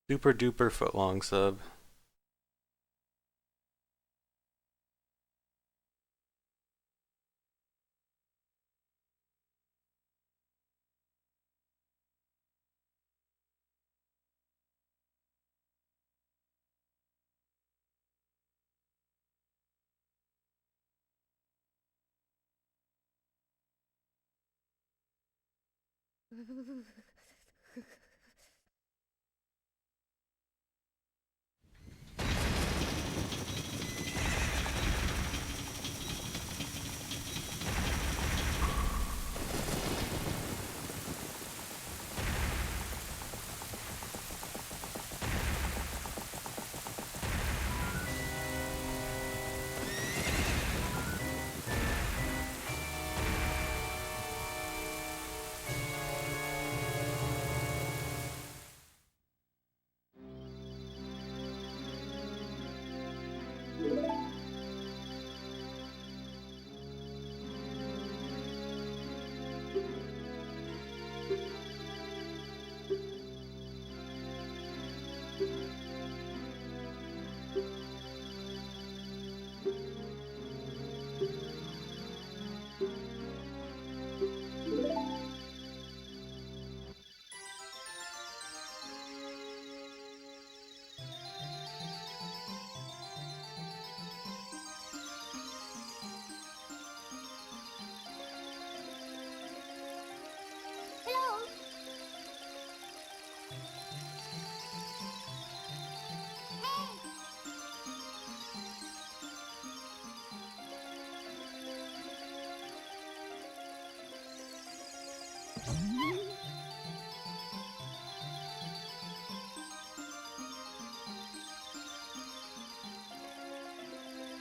Super duper footlong sub.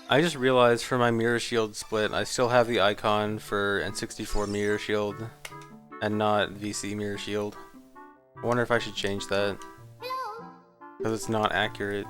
I just realized for my mirror shield split, I still have the icon for N64 mirror shield and not VC mirror shield. I wonder if I should change that because it's not accurate.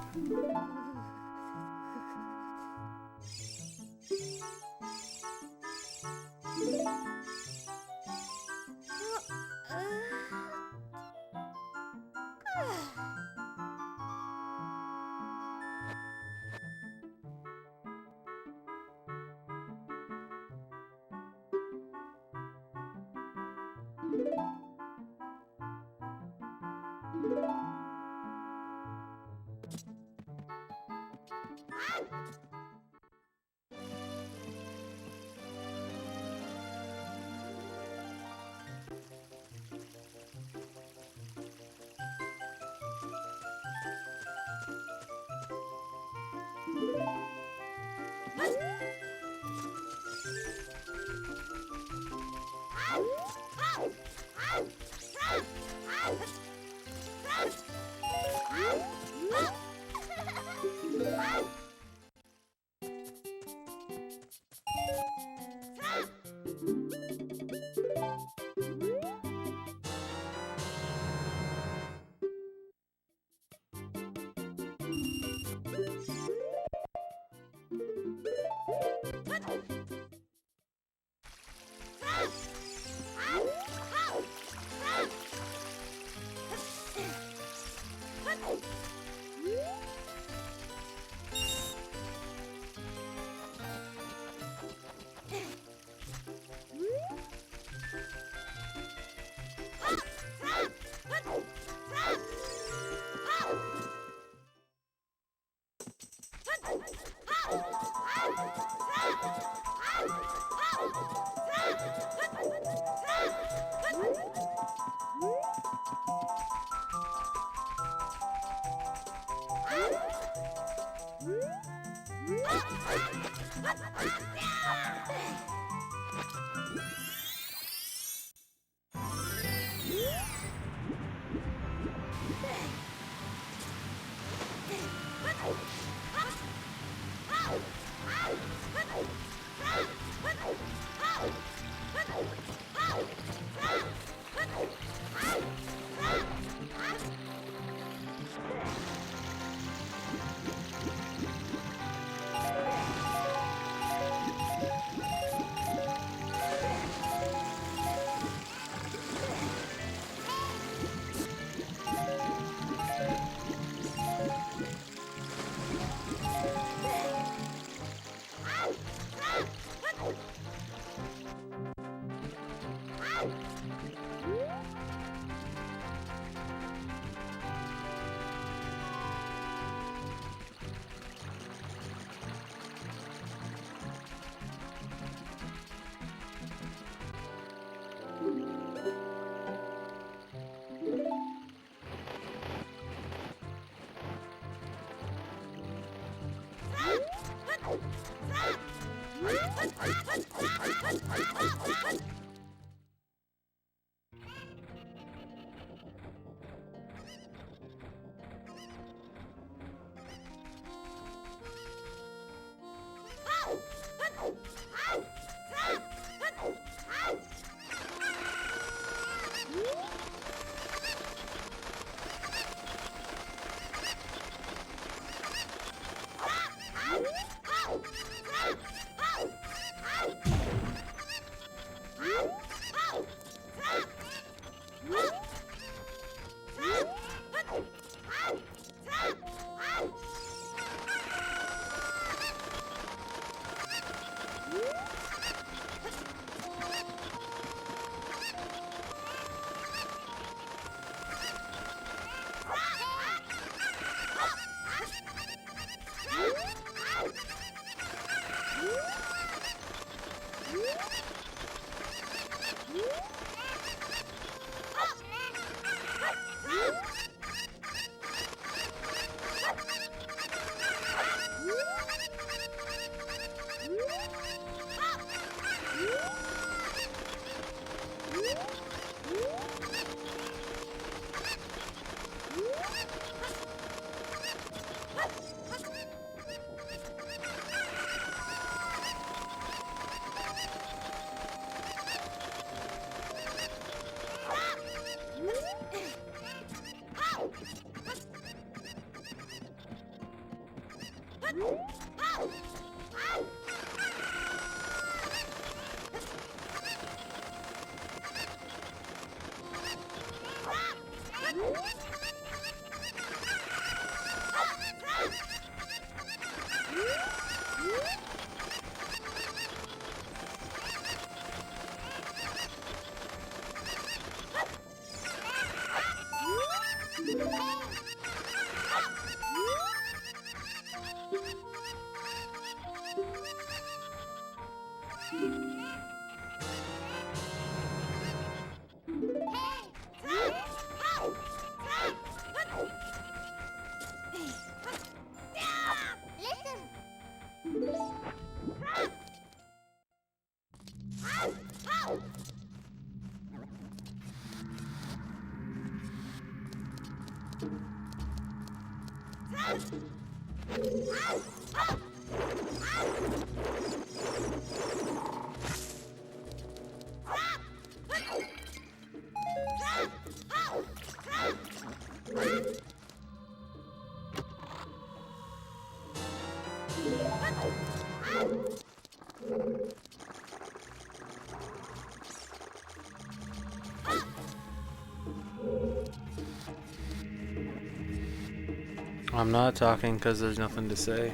I'm not talking because there's nothing to say.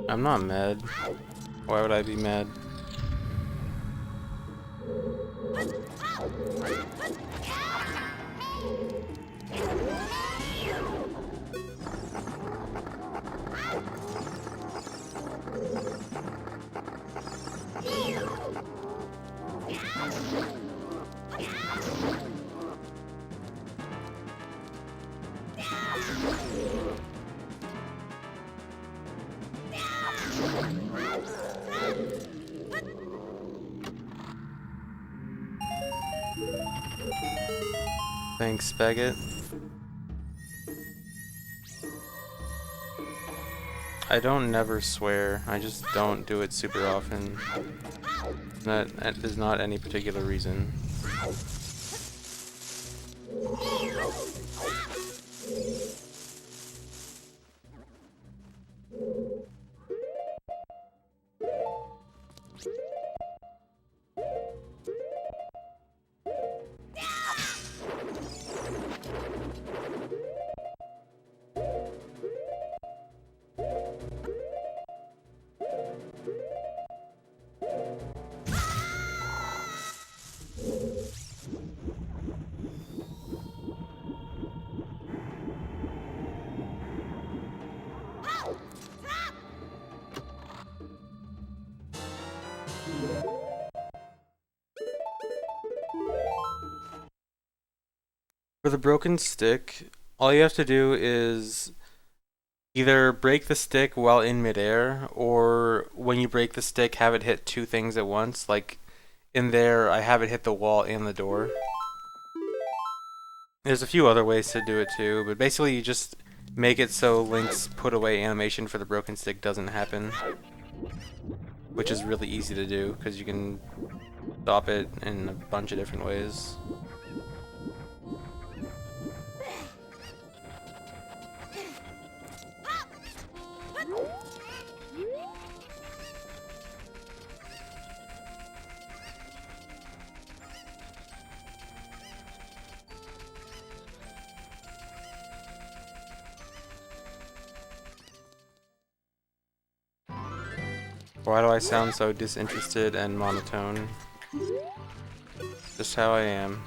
I'm not mad. Why would I be mad? Thanks, Baguette. I don't never swear. I just don't do it super often. There's not any particular reason. For the broken stick, all you have to do is either break the stick while in midair, or when you break the stick, have it hit two things at once. Like in there, I have it hit the wall and the door. There's a few other ways to do it too, but basically you just make it so Link's put away animation for the broken stick doesn't happen. Which is really easy to do, because you can stop it in a bunch of different ways. Why do I sound so disinterested and monotone? Just how I am.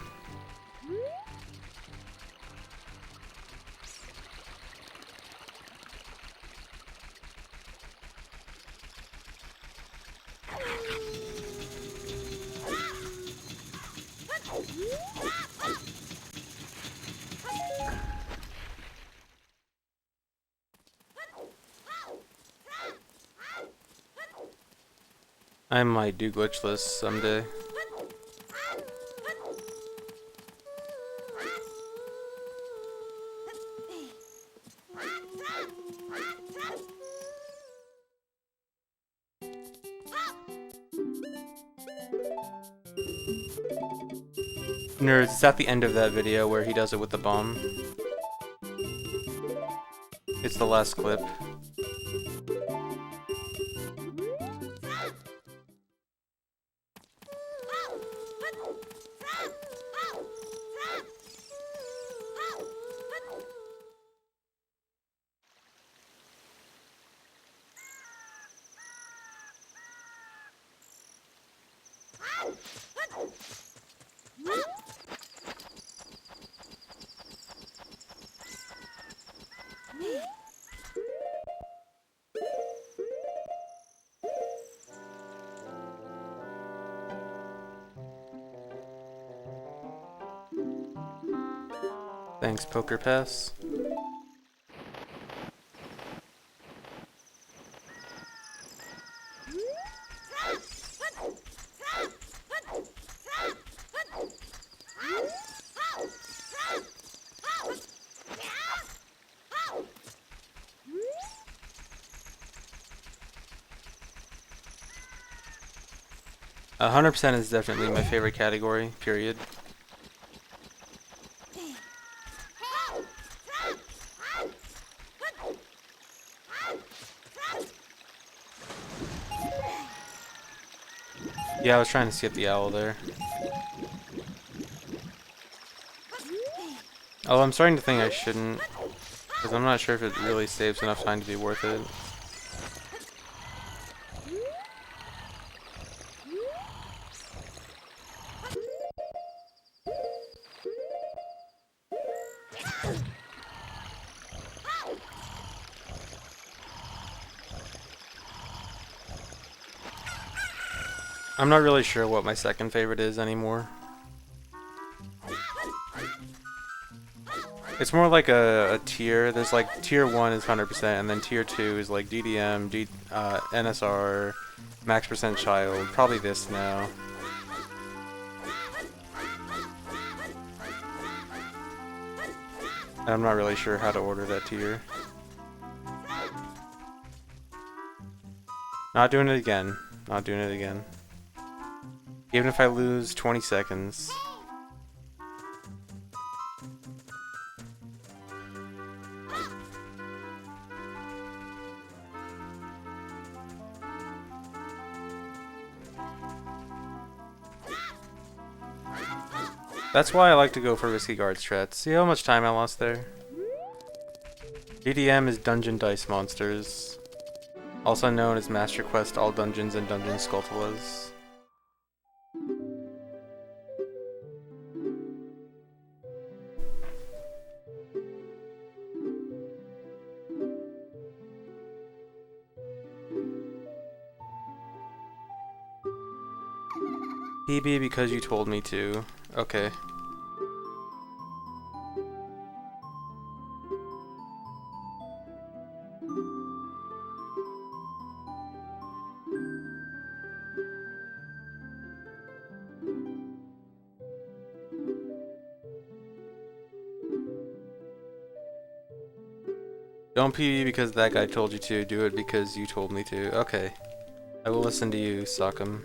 I might do glitchless someday. Nerds, it's at the end of that video where he does it with the bomb. It's the last clip. Thanks, Poker Pass. A 100% is definitely my favorite category, period. Yeah, I was trying to skip the owl there. Oh, I'm starting to think I shouldn't, because I'm not sure if it really saves enough time to be worth it. I'm not really sure what my second favorite is anymore. It's more like a tier. There's like tier 1 is 100%, and then tier 2 is like DDM, NSR, max percent child, probably this now. And I'm not really sure how to order that tier. Not doing it again. Not doing it again. Even if I lose 20 seconds. That's why I like to go for risky guard strats. See how much time I lost there? DDM is Dungeon Dice Monsters, also known as Master Quest All Dungeons and Dungeon Skulltulas. PB because you told me to. Okay. Don't PB because that guy told you to. Do it because you told me to. Okay. I will listen to you, Sokkum.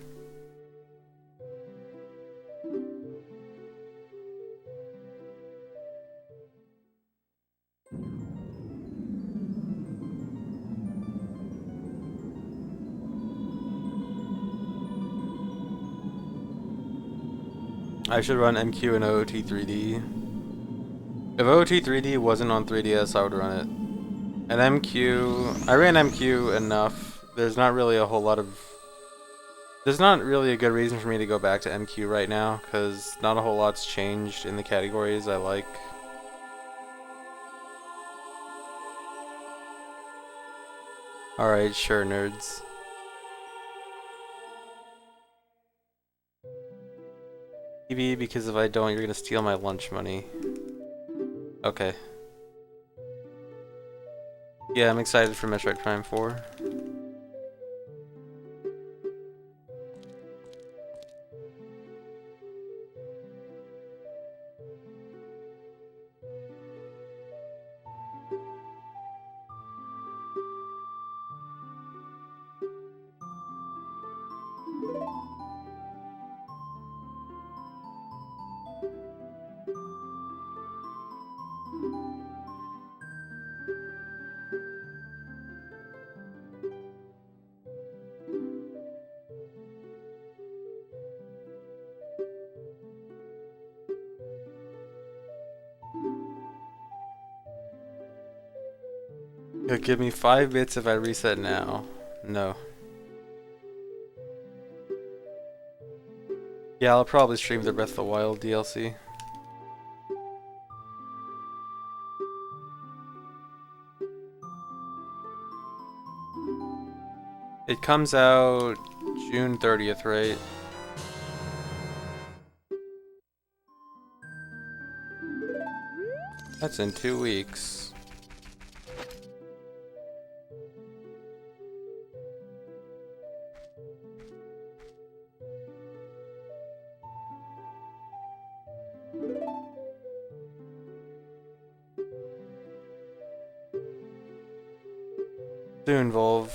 I should run MQ and OOT 3D. If OOT 3D wasn't on 3DS, I would run it. And MQ, I ran MQ enough. There's not really a whole lot of... There's not really a good reason for me to go back to MQ right now, because not a whole lot's changed in the categories I like. Alright, sure, nerds. PB because if I don't, you're gonna steal my lunch money. Okay. Yeah, I'm excited for Metroid Prime 4. It'll give me 5 bits if I reset now. No. Yeah, I'll probably stream the Breath of the Wild DLC. It comes out June 30th, right? That's in 2 weeks. Soon, Volv.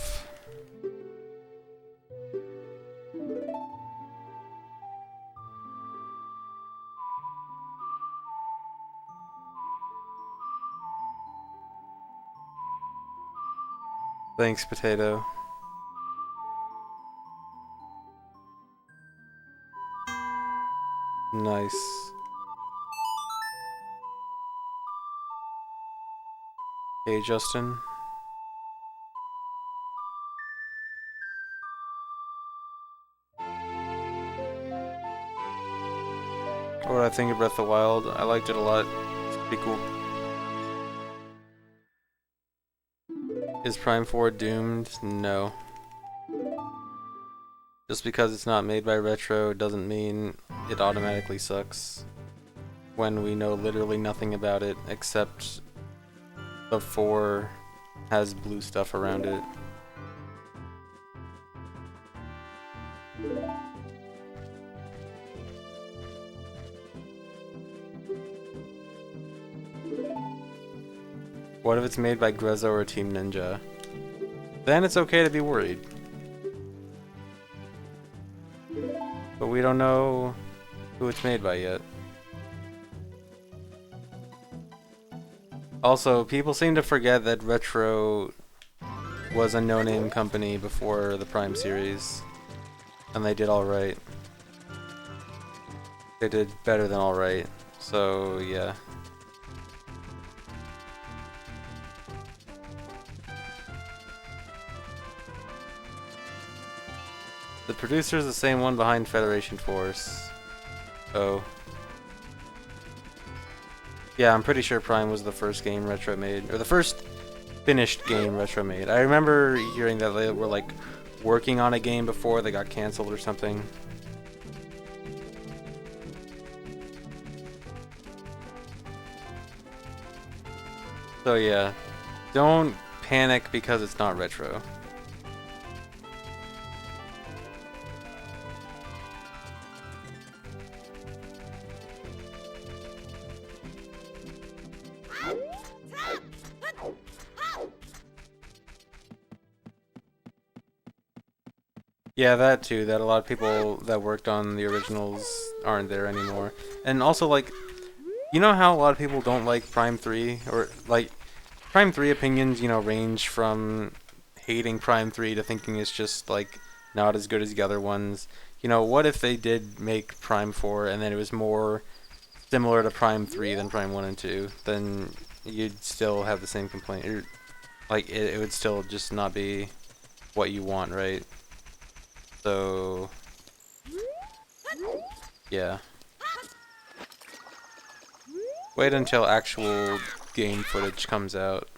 Thanks, Potato. Nice. Hey, Justin. What do I think of Breath of the Wild? I liked it a lot. It's pretty cool. Is Prime 4 doomed? No. Just because it's not made by Retro doesn't mean it automatically sucks. When we know literally nothing about it except the 4 has blue stuff around it. What if it's made by Grezzo or Team Ninja? Then it's okay to be worried. But we don't know who it's made by yet. Also, people seem to forget that Retro was a no-name company before the Prime series. And they did alright. They did better than alright. So, yeah. The producer's the same one behind Federation Force. Oh. Yeah, I'm pretty sure Prime was the first game Retro made, or the first finished game Retro made. I remember hearing that they were like working on a game before they got canceled or something. So yeah, don't panic because it's not Retro. Yeah, that too, that a lot of people that worked on the originals aren't there anymore. And also, like, you know how a lot of people don't like Prime 3? Or, like, Prime 3 opinions, you know, range from hating Prime 3 to thinking it's just, like, not as good as the other ones. You know, what if they did make Prime 4 and then it was more similar to Prime 3 than Prime 1 and 2? Then you'd still have the same complaint. Or, like, it would still just not be what you want, right? So, yeah. Wait until actual game footage comes out.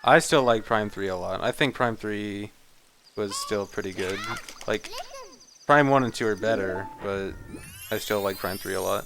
I still like Prime 3 a lot. I think Prime 3 was still pretty good. Like, Prime 1 and 2 are better, but I still like Prime 3 a lot.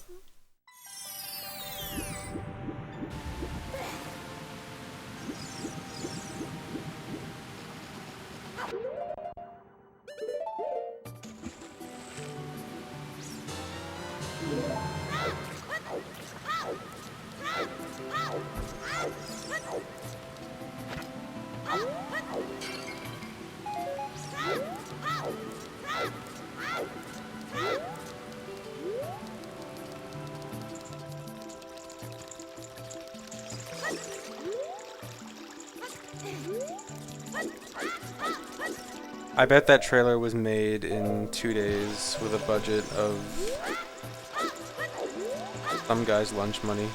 I bet that trailer was made in 2 days with a budget of Some guy's lunch money.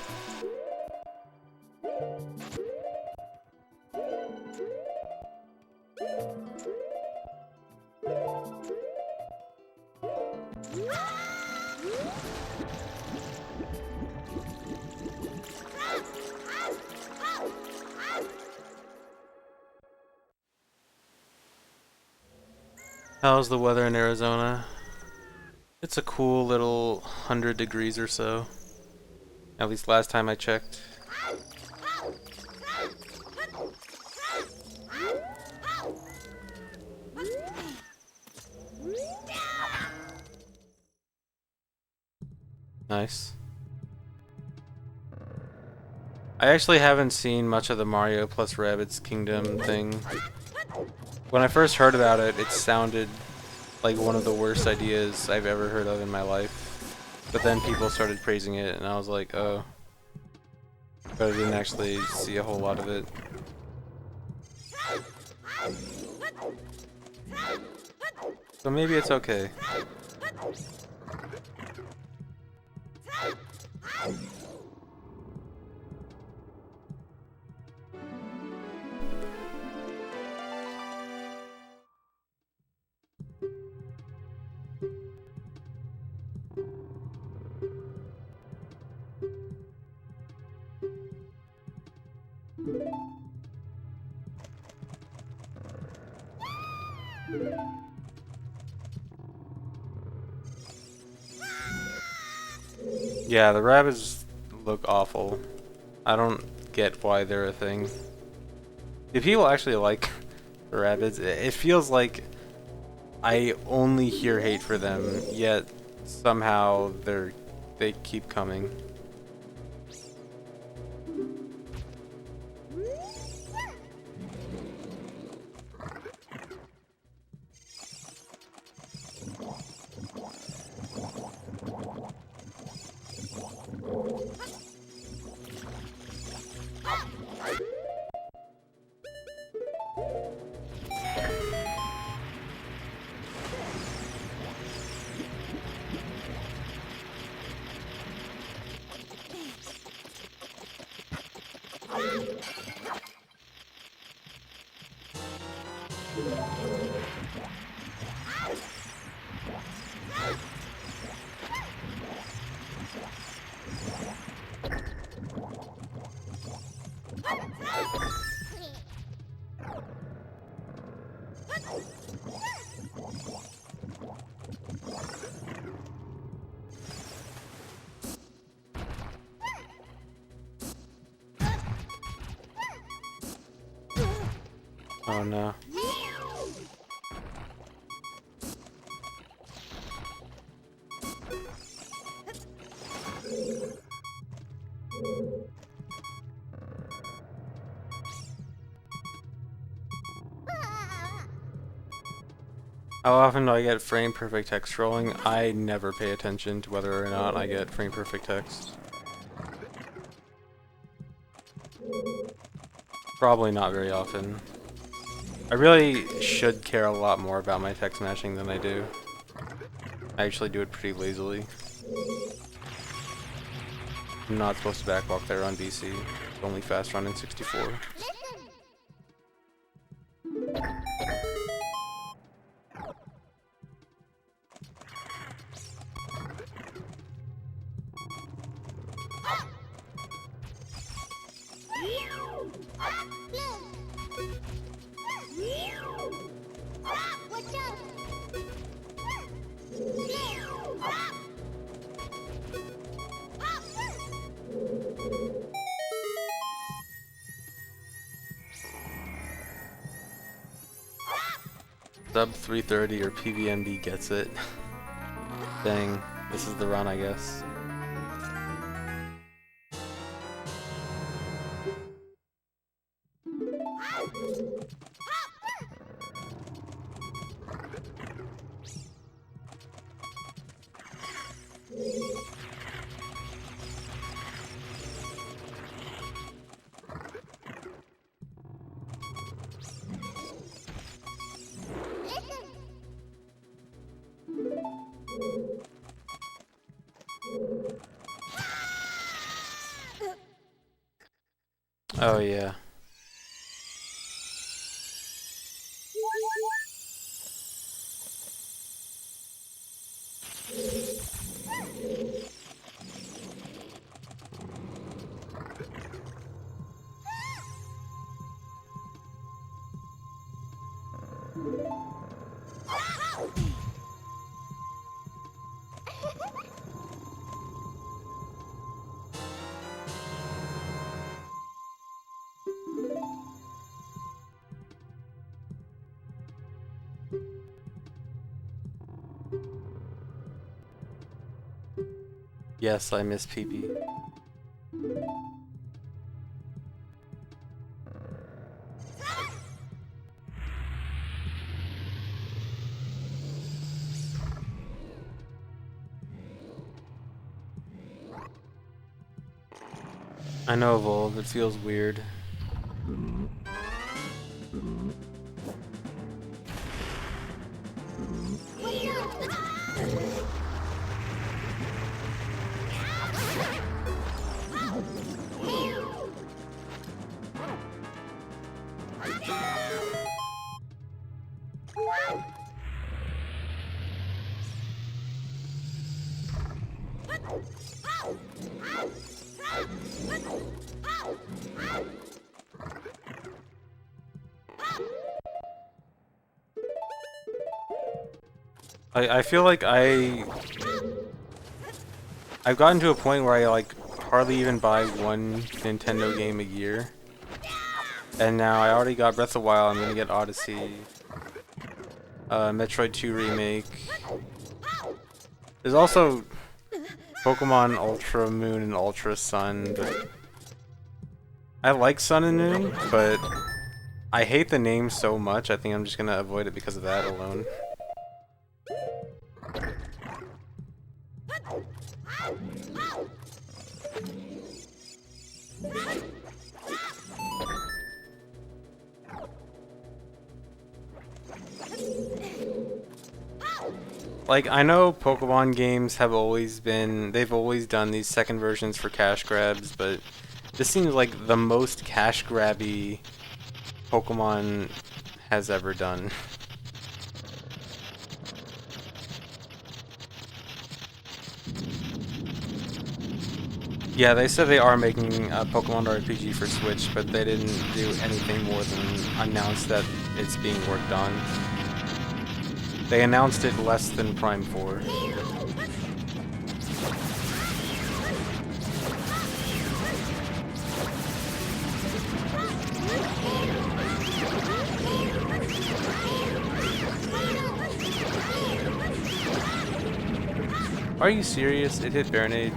How's the weather in Arizona? It's a cool little 100 degrees or so. At least last time I checked. Nice. I actually haven't seen much of the Mario plus Rabbids Kingdom thing. When I first heard about it, it sounded like one of the worst ideas I've ever heard of in my life. But then people started praising it, and I was like, oh. But I didn't actually see a whole lot of it. So maybe it's okay. Yeah, the rabbits look awful. I don't get why they're a thing. Do people actually like the rabbits? It feels like I only hear hate for them, yet somehow they keep coming. Oh no. How often do I get frame perfect text scrolling? I never pay attention to whether or not I get frame perfect text. Probably not very often. I really should care a lot more about my text matching than I do. I actually do it pretty lazily. I'm not supposed to backwalk there on BC. It's only fast run in 64. Sub 330 or PVMB gets it. Dang, this is the run, I guess. Oh yeah. Yes, I miss PB. I know, Volv, it feels weird. I feel like I've gotten to a point where I like hardly even buy one Nintendo game a year. And now I already got Breath of the Wild, I'm gonna get Odyssey, Metroid 2 Remake. There's also Pokemon Ultra Moon and Ultra Sun, but I like Sun and Moon, but I hate the name so much, I think I'm just gonna avoid it because of that alone. Like, I know Pokemon games have always been, they've always done these second versions for cash grabs, but this seems like the most cash grabby Pokemon has ever done. Yeah, they said they are making a Pokemon RPG for Switch, but they didn't do anything more than announce that it's being worked on. They announced it less than Prime 4. Are you serious? It hit Baronade.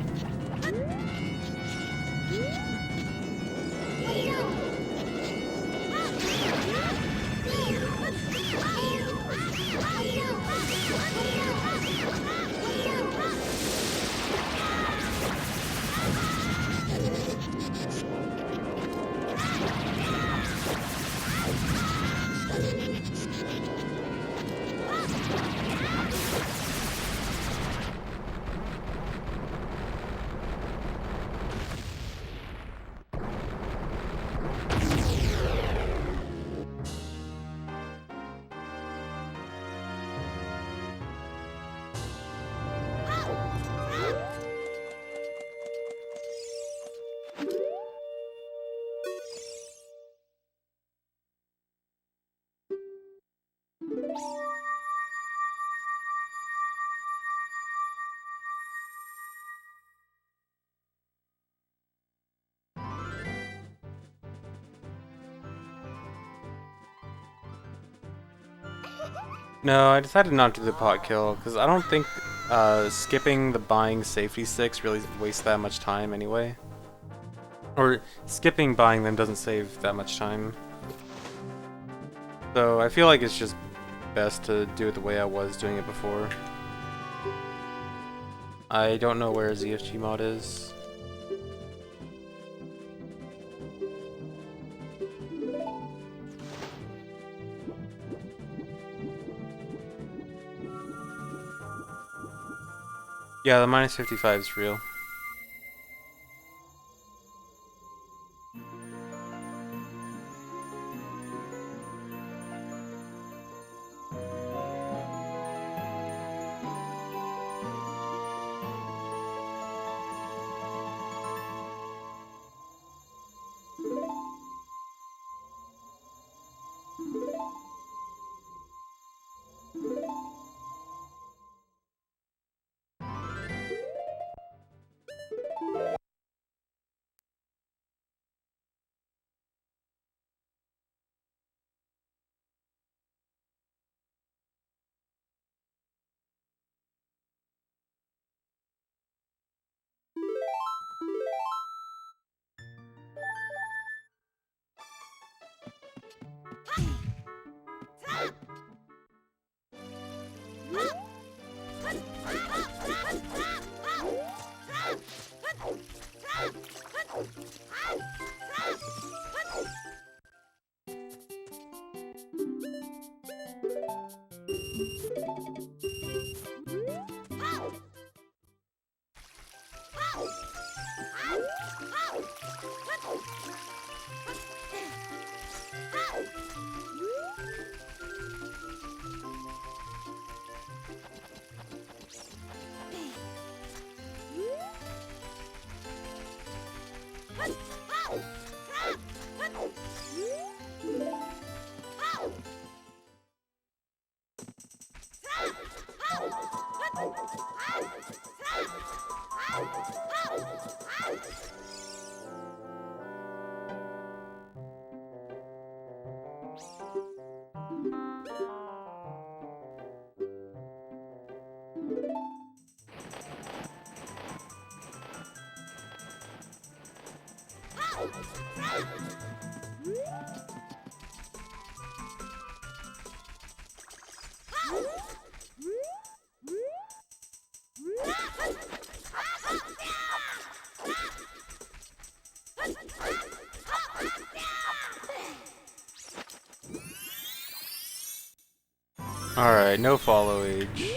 No, I decided not to do the pot kill, because I don't think skipping the buying safety sticks really wastes that much time anyway. Or skipping buying them doesn't save that much time. So I feel like it's just best to do it the way I was doing it before. I don't know where ZFG mod is. Yeah, the minus 55 is real. Alright, no follow age.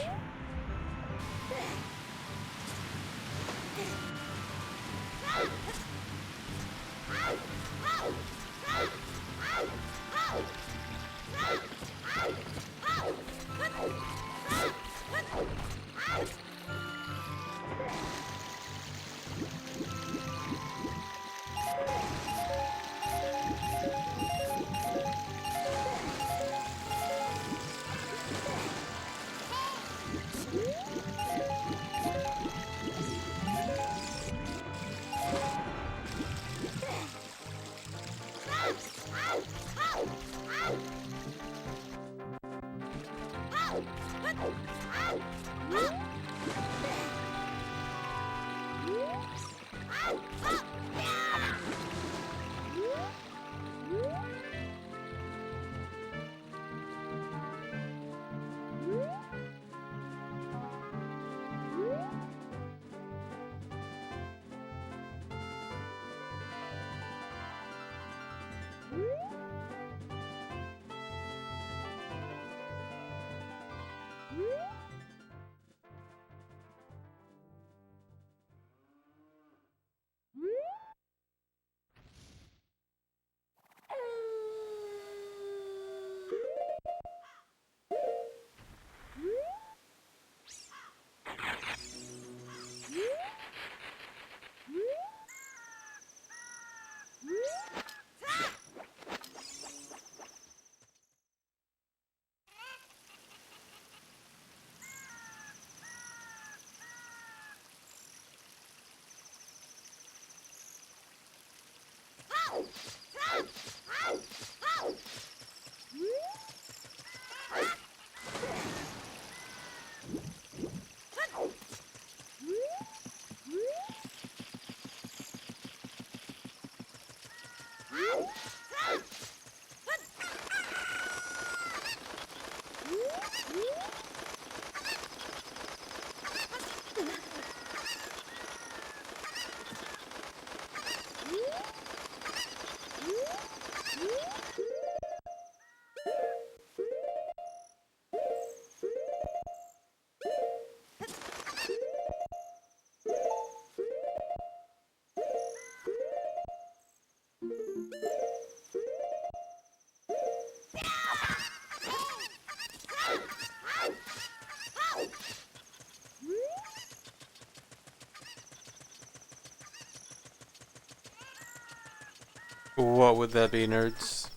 What would that be, nerds?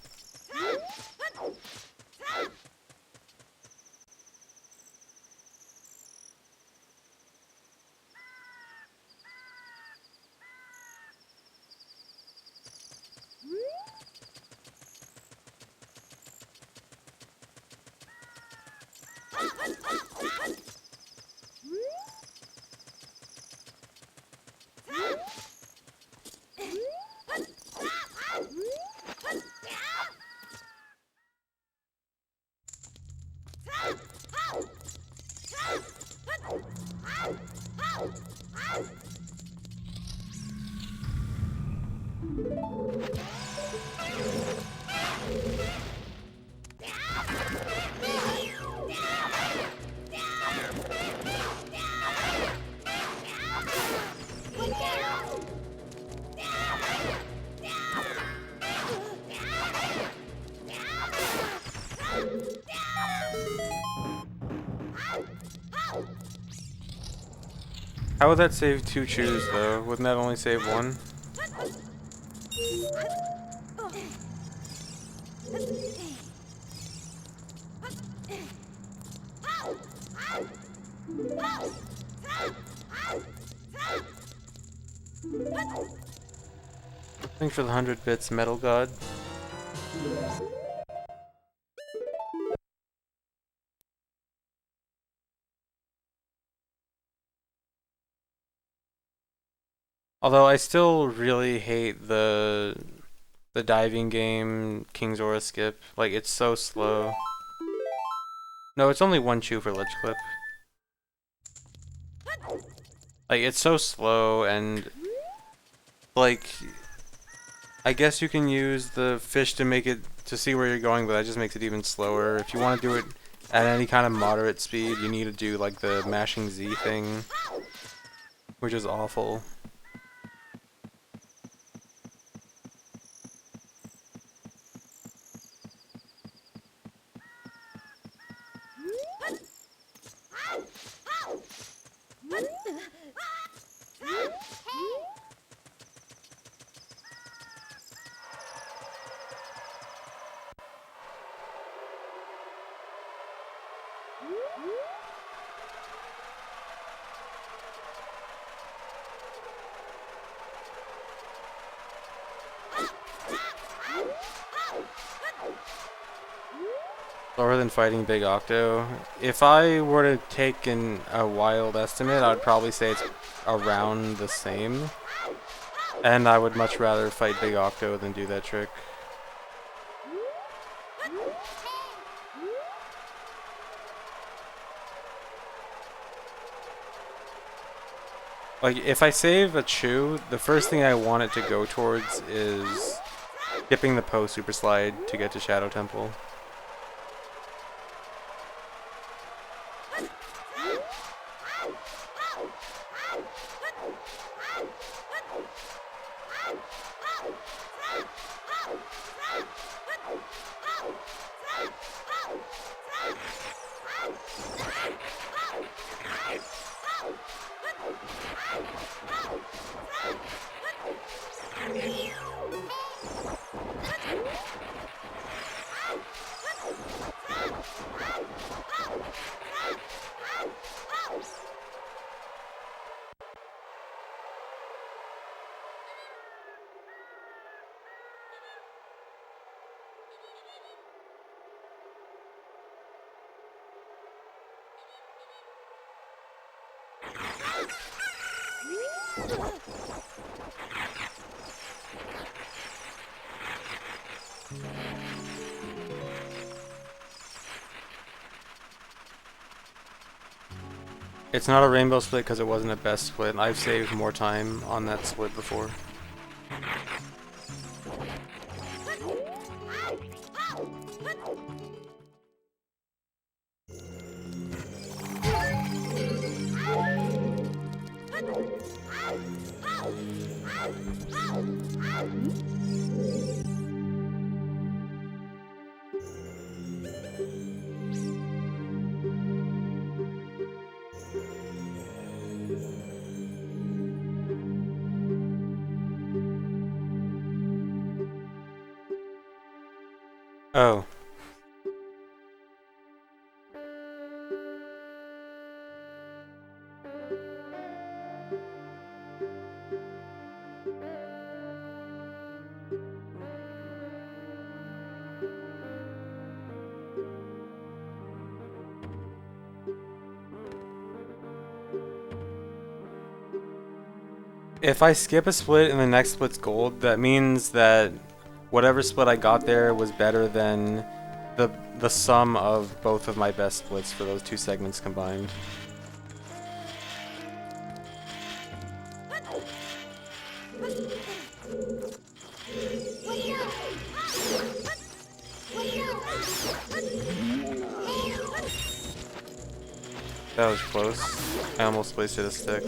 How would that save 2 chews though? Wouldn't that only save 1? Thanks for the 100 bits, Metal God. Although I still really hate the diving game King's Aura skip. Like, it's so slow. No, it's only one chew for ledge clip. Like, it's so slow, and like, I guess you can use the fish to make it to see where you're going, but that just makes it even slower. If you want to do it at any kind of moderate speed, you need to do like the mashing Z thing, which is awful. Slower than fighting Big Octo. If I were to take a wild estimate, I'd probably say it's around the same. And I would much rather fight Big Octo than do that trick. Like, if I save a chew, the first thing I want it to go towards is skipping the post super slide to get to Shadow Temple. It's not a rainbow split because it wasn't a best split. I've saved more time on that split before. Oh. If I skip a split and the next split's gold, that means that whatever split I got there was better than the sum of both of my best splits for those two segments combined. That was close. I almost wasted a stick.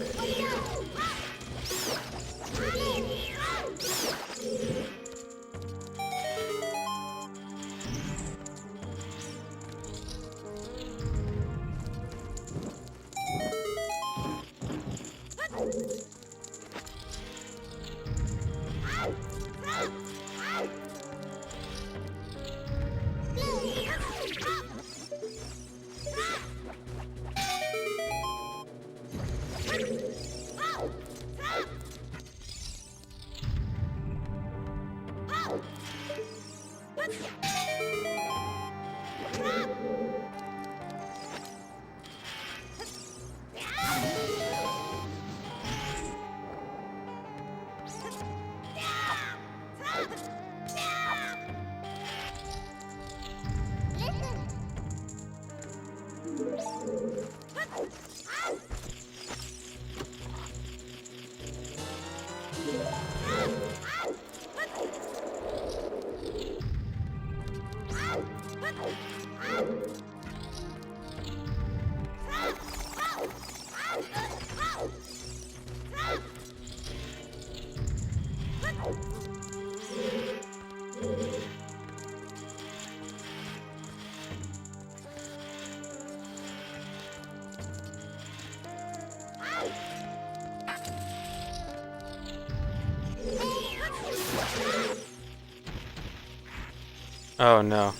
Oh no.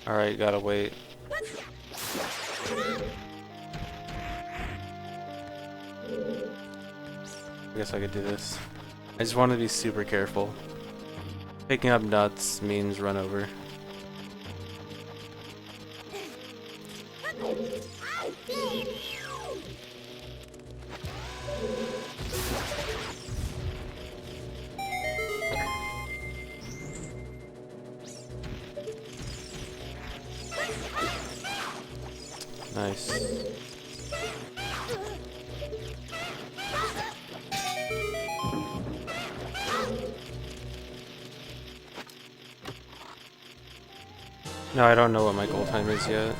Alright, gotta wait. I guess I could do this. I just want to be super careful. Picking up nuts means run over. Nice. No, I don't know what my goal time is yet.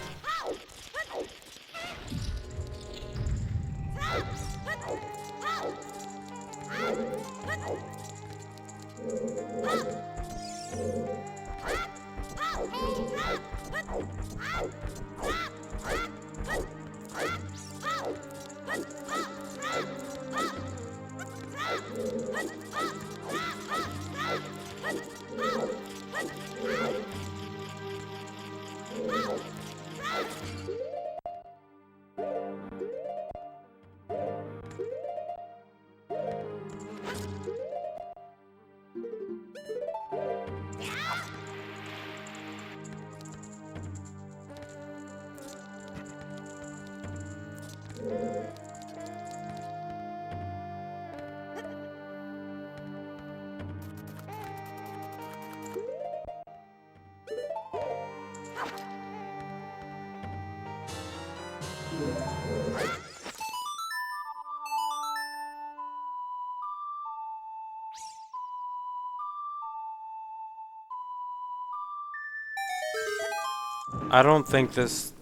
I don't think this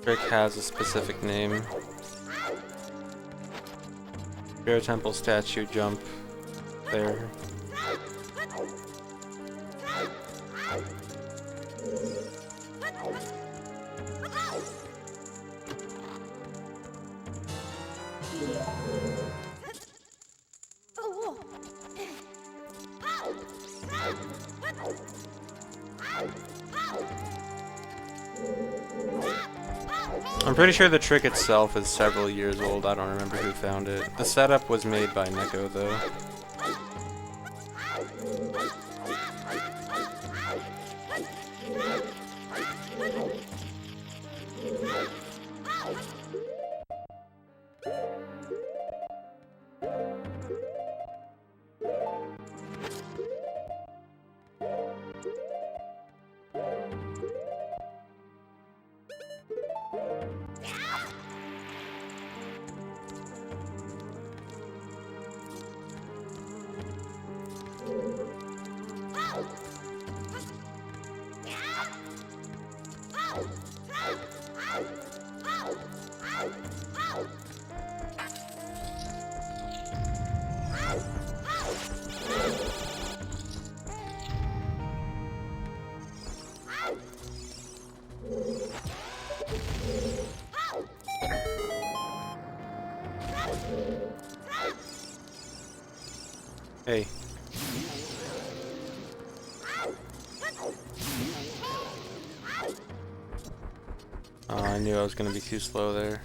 trick has a specific name. Spirit Temple statue jump there. I'm pretty sure the trick itself is several years old. I don't remember who found it. The setup was made by Neko though. Hey. Oh, I knew I was gonna be too slow there.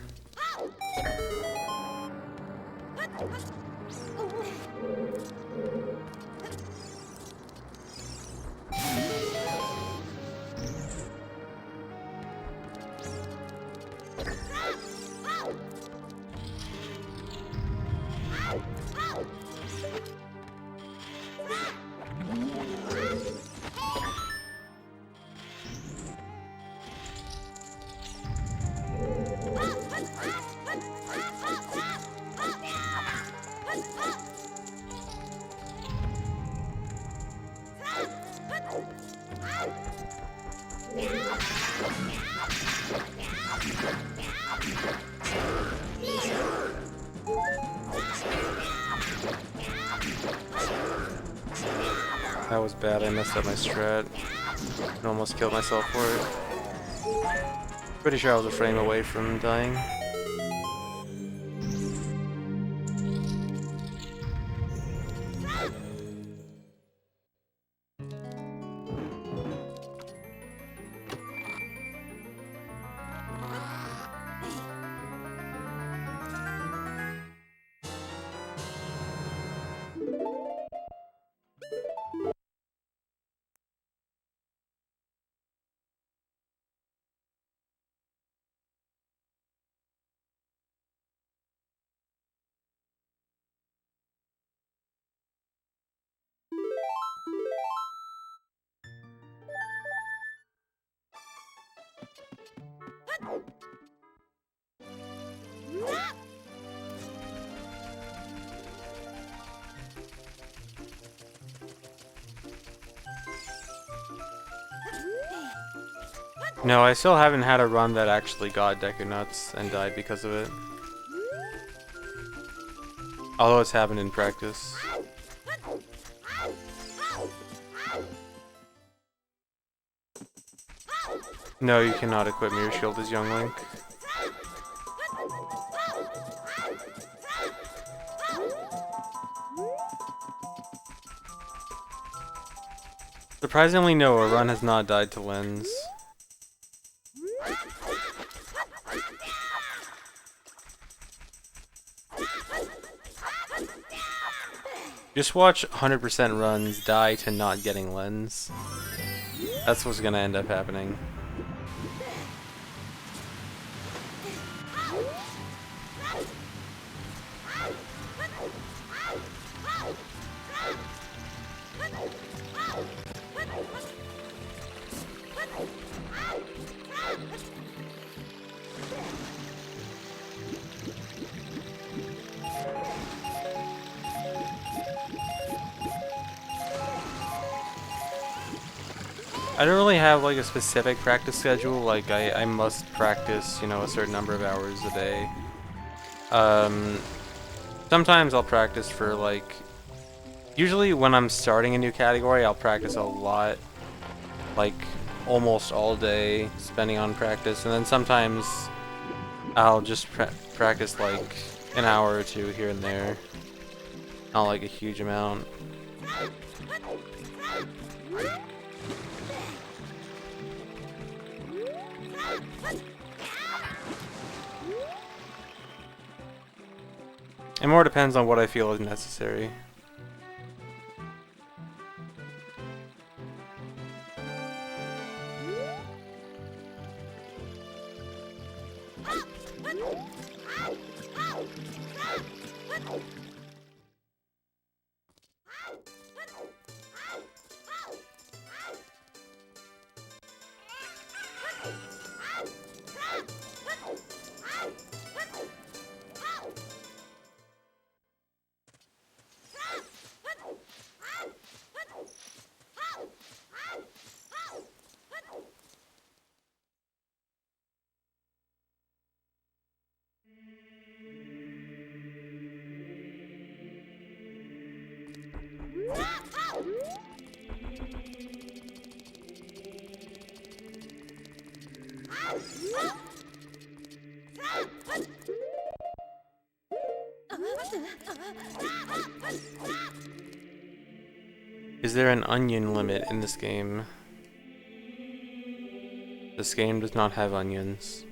That was bad, I messed up my strat. I almost killed myself for it. Pretty sure I was a frame away from dying. No, I still haven't had a run that actually got Deku Nuts and died because of it. Although it's happened in practice. No, you cannot equip Mirror Shield as Young Link. Surprisingly, no, a run has not died to Lens. Just watch 100% runs die to not getting Lens. That's what's gonna end up happening. I don't really have like a specific practice schedule, like I must practice, you know, a certain number of hours a day. Sometimes I'll practice for like, usually when I'm starting a new category, I'll practice a lot, like almost all day, spending on practice, and then sometimes I'll just practice like an hour or two here and there, not like a huge amount. It more depends on what I feel is necessary. Is there an onion limit in this game? This game does not have onions.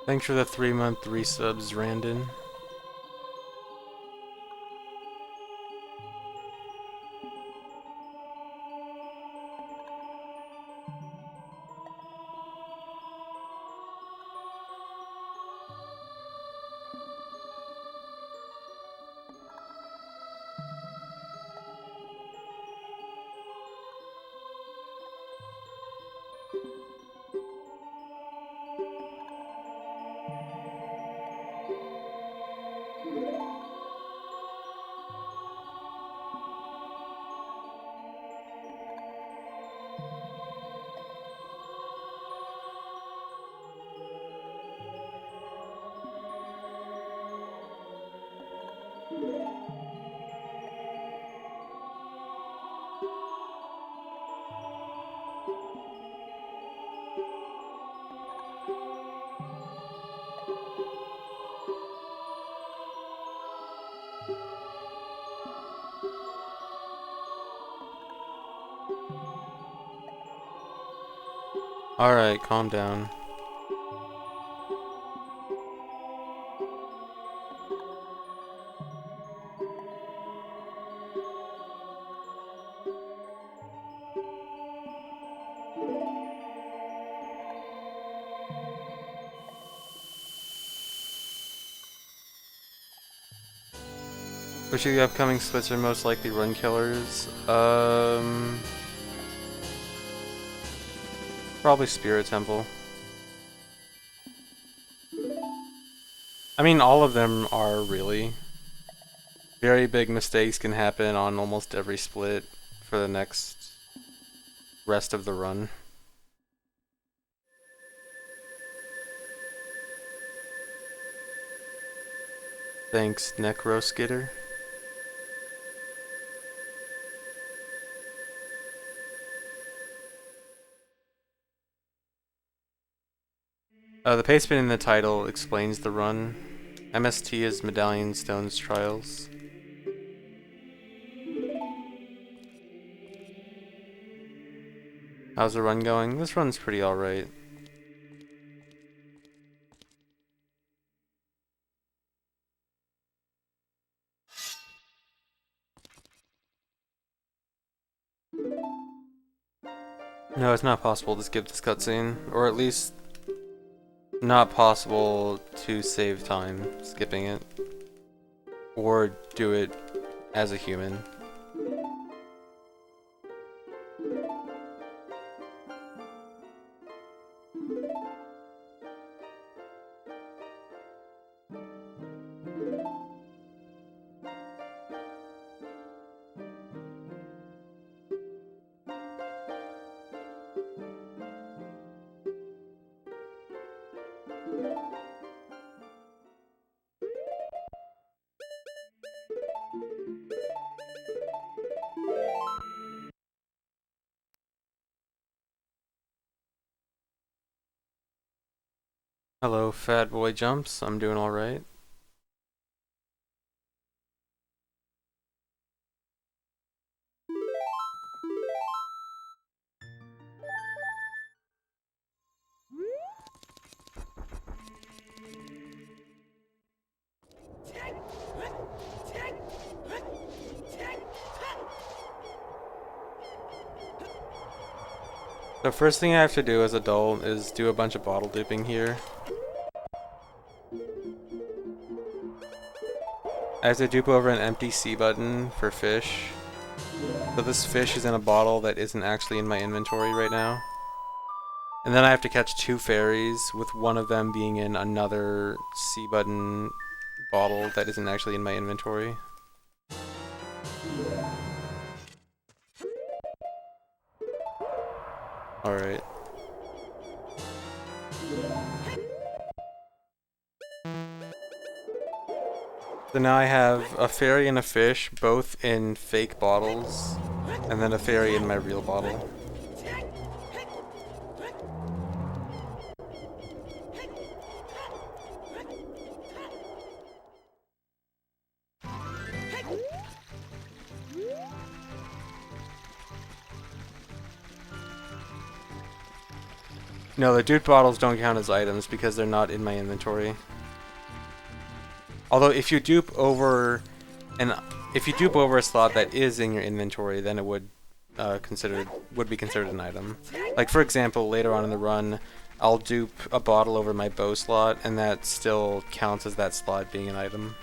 Thanks for the 3-month resubs, Randon. Alright, calm down. Which of the upcoming splits are most likely run killers? Probably Spirit Temple. I mean, all of them are really. Very big mistakes can happen on almost every split for the next rest of the run. Thanks, Necroskitter. The pastebin in the title explains the run. MST is Medallion Stones Trials. How's the run going? This run's pretty alright. No, it's not possible to skip this cutscene, or at least not possible to save time skipping it, or do it as a human. Hello, Fat Boy Jumps. I'm doing alright. The first thing I have to do as a adult is do a bunch of bottle dipping here. I have to dupe over an empty C button for fish. So this fish is in a bottle that isn't actually in my inventory right now. And then I have to catch 2 fairies, with one of them being in another C button bottle that isn't actually in my inventory. Alright. So now I have a fairy and a fish, both in fake bottles, and then a fairy in my real bottle. No, the dupe bottles don't count as items because they're not in my inventory. Although if you dupe over a slot that is in your inventory, then it would be considered an item. Like for example, later on in the run, I'll dupe a bottle over my bow slot, and that still counts as that slot being an item.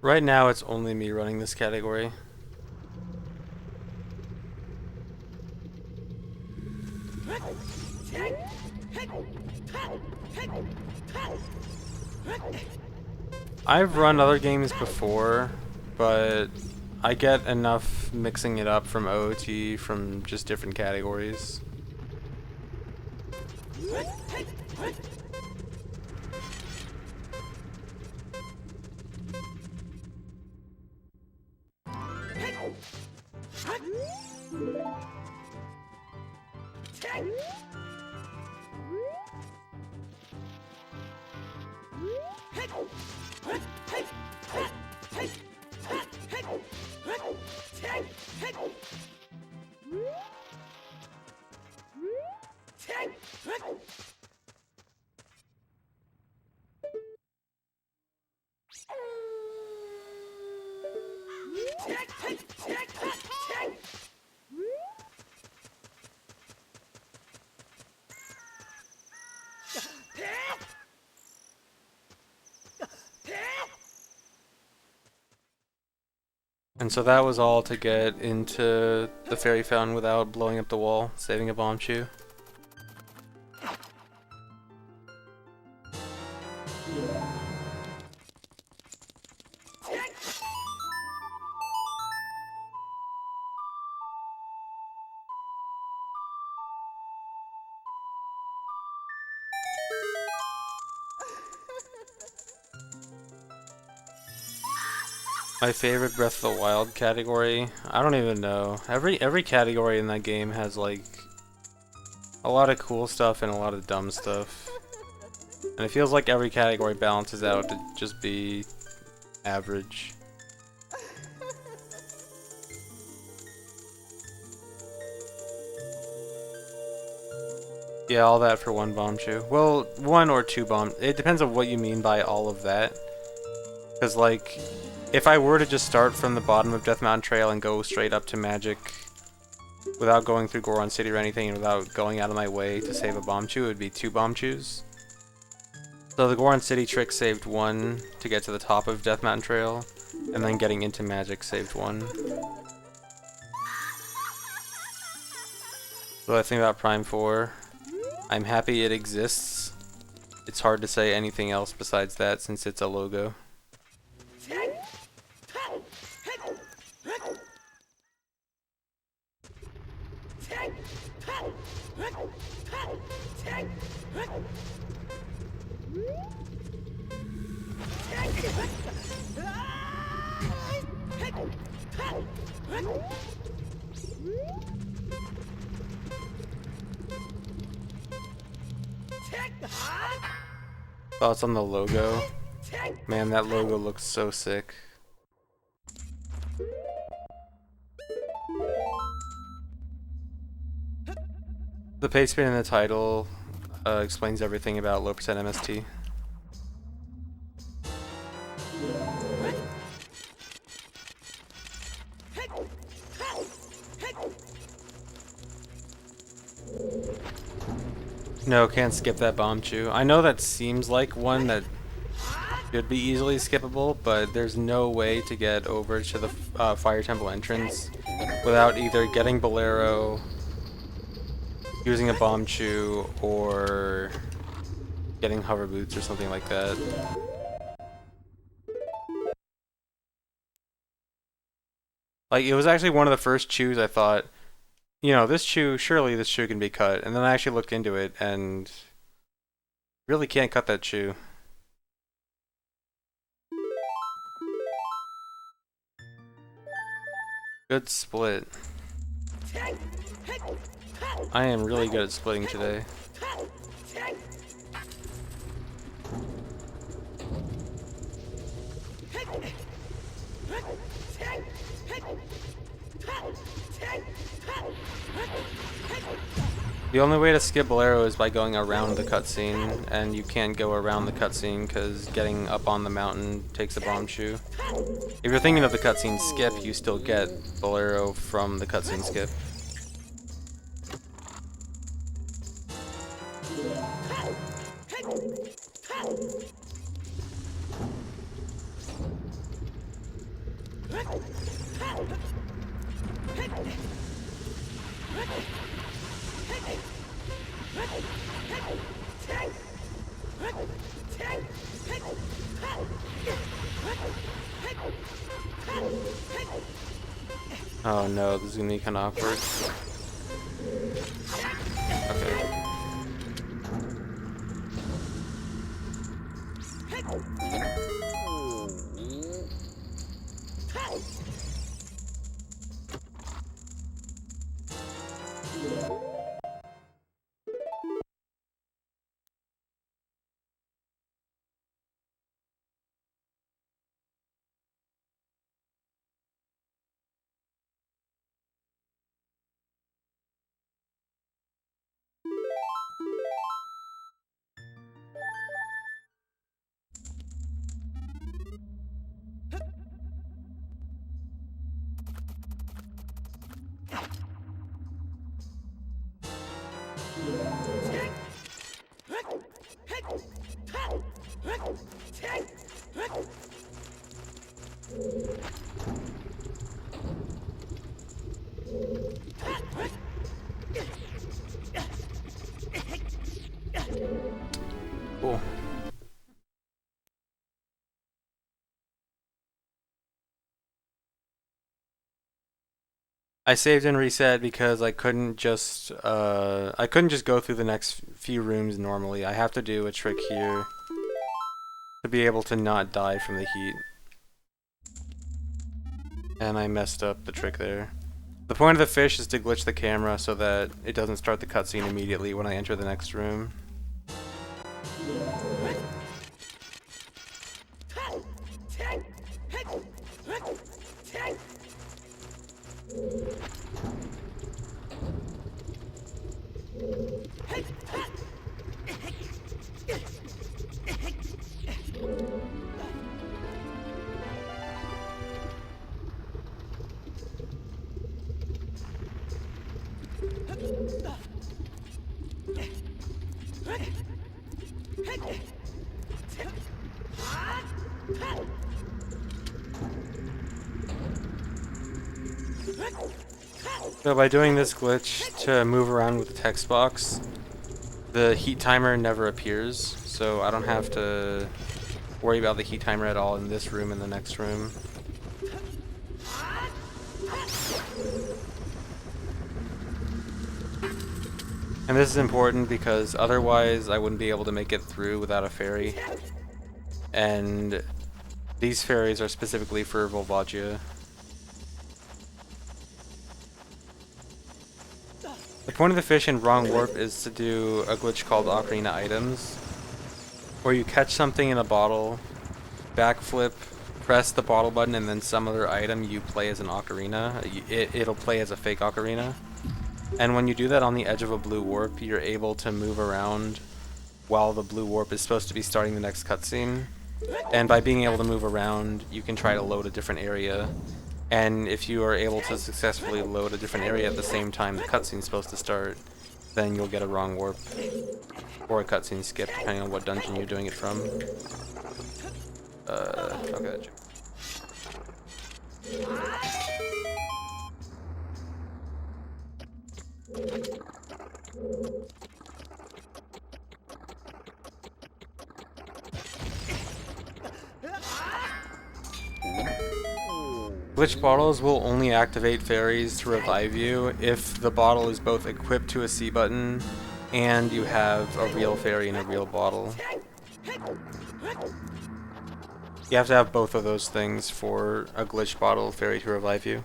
Right now, it's only me running this category. I've run other games before, but I get enough mixing it up from OOT from just different categories. And so that was all to get into the fairy fountain without blowing up the wall, saving a bomb chew. My favorite Breath of the Wild category? I don't even know. Every category in that game has like a lot of cool stuff and a lot of dumb stuff. And it feels like every category balances out to just be average. Yeah, all that for one bomb chew. Well, one or two bomb. It depends on what you mean by all of that. Because like, if I were to just start from the bottom of Death Mountain Trail and go straight up to Magic without going through Goron City or anything and without going out of my way to save a bomb chew, it would be two bomb chews. So the Goron City trick saved one to get to the top of Death Mountain Trail, and then getting into Magic saved one. So I think about Prime 4. I'm happy it exists. It's hard to say anything else besides that since it's a logo. Thoughts on the logo? Man, that logo looks so sick. The paste bin in the title explains everything about low percent MST. No, can't skip that bomb chew. I know that seems like one that should be easily skippable, but there's no way to get over to the Fire Temple entrance without either getting Bolero, using a bomb chew, or getting hover boots or something like that. Like, it was actually one of the first chews I thought, you know, this chew, surely this chew can be cut. And then I actually looked into it and really can't cut that chew. Good split. I am really good at splitting today. The only way to skip Bolero is by going around the cutscene, and you can't go around the cutscene because getting up on the mountain takes a bomb shoe. If you're thinking of the cutscene skip, you still get Bolero from the cutscene skip. Oh no, this is gonna be kinda awkward. Okay. Cool. I saved and reset because I couldn't just go through the next few rooms normally. I have to do a trick here to be able to not die from the heat. And I messed up the trick there. The point of the fish is to glitch the camera so that it doesn't start the cutscene immediately when I enter the next room. So by doing this glitch to move around with the text box, the heat timer never appears, so I don't have to worry about the heat timer at all in this room and the next room. And this is important because otherwise I wouldn't be able to make it through without a fairy. And these fairies are specifically for Volvagia. The point of the fish in Wrong Warp is to do a glitch called Ocarina items, where you catch something in a bottle, backflip, press the bottle button, and then some other item you play as an ocarina. It'll play as a fake ocarina. And when you do that on the edge of a blue warp, you're able to move around while the blue warp is supposed to be starting the next cutscene. And by being able to move around, you can try to load a different area. And if you are able to successfully load a different area at the same time the cutscene is supposed to start, then you'll get a wrong warp. Or a cutscene skip, depending on what dungeon you're doing it from. Okay. Glitch bottles will only activate fairies to revive you if the bottle is both equipped to a C button and you have a real fairy in a real bottle. You have to have both of those things for a glitch bottle fairy to revive you.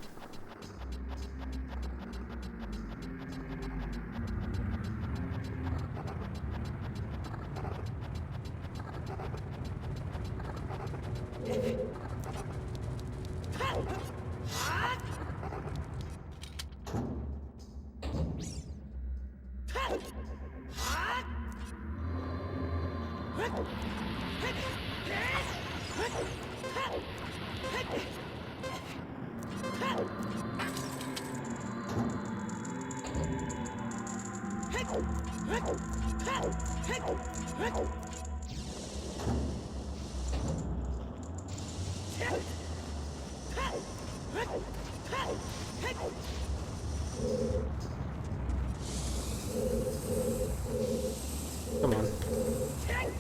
Come on. Come on.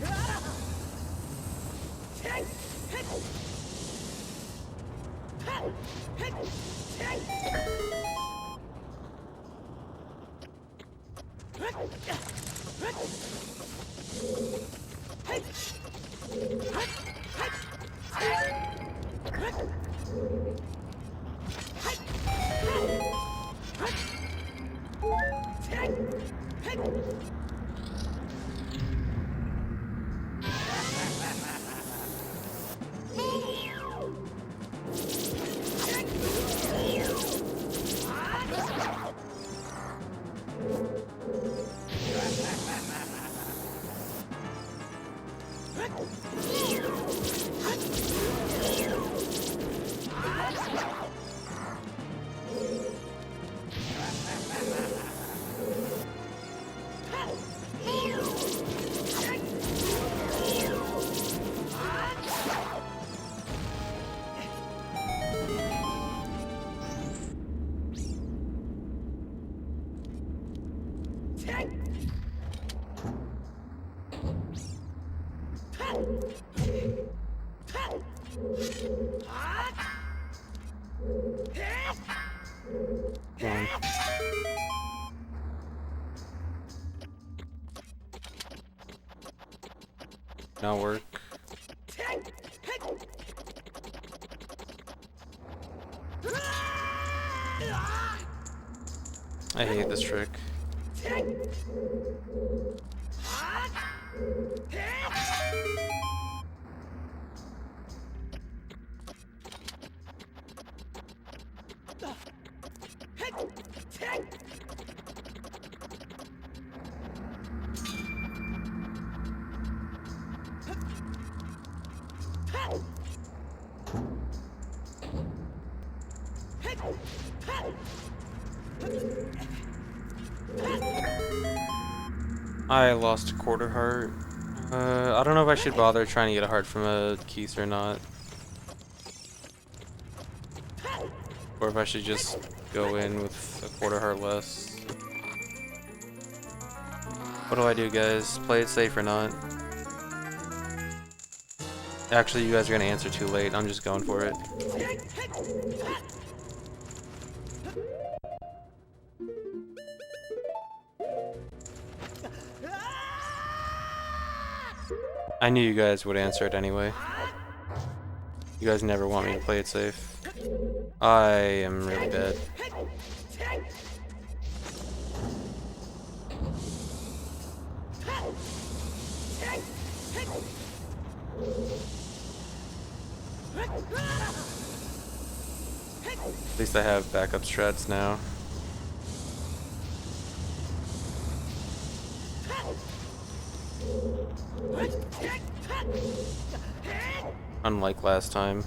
Not work. I hate this trick. I lost a quarter heart. I don't know if I should bother trying to get a heart from a Keith or not. Or if I should just go in with a quarter heart less. What do I do, guys? Play it safe or not? Actually, you guys are gonna answer too late. I'm just going for it. I knew you guys would answer it anyway. You guys never want me to play it safe. I am really bad. At least I have backup strats now. Unlike last time.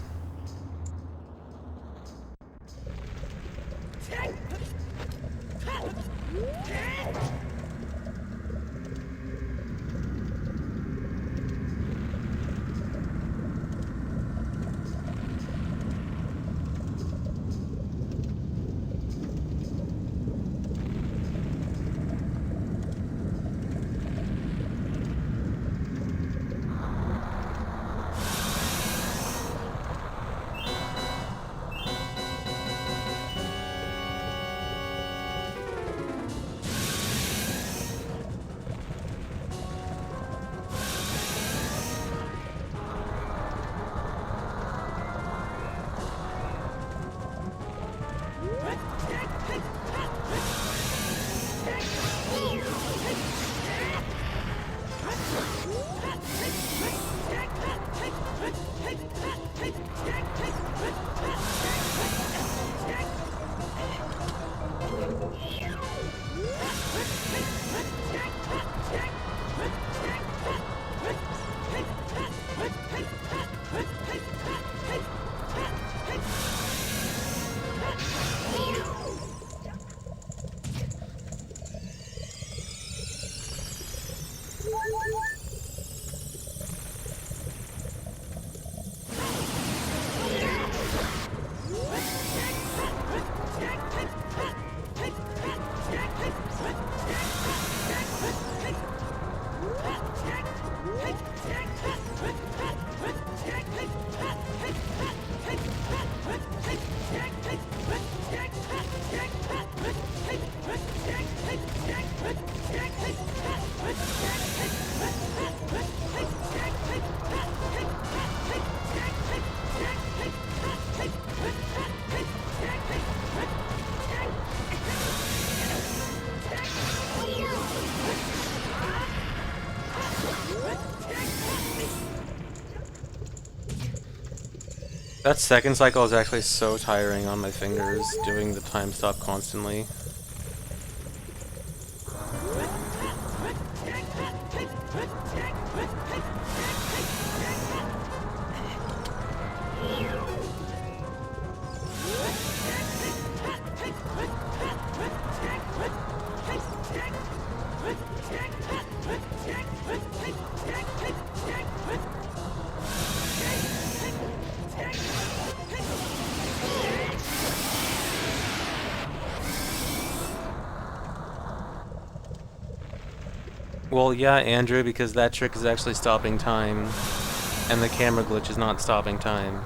That second cycle is actually so tiring on my fingers, doing the time stop constantly. Well, yeah, Andrew, because that trick is actually stopping time, and the camera glitch is not stopping time.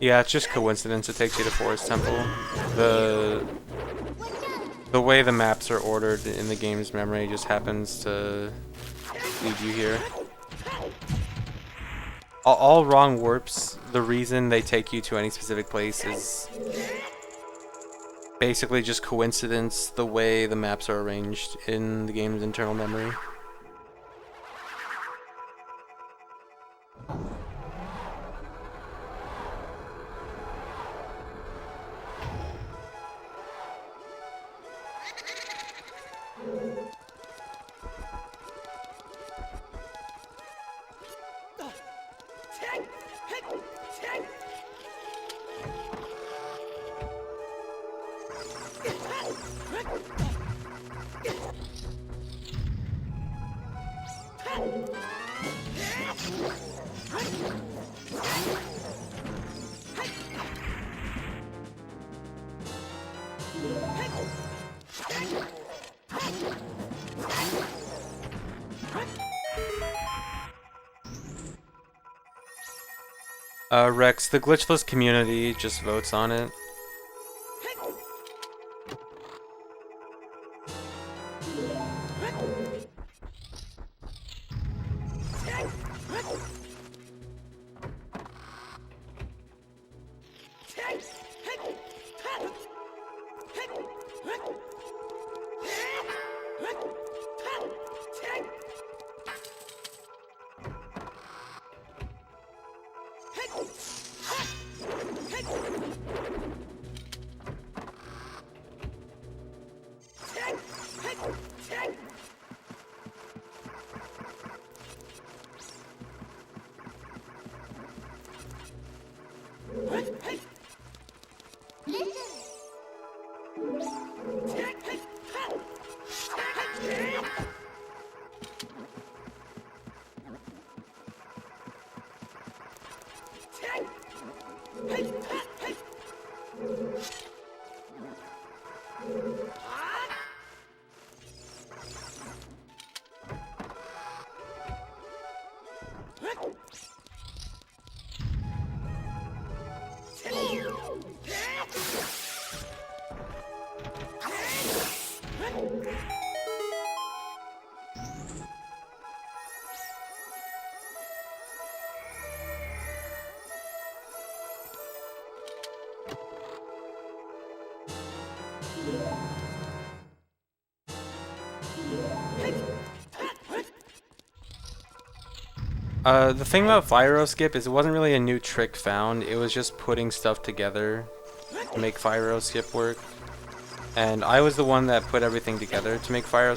Yeah, it's just coincidence it takes you to Forest Temple. The way the maps are ordered in the game's memory just happens to lead you here. All wrong warps, the reason they take you to any specific place is basically just coincidence, the way the maps are arranged in the game's internal memory. Rex, the glitchless community just votes on it. The thing about Fyro Skip is it wasn't really a new trick found, it was just putting stuff together to make Fyro Skip work. And I was the one that put everything together to make Fire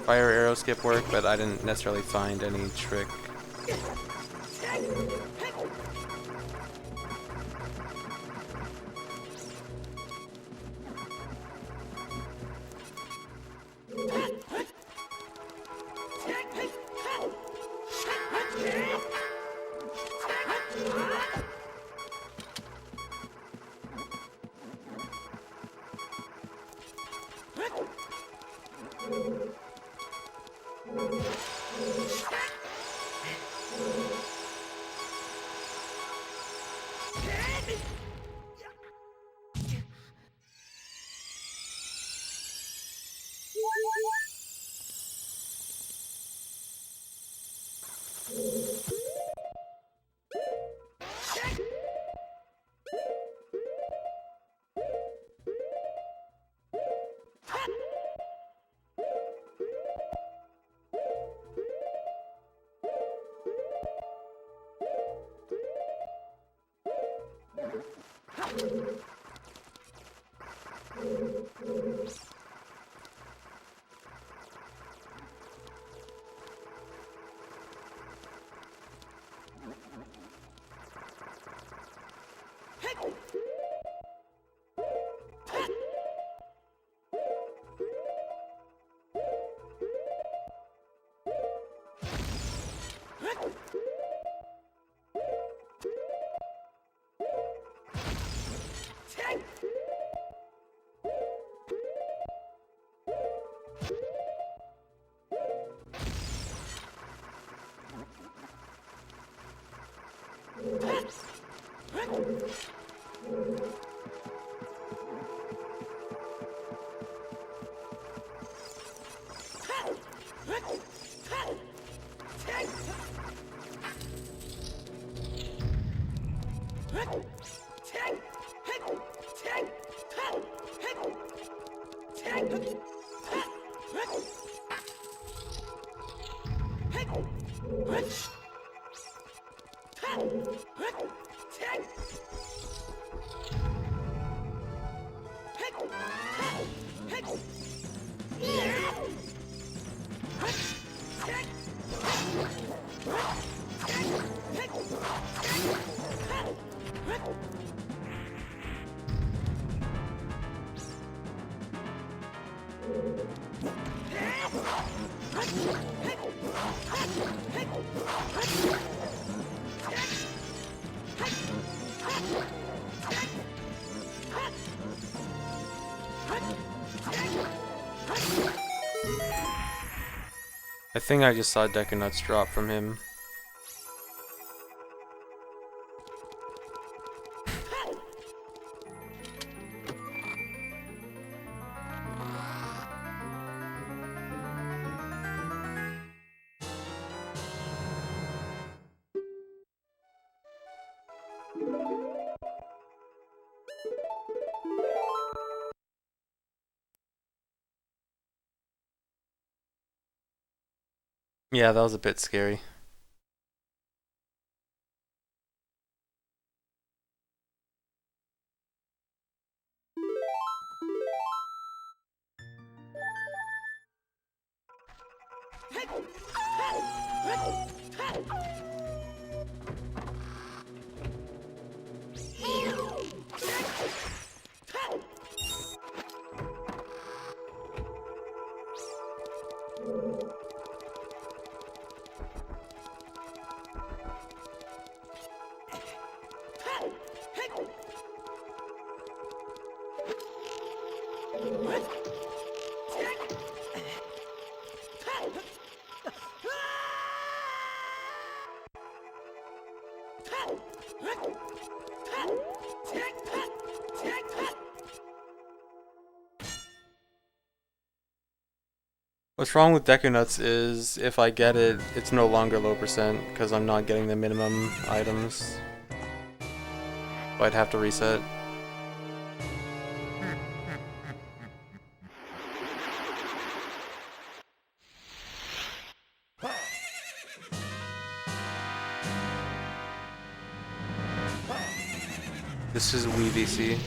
Arrow Skip work, but I didn't necessarily find any trick. I think I just saw Deca Nuts drop from him. Yeah, that was a bit scary. What's wrong with Deku Nuts is if I get it, it's no longer low percent because I'm not getting the minimum items. So I'd have to reset. This is Wii VC.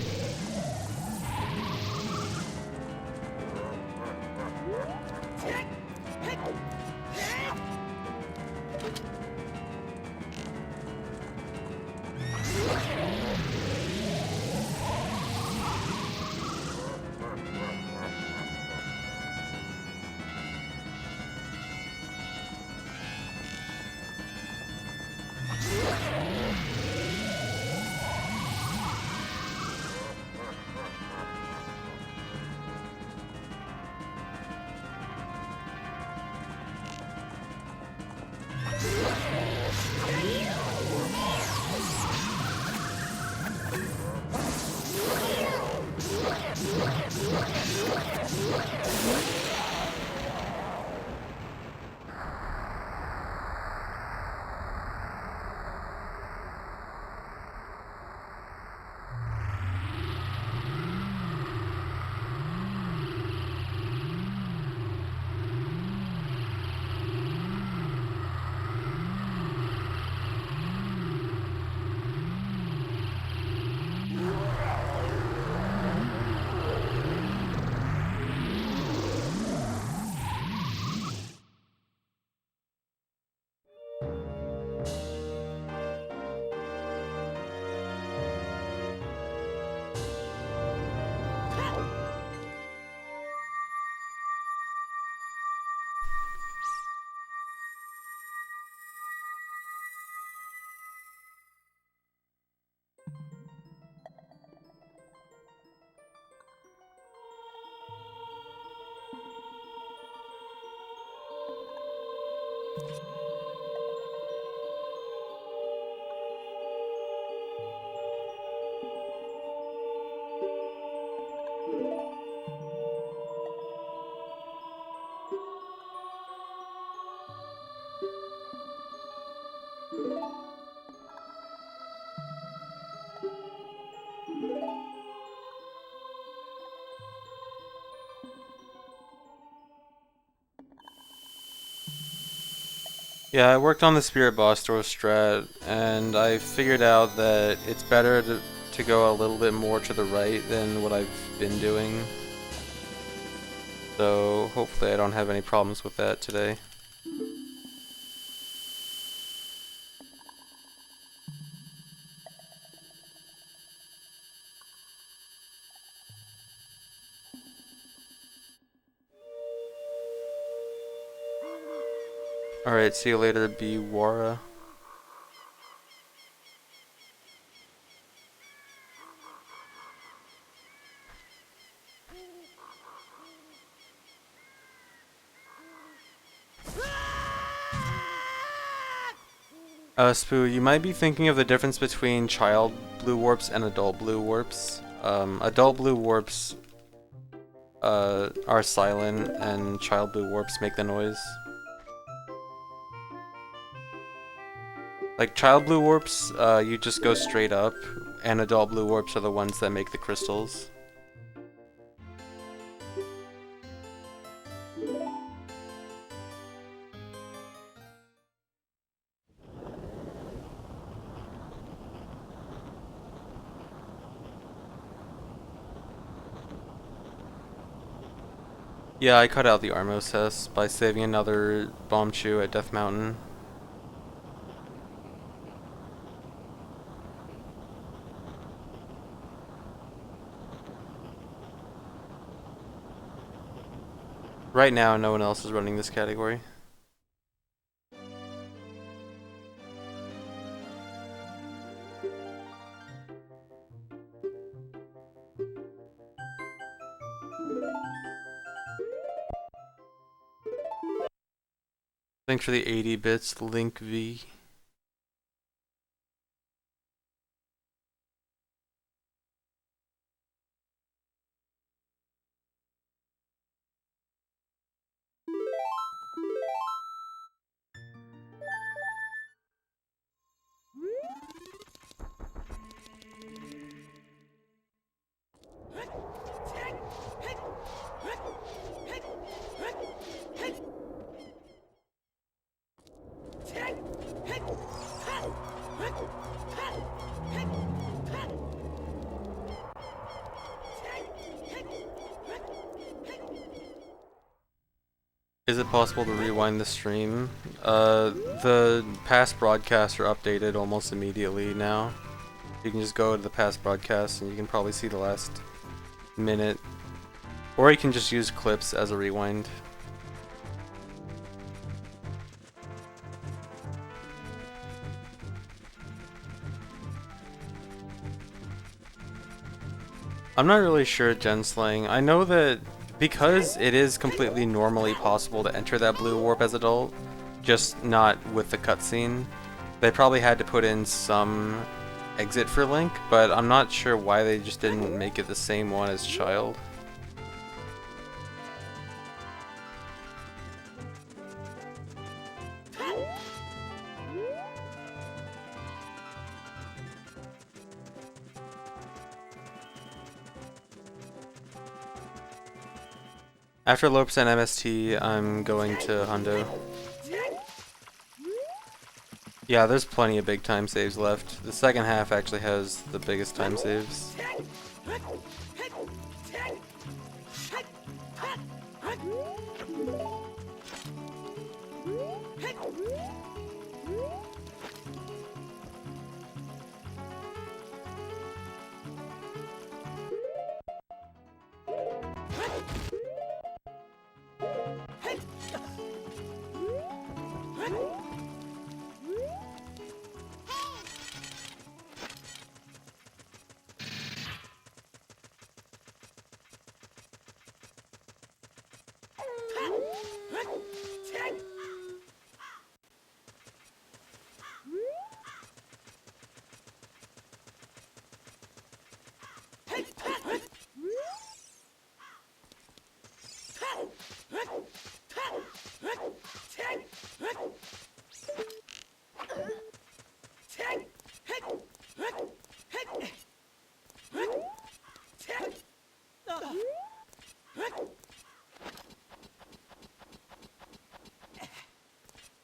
Yeah, I worked on the Spirit Boss Store strat, and I figured out that it's better to go a little bit more to the right than what I've been doing. So hopefully I don't have any problems with that today. Alright, see you later, Biwara. Spoo, you might be thinking of the difference between child blue warps and adult blue warps. Adult blue warps are silent, and child blue warps make the noise. Like child blue warps, you just go straight up, and adult blue warps are the ones that make the crystals. Yeah, I cut out the Armos test by saving another Bomb Chew at Death Mountain. Right now, no one else is running this category. Thanks for the 80 bits, Link V. Is it possible to rewind the stream? The past broadcasts are updated almost immediately now. You can just go to the past broadcasts and you can probably see the last minute. Or you can just use clips as a rewind. I'm not really sure, Genslang. I know that because it is completely normally possible to enter that blue warp as adult, just not with the cutscene, they probably had to put in some exit for Link, but I'm not sure why they just didn't make it the same one as child. After low percent MST, I'm going to Hundo. Yeah, there's plenty of big time saves left. The second half actually has the biggest time saves.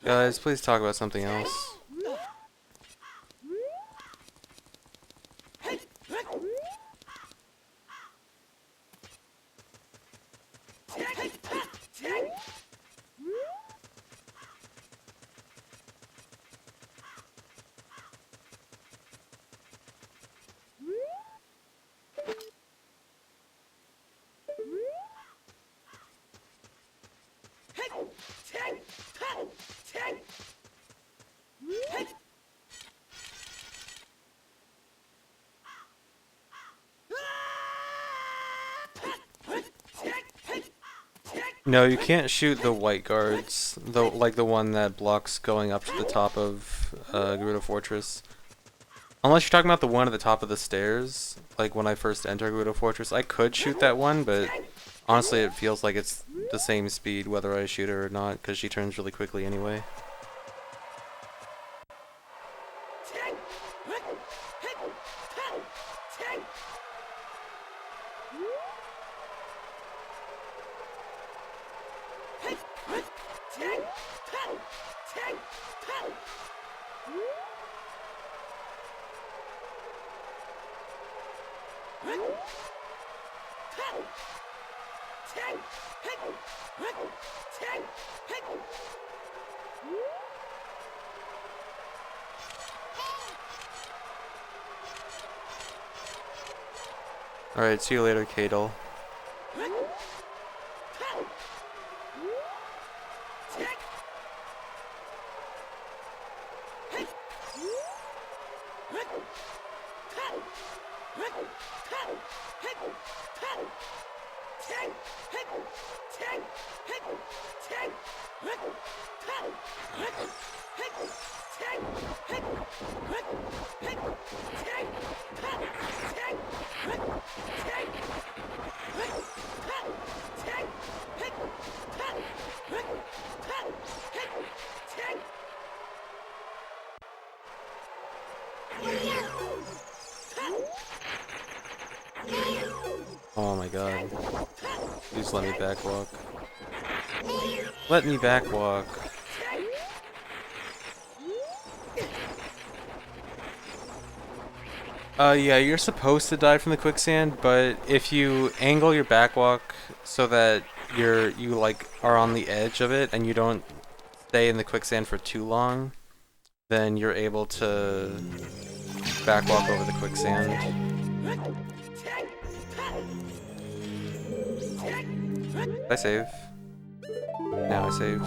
Guys, please talk about something else. No, you can't shoot the white guards, like the one that blocks going up to the top of Gerudo Fortress. Unless you're talking about the one at the top of the stairs, like when I first enter Gerudo Fortress. I could shoot that one, but honestly it feels like it's the same speed whether I shoot her or not, because she turns really quickly anyway. Alright, see you later, Kadal. Oh my god. Please let me backwalk. Let me backwalk. Yeah, you're supposed to die from the quicksand, but if you angle your backwalk so that you like are on the edge of it and you don't stay in the quicksand for too long, then you're able to backwalk over the quicksand. I save. Now I save.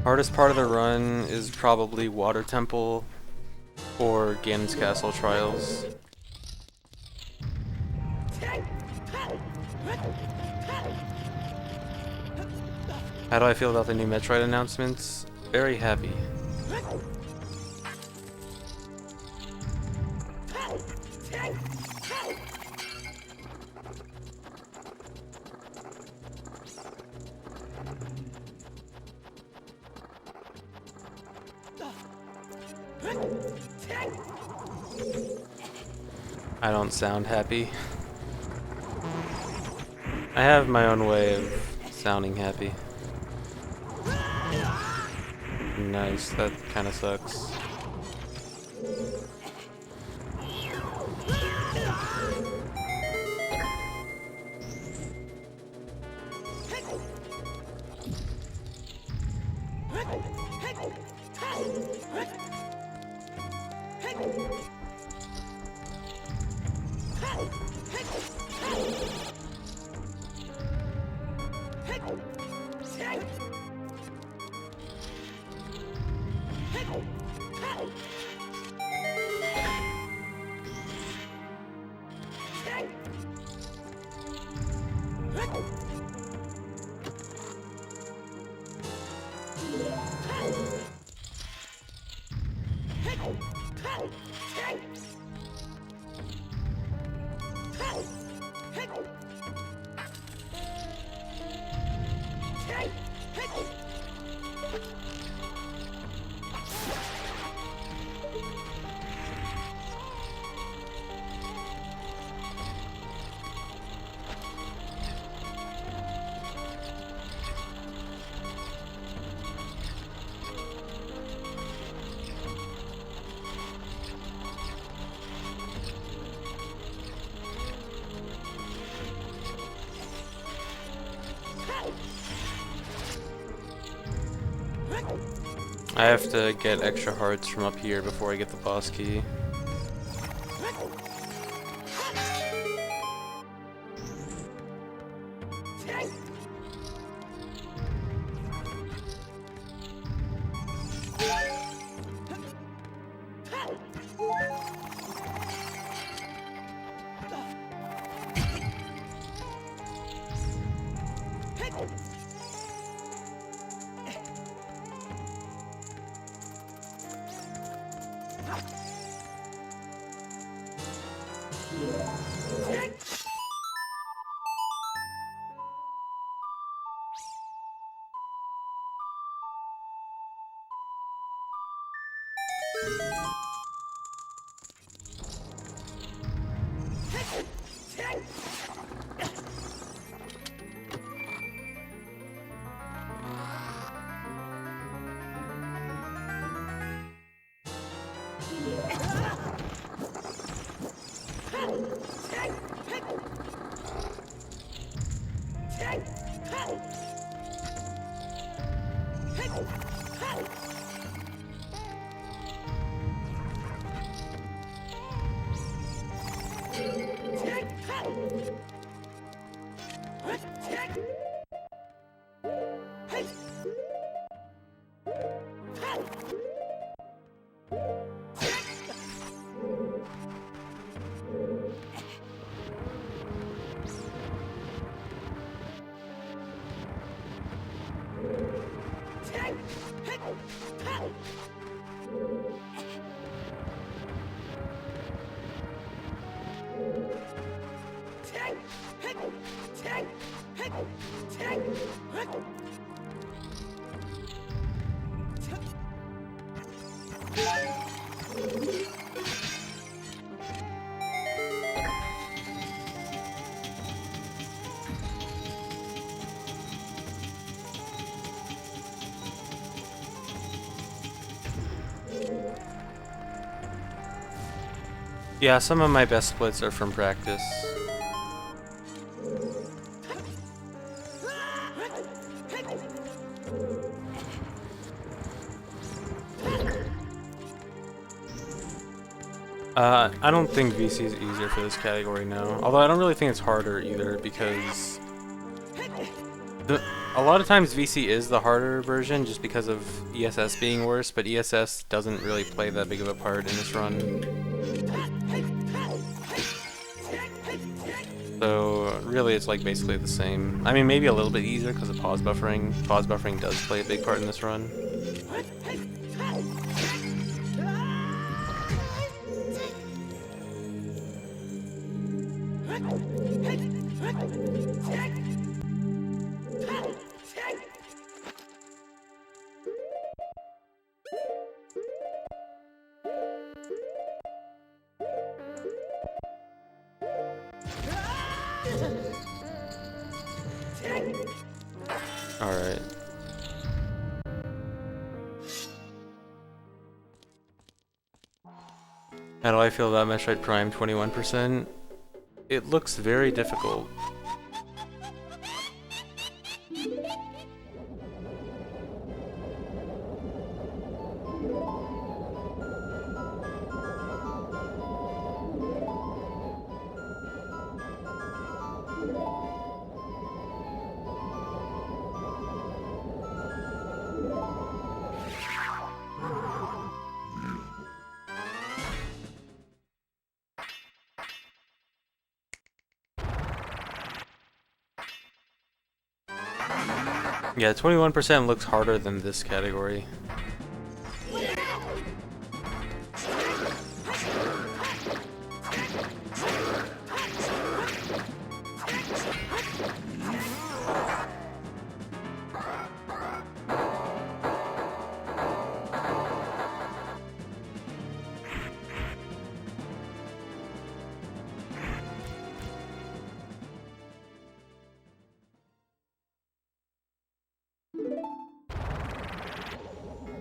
Hardest part of the run is probably Water Temple or Ganon's Castle Trials. How do I feel about the new Metroid announcements? Very happy. I don't sound happy. I have my own way of sounding happy. Nice, that kind of sucks. I have to get extra hearts from up here before I get the boss key. Yeah, some of my best splits are from practice. I don't think VC is easier for this category now. Although I don't really think it's harder either, because a lot of times VC is the harder version just because of ESS being worse, but ESS doesn't really play that big of a part in this run. So really it's like basically the same. I mean, maybe a little bit easier because of pause buffering. Pause buffering does play a big part in this run. Alright. How do I feel about Metroid Prime 21%? It looks very difficult. Yeah, 21% looks harder than this category.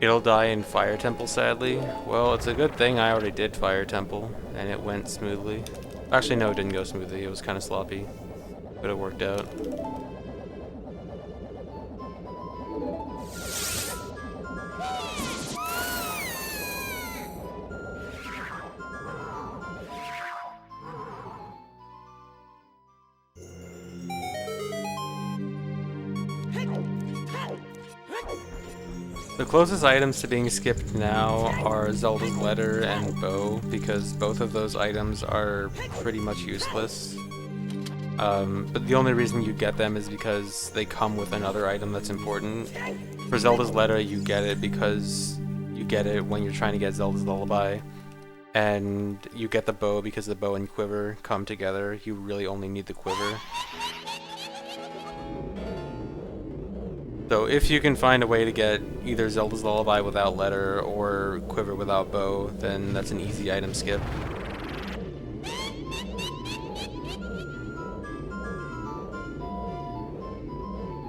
It'll die in Fire Temple, sadly. Well, it's a good thing I already did Fire Temple, and it went smoothly. Actually, no, it didn't go smoothly. It was kind of sloppy. But it worked out. The closest items to being skipped now are Zelda's Letter and Bow, because both of those items are pretty much useless. But the only reason you get them is because they come with another item that's important. For Zelda's Letter, you get it because you get it when you're trying to get Zelda's Lullaby. And you get the bow because the bow and quiver come together. You really only need the quiver. So if you can find a way to get either Zelda's Lullaby without letter or quiver without bow, then that's an easy item skip.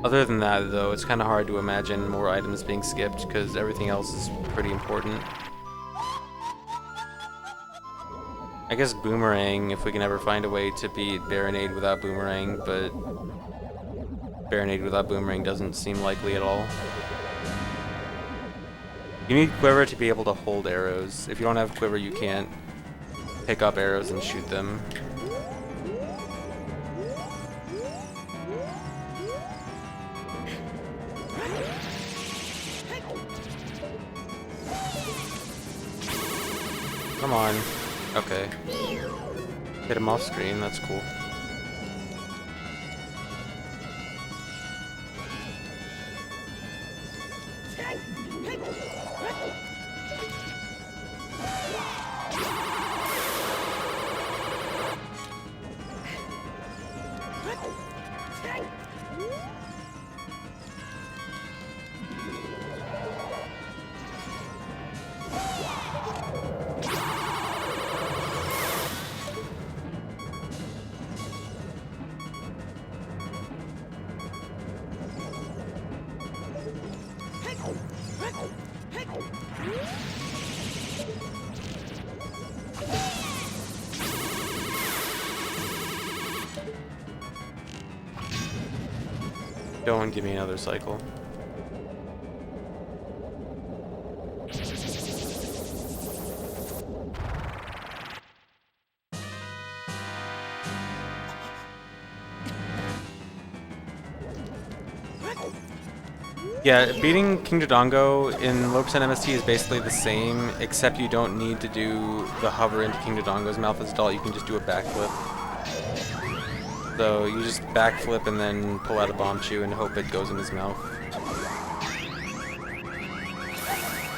Other than that, though, it's kind of hard to imagine more items being skipped because everything else is pretty important. I guess Boomerang, if we can ever find a way to beat Baronade without Boomerang, but Baronade without Boomerang doesn't seem likely at all. You need Quiver to be able to hold arrows. If you don't have Quiver, you can't pick up arrows and shoot them. Come on. Okay. Hit him off screen, that's cool. Don't give me another cycle. Yeah, beating King Dodongo in low percent MST is basically the same, except you don't need to do the hover into King Dodongo's mouth as adult, you can just do a backflip. So you just backflip and then pull out a bomb chew and hope it goes in his mouth.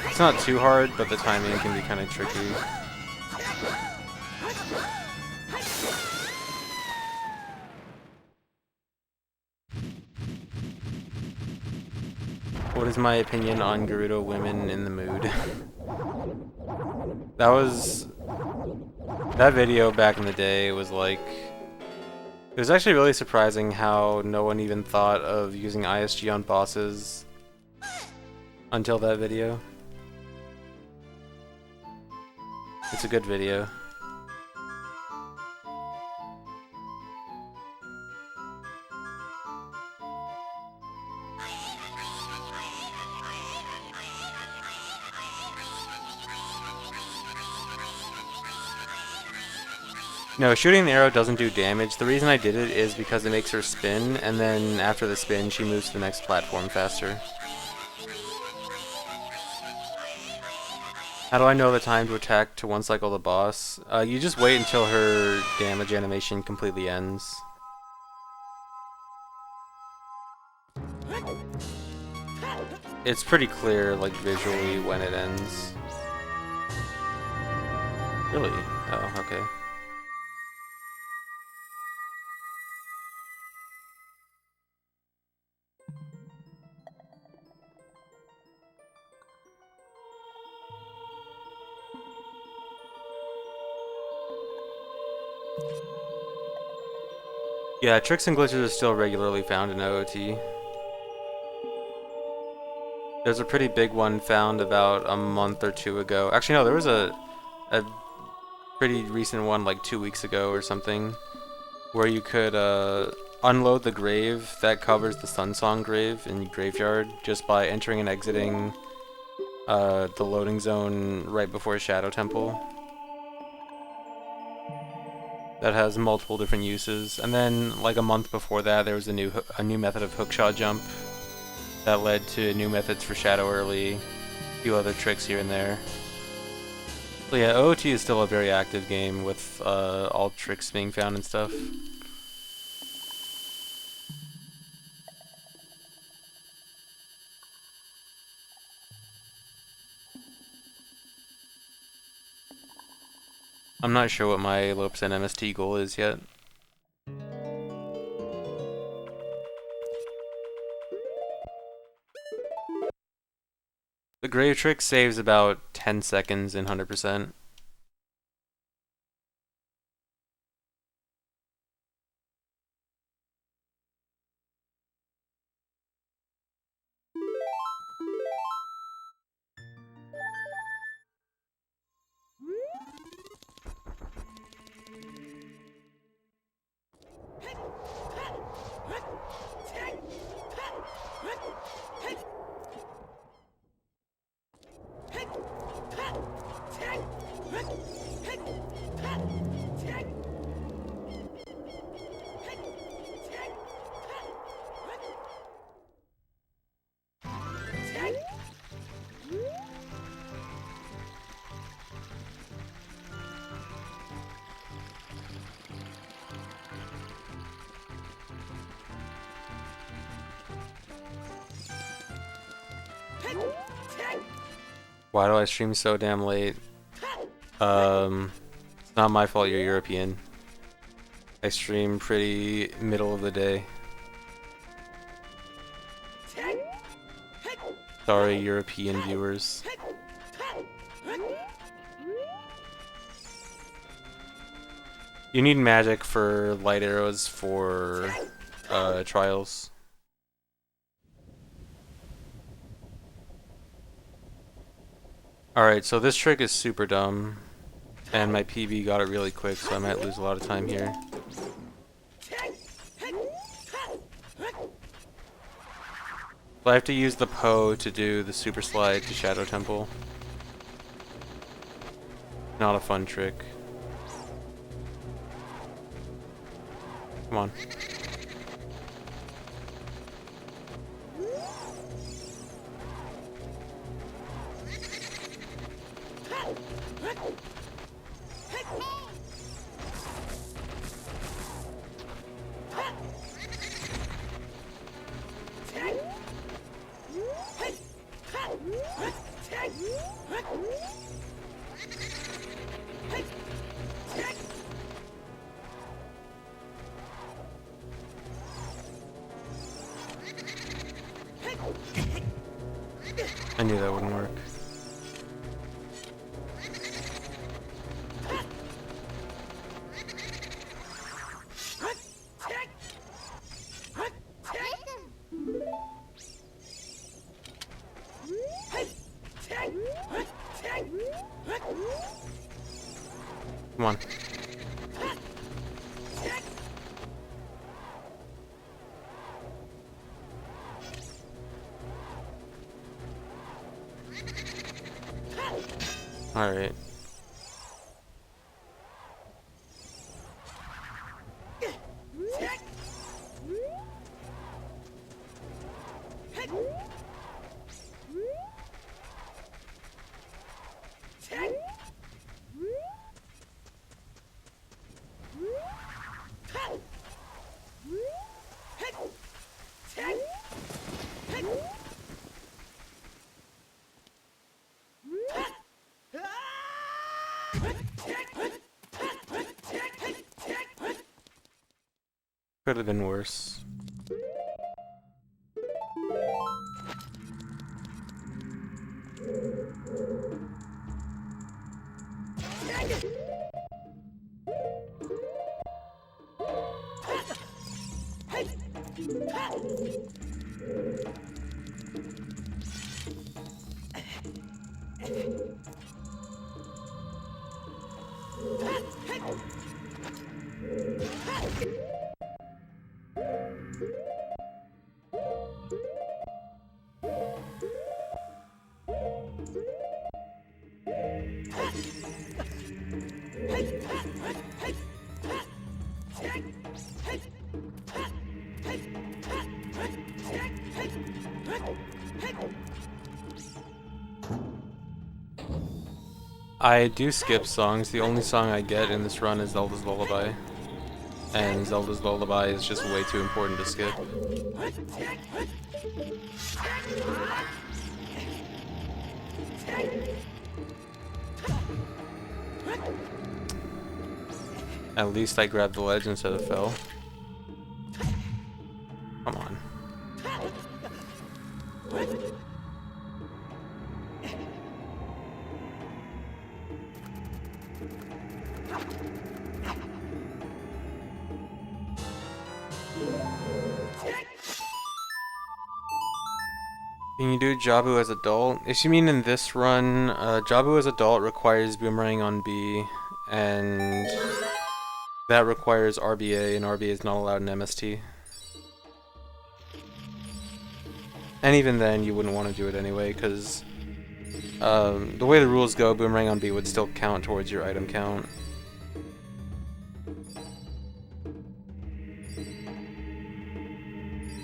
It's not too hard, but the timing can be kind of tricky. What is my opinion on Gerudo women in the mood? That video back in the day was like... It was actually really surprising how no one even thought of using ISG on bosses until that video. It's a good video. No, shooting the arrow doesn't do damage. The reason I did it is because it makes her spin, and then after the spin, she moves to the next platform faster. How do I know the time to attack to one-cycle the boss? You just wait until her damage animation completely ends. It's pretty clear, like, visually when it ends. Really? Oh, okay. Yeah, tricks and glitches are still regularly found in OOT. There's a pretty big one found about a month or two ago. Actually, no, there was a pretty recent one like 2 weeks ago or something, where you could unload the grave that covers the Sunsong grave in Graveyard just by entering and exiting the loading zone right before Shadow Temple. That has multiple different uses. And then, like a month before that, there was a new method of hookshot jump that led to new methods for Shadow Early, a few other tricks here and there. So yeah, OOT is still a very active game with all tricks being found and stuff. I'm not sure what my low percent MST goal is yet. The grave trick saves about 10 seconds in 100%. Why do I stream so damn late? It's not my fault you're European. I stream pretty middle of the day. Sorry, European viewers. You need magic for light arrows for trials. Alright, so this trick is super dumb, and my PB got it really quick, so I might lose a lot of time here. But I have to use the Poe to do the super slide to Shadow Temple. Not a fun trick. Come on. I knew that wouldn't work. Come on. All right. Could have been worse. I do skip songs. The only song I get in this run is Zelda's Lullaby. And Zelda's Lullaby is just way too important to skip. At least I grabbed the ledge instead of fell. Come on. Can you do Jabu as adult? If you mean in this run, Jabu as adult requires Boomerang on B, and that requires RBA, and RBA is not allowed in MST. And even then, you wouldn't want to do it anyway, because the way the rules go, Boomerang on B would still count towards your item count.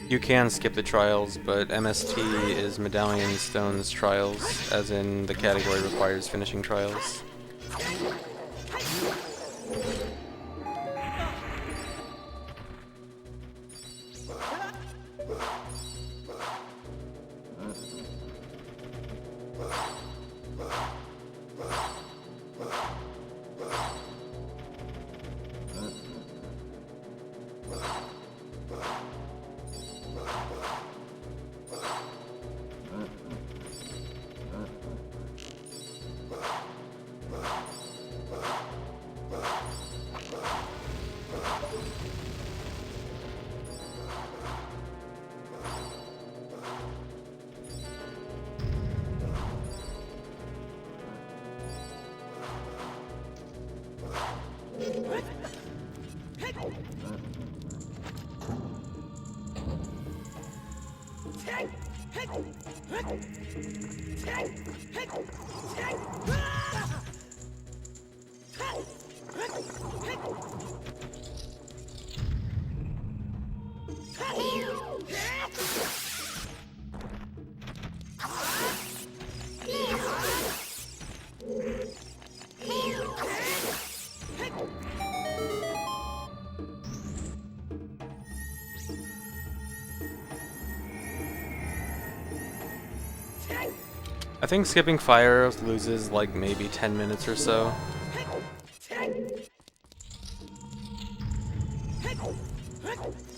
You can skip the trials, but MST is Medallion Stone's trials, as in the category requires finishing trials. I think skipping fire loses like maybe 10 minutes or so.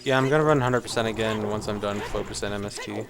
Yeah, I'm gonna run 100% again once I'm done focus and MST.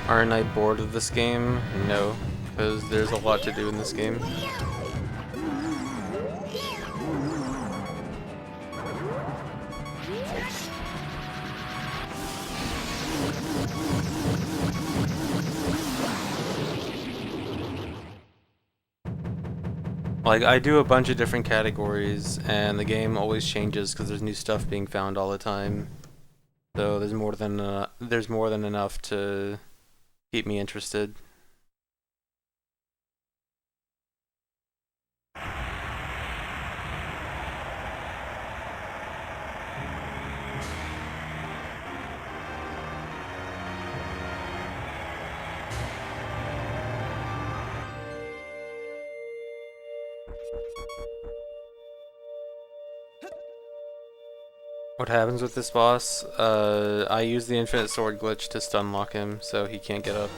Aren't I bored of this game? No, because there's a lot to do in this game. Like, I do a bunch of different categories, and the game always changes because there's new stuff being found all the time. So there's more than enough to keep me interested. What happens with this boss? I use the infinite sword glitch to stun lock him, so he can't get up.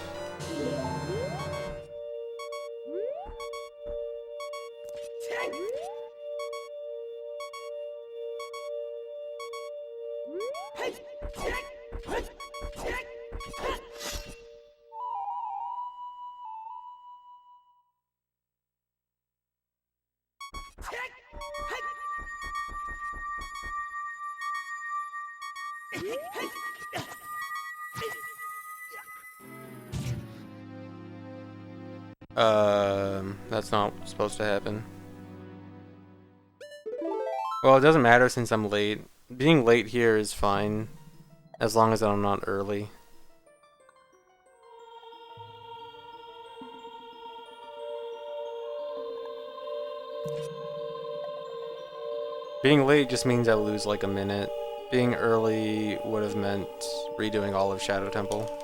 That's not supposed to happen. Well, it doesn't matter since I'm late. Being late here is fine, as long as I'm not early. Being late just means I lose like a minute. Being early would have meant redoing all of Shadow Temple.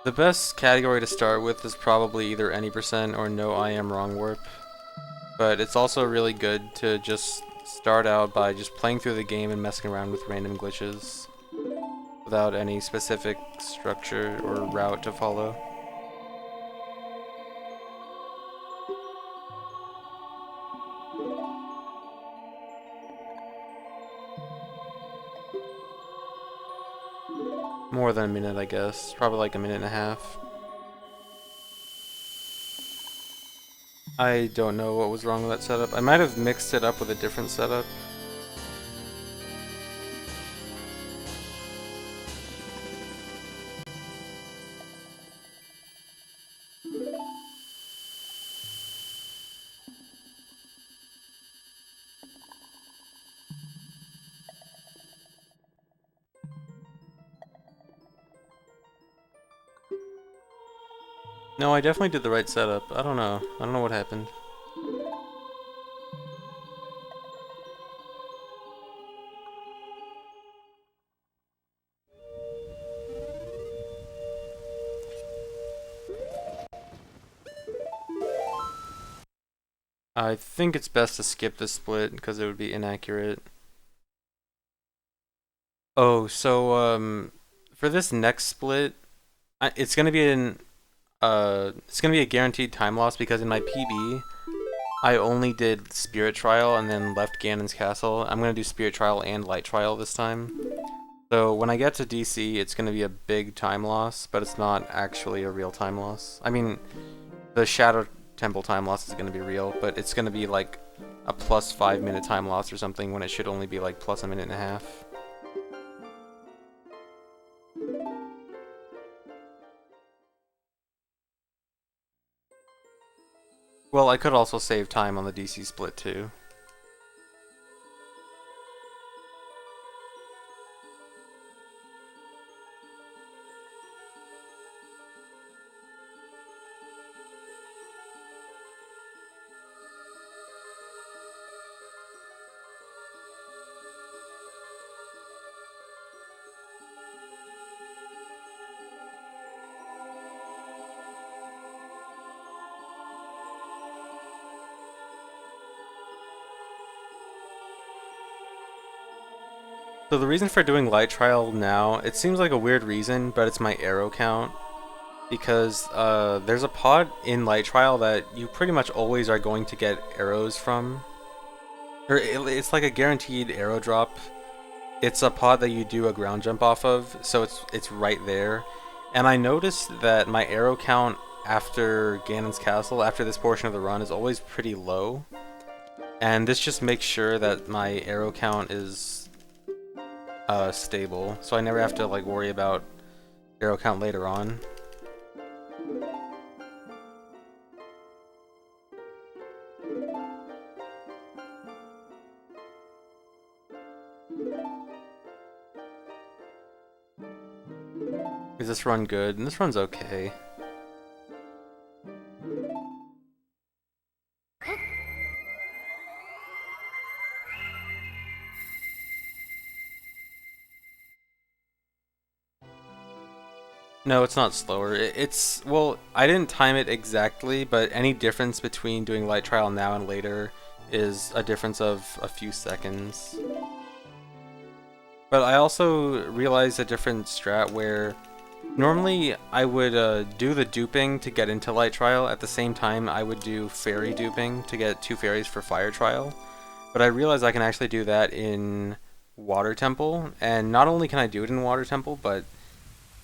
The best category to start with is probably either any % or no I am wrong warp. But it's also really good to just start out by just playing through the game and messing around with random glitches without any specific structure or route to follow. More than a minute, I guess. Probably like a minute and a half. I don't know what was wrong with that setup. I might have mixed it up with a different setup. No, I definitely did the right setup. I don't know. I don't know what happened. I think it's best to skip this split because it would be inaccurate. Oh, so for this next split, it's gonna be it's gonna be a guaranteed time loss because in my PB, I only did Spirit Trial and then left Ganon's Castle. I'm gonna do Spirit Trial and Light Trial this time. So when I get to DC, it's gonna be a big time loss, but it's not actually a real time loss. I mean, the Shadow Temple time loss is gonna be real, but it's gonna be like a plus 5 minute time loss or something when it should only be like plus a minute and a half. Well, I could also save time on the DC split too. So the reason for doing Light Trial now, it seems like a weird reason, but it's my arrow count. Because there's a pod in Light Trial that you pretty much always are going to get arrows from. Or it's like a guaranteed arrow drop. It's a pod that you do a ground jump off of, so it's right there. And I noticed that my arrow count after Ganon's Castle, after this portion of the run, is always pretty low. And this just makes sure that my arrow count is stable, so I never have to like worry about arrow count later on. Is this run good? And this run's okay. No, it's not slower. It's, well, I didn't time it exactly, but any difference between doing Light Trial now and later is a difference of a few seconds. But I also realized a different strat where normally I would do the duping to get into Light Trial. At the same time, I would do fairy duping to get 2 fairies for Fire Trial. But I realized I can actually do that in Water Temple, and not only can I do it in Water Temple, but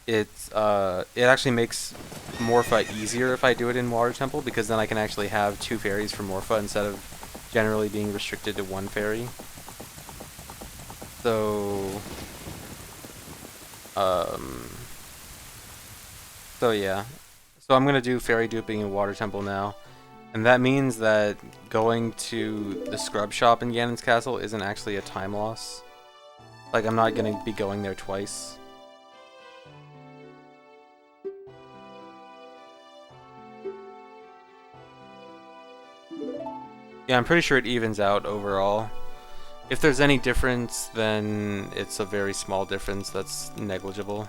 it actually makes Morpha easier if I do it in Water Temple, because then I can actually have 2 fairies for Morpha instead of generally being restricted to 1 fairy. So yeah. So I'm gonna do fairy duping in Water Temple now. And that means that going to the scrub shop in Ganon's Castle isn't actually a time loss. Like, I'm not gonna be going there twice. Yeah, I'm pretty sure it evens out overall. If there's any difference, then it's a very small difference that's negligible.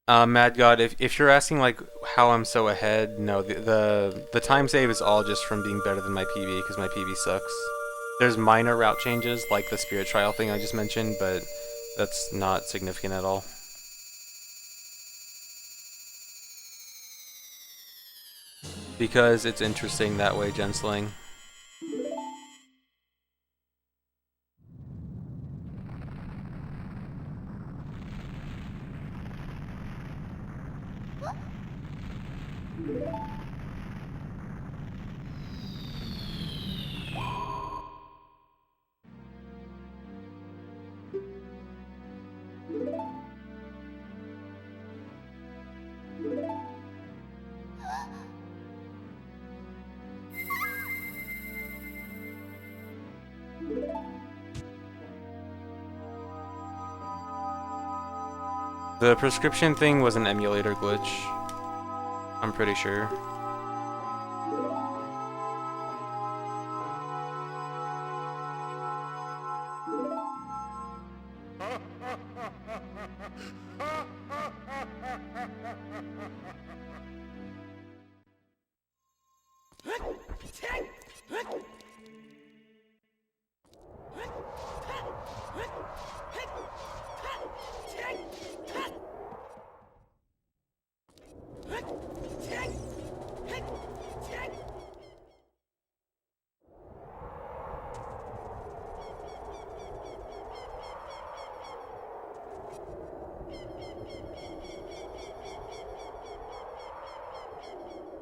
Mad God, if you're asking like how I'm so ahead, no, the time save is all just from being better than my PB because my PB sucks. There's minor route changes like the Spirit Trial thing I just mentioned, but that's not significant at all. Because it's interesting that way, Gensling. The prescription thing was an emulator glitch. I'm pretty sure.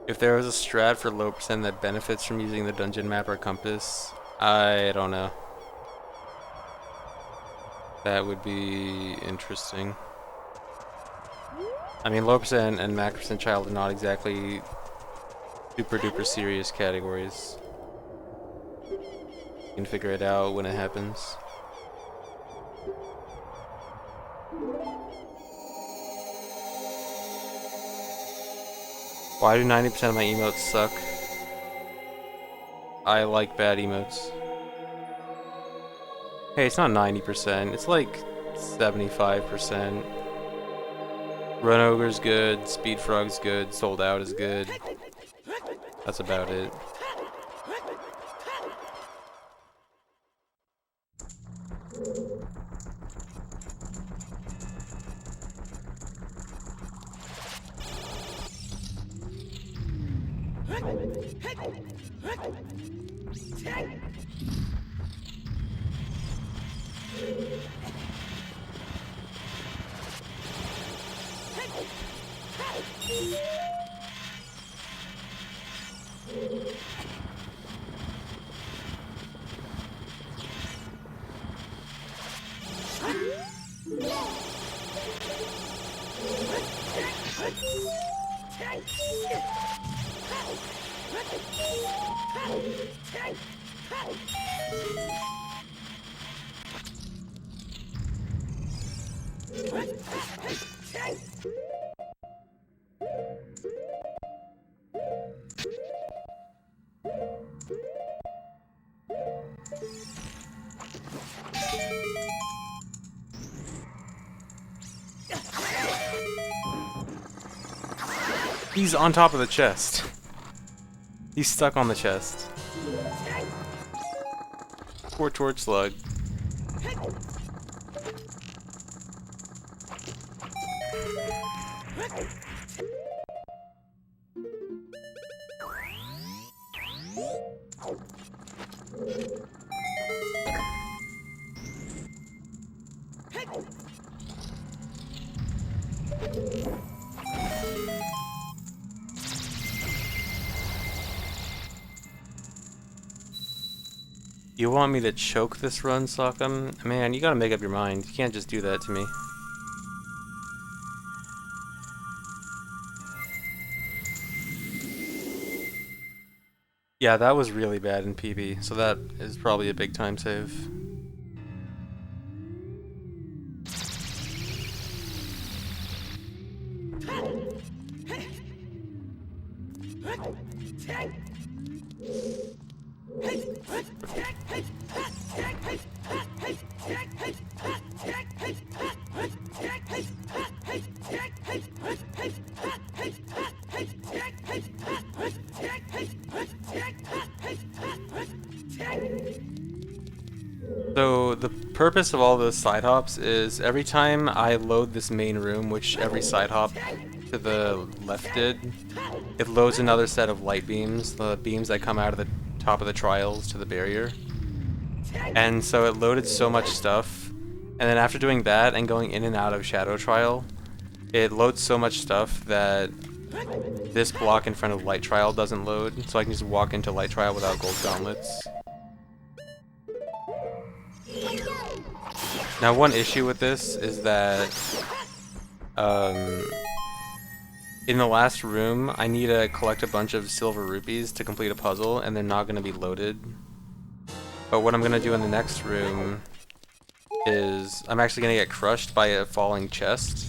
If there was a strat for low percent that benefits from using the dungeon map or compass, I don't know. That would be interesting. I mean, low percent and max percent child are not exactly super duper serious categories. You can figure it out when it happens. Why do 90% of my emotes suck? I like bad emotes. Hey, it's not 90%, it's like 75%. Run Ogre's good, Speed Frog's good, Sold Out is good. That's about it. He's on top of the chest. He's stuck on the chest. Poor Torch Slug. You want me to choke this run, Sokam? Man, you gotta make up your mind. You can't just do that to me. Yeah, that was really bad in PB, so that is probably a big time save. So the purpose of all those side hops is every time I load this main room, which every side hop to the left did, it loads another set of light beams, the beams that come out of the top of the trials to the barrier. And so it loaded so much stuff, and then after doing that and going in and out of Shadow Trial, it loads so much stuff that this block in front of Light Trial doesn't load, so I can just walk into Light Trial without gold gauntlets. Now one issue with this is that in the last room I need to collect a bunch of silver rupees to complete a puzzle, and they're not going to be loaded. But what I'm going to do in the next room is I'm actually going to get crushed by a falling chest,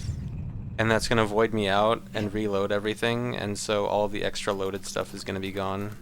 and that's going to void me out and reload everything, and so all the extra loaded stuff is going to be gone.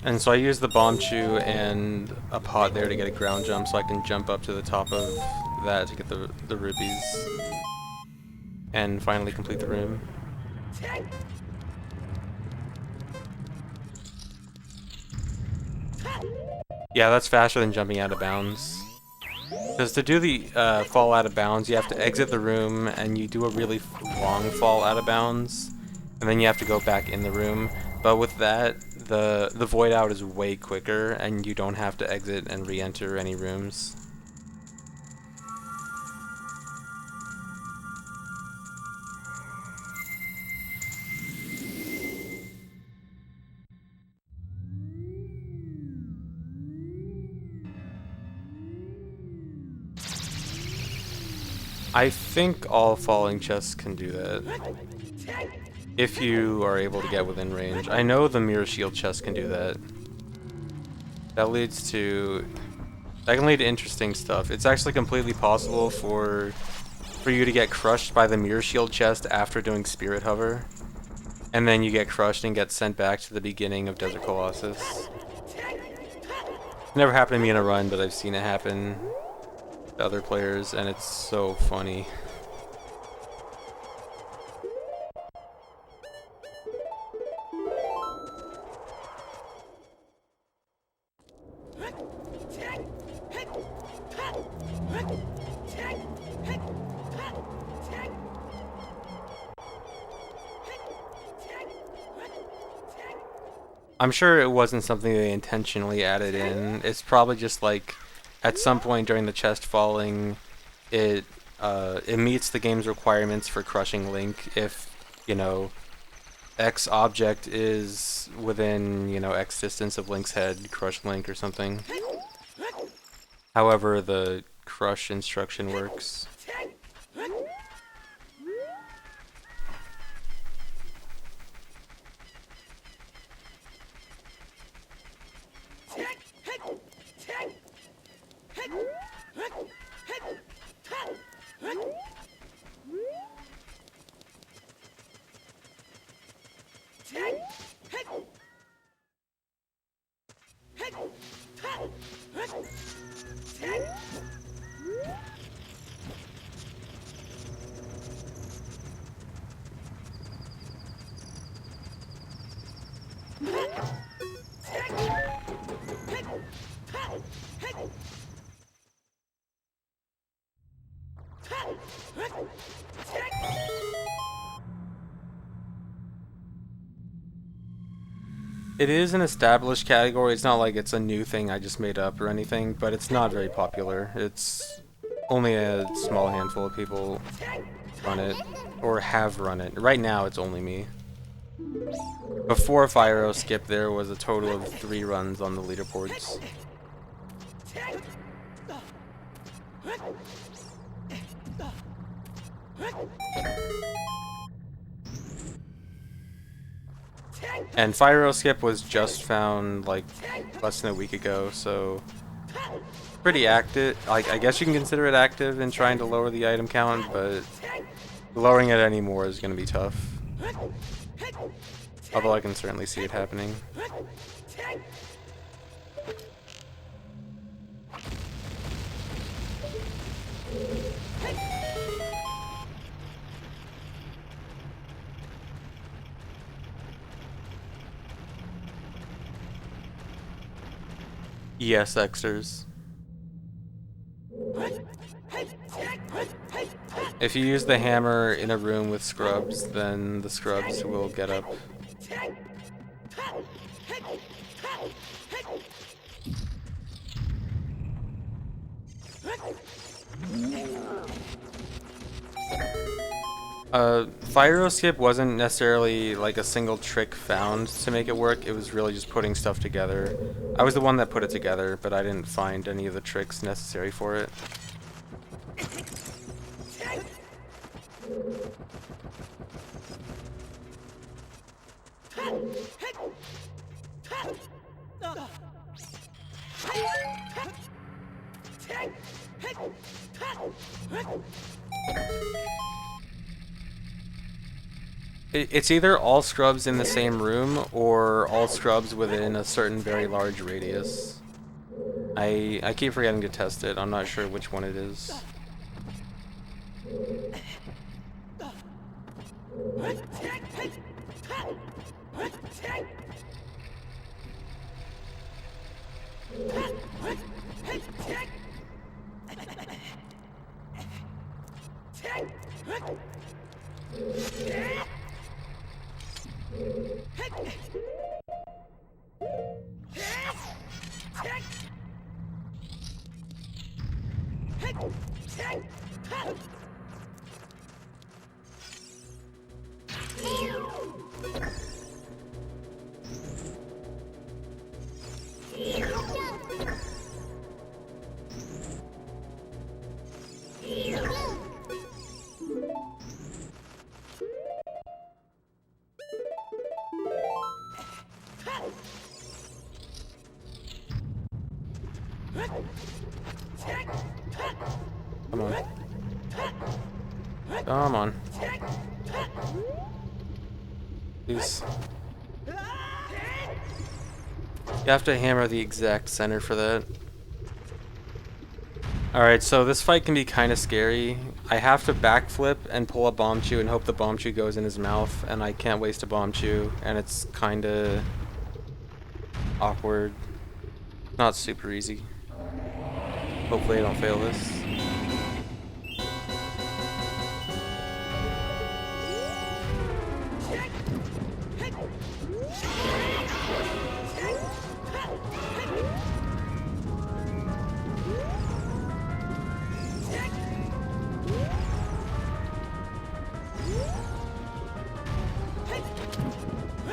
And so I use the bomb chew and a pot there to get a ground jump, so I can jump up to the top of that to get the rupees and finally complete the room. Yeah, that's faster than jumping out of bounds. Because to do the fall out of bounds, you have to exit the room and you do a really long fall out of bounds, and then you have to go back in the room. But with that, the void out is way quicker, and you don't have to exit and re-enter any rooms. I think all falling chests can do that, if you are able to get within range. I know the mirror shield chest can do that. That can lead to interesting stuff. It's actually completely possible for you to get crushed by the mirror shield chest after doing spirit hover, and then you get crushed and get sent back to the beginning of Desert Colossus. Never happened to me in a run, but I've seen it happen to other players, and it's so funny. I'm sure it wasn't something they intentionally added in. It's probably just like at some point during the chest falling, it meets the game's requirements for crushing Link if, you know, X object is within, you know, X distance of Link's head, crush Link or something. However the crush instruction works. It is an established category. It's not like it's a new thing I just made up or anything, but it's not very popular. It's only a small handful of people run it, or have run it. Right now it's only me. Before Fire Arrow Skip, there was a total of 3 runs on the leaderboards. And Fire Skip was just found like less than a week ago, so pretty active. Like, I guess you can consider it active in trying to lower the item count, but lowering it anymore is going to be tough. Although I can certainly see it happening. Yes, Xers. If you use the hammer in a room with scrubs, then the scrubs will get up. Fire Skip wasn't necessarily like a single trick found to make it work, it was really just putting stuff together. I was the one that put it together, but I didn't find any of the tricks necessary for it. It's either all scrubs in the same room or all scrubs within a certain very large radius. I keep forgetting to test it. I'm not sure which one it is. Come on. Come on. Please. You have to hammer the exact center for that. Alright, so this fight can be kind of scary. I have to backflip and pull a bomb chew and hope the bomb chew goes in his mouth, and I can't waste a bomb chew, and it's kind of awkward. Not super easy. Hopefully I don't fail this.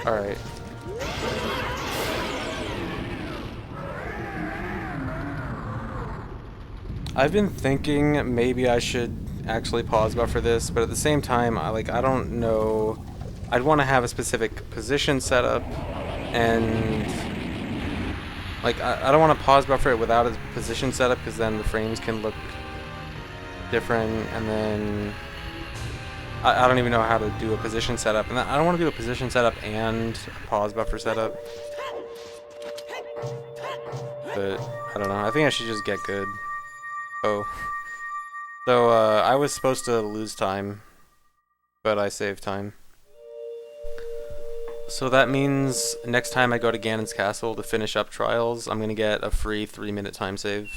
Alright. I've been thinking maybe I should actually pause buffer this, but at the same time, I don't know. I'd want to have a specific position set up, and I don't want to pause buffer it without a position setup, because then the frames can look different, and then I don't even know how to do a position setup, and I don't want to do a position setup and a pause buffer setup. But I don't know. I think I should just get good. Oh. So I was supposed to lose time, but I saved time. So that means next time I go to Ganon's Castle to finish up Trials, I'm gonna get a free 3-minute time save.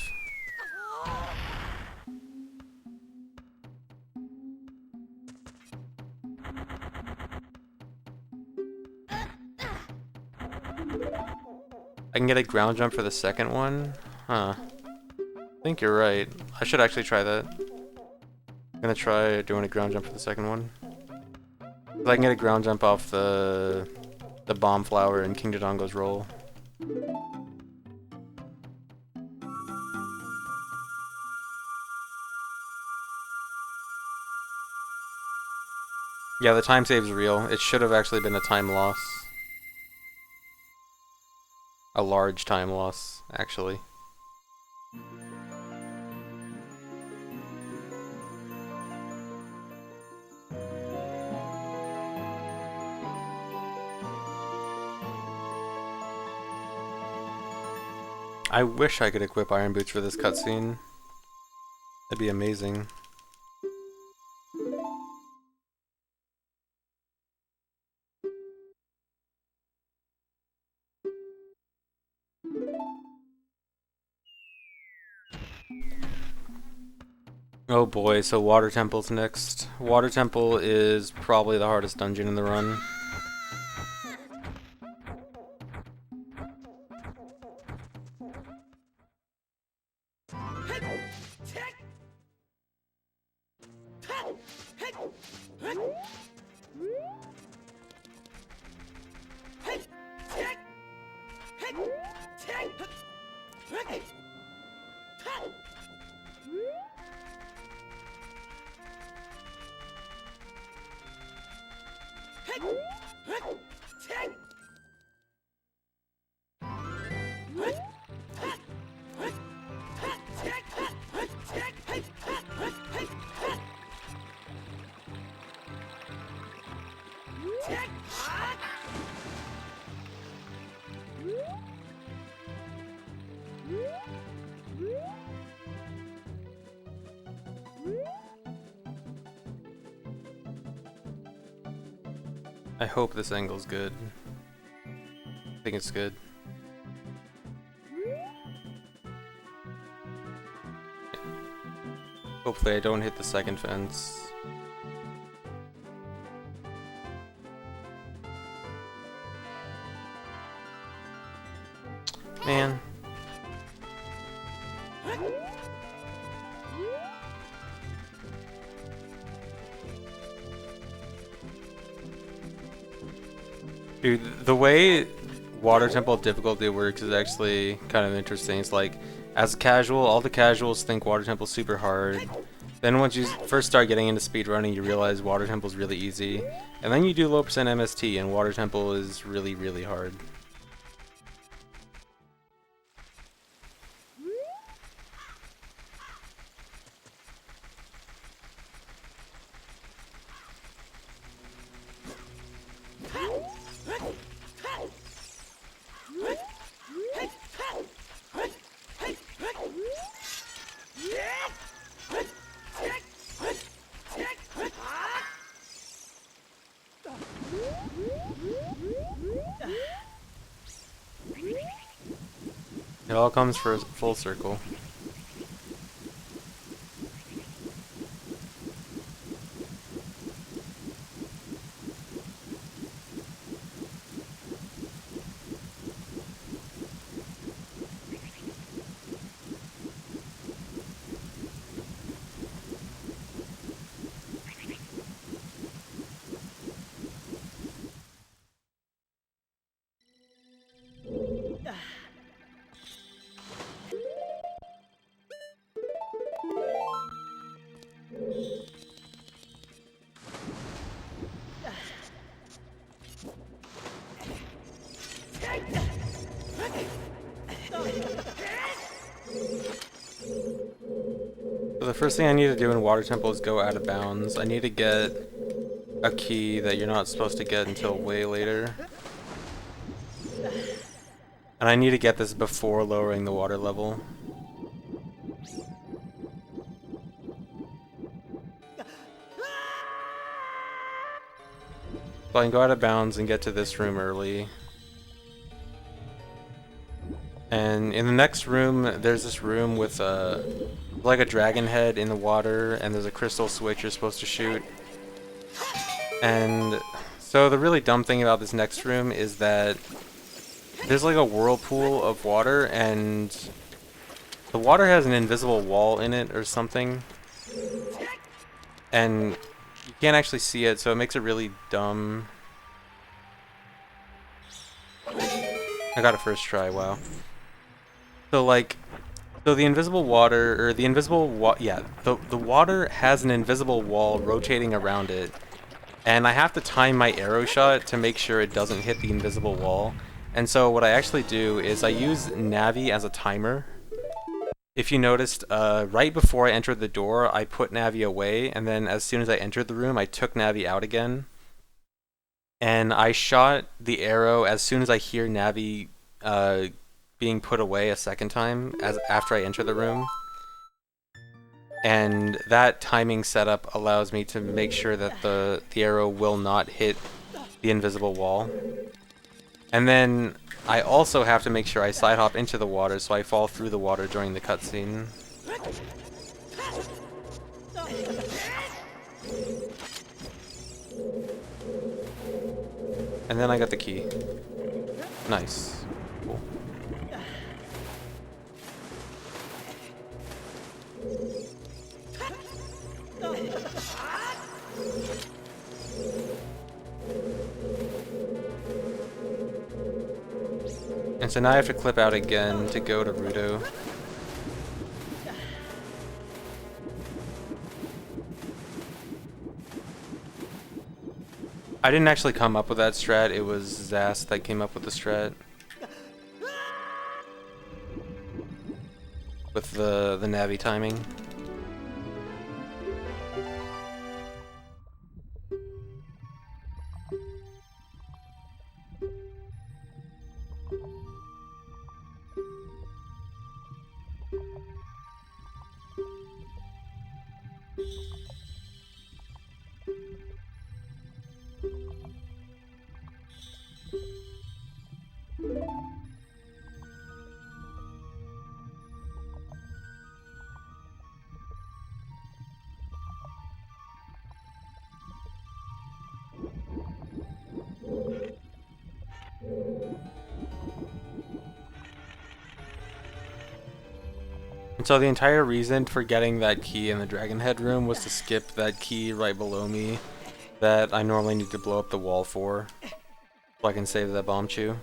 I can get a ground jump for the second one? Huh. I think you're right. I should actually try that. I'm gonna try doing a ground jump for the second one. I can get a ground jump off the bomb flower in King Dodongo's roll. Yeah, the time save's real. It should have actually been a time loss. A large time loss, actually. I wish I could equip Iron Boots for this cutscene. That'd be amazing. Oh boy, so Water Temple's next. Water Temple is probably the hardest dungeon in the run. I hope this angle's good. I think it's good. Hopefully I don't hit the second fence. Man. Dude, the way Water Temple difficulty works is actually kind of interesting. It's like, as a casual, all the casuals think Water Temple's super hard. Then once you first start getting into speedrunning, you realize Water Temple's really easy. And then you do low percent MST, and Water Temple is really, really hard. It all comes for full circle. So the first thing I need to do in Water Temple is go out of bounds. I need to get a key that you're not supposed to get until way later. And I need to get this before lowering the water level. So I can go out of bounds and get to this room early. And in the next room, there's this room with like a dragon head in the water, and there's a crystal switch you're supposed to shoot. And so the really dumb thing about this next room is that there's like a whirlpool of water, and the water has an invisible wall in it or something. And you can't actually see it, so it makes it really dumb. I got it first try, wow. So like, so the invisible water, or the water has an invisible wall rotating around it. And I have to time my arrow shot to make sure it doesn't hit the invisible wall. And so what I actually do is I use Navi as a timer. If you noticed, right before I entered the door, I put Navi away, and then as soon as I entered the room, I took Navi out again. And I shot the arrow as soon as I hear Navi being put away a second time, after I enter the room. And that timing setup allows me to make sure that the arrow will not hit the invisible wall. And then I also have to make sure I side hop into the water so I fall through the water during the cutscene. And then I got the key. Nice. Cool. And so now I have to clip out again to go to Rudo. I didn't actually come up with that strat, it was Zast that came up with the strat. With the Navi timing. And so the entire reason for getting that key in the Dragon Head room was to skip that key right below me that I normally need to blow up the wall for, so I can save that bomb chew.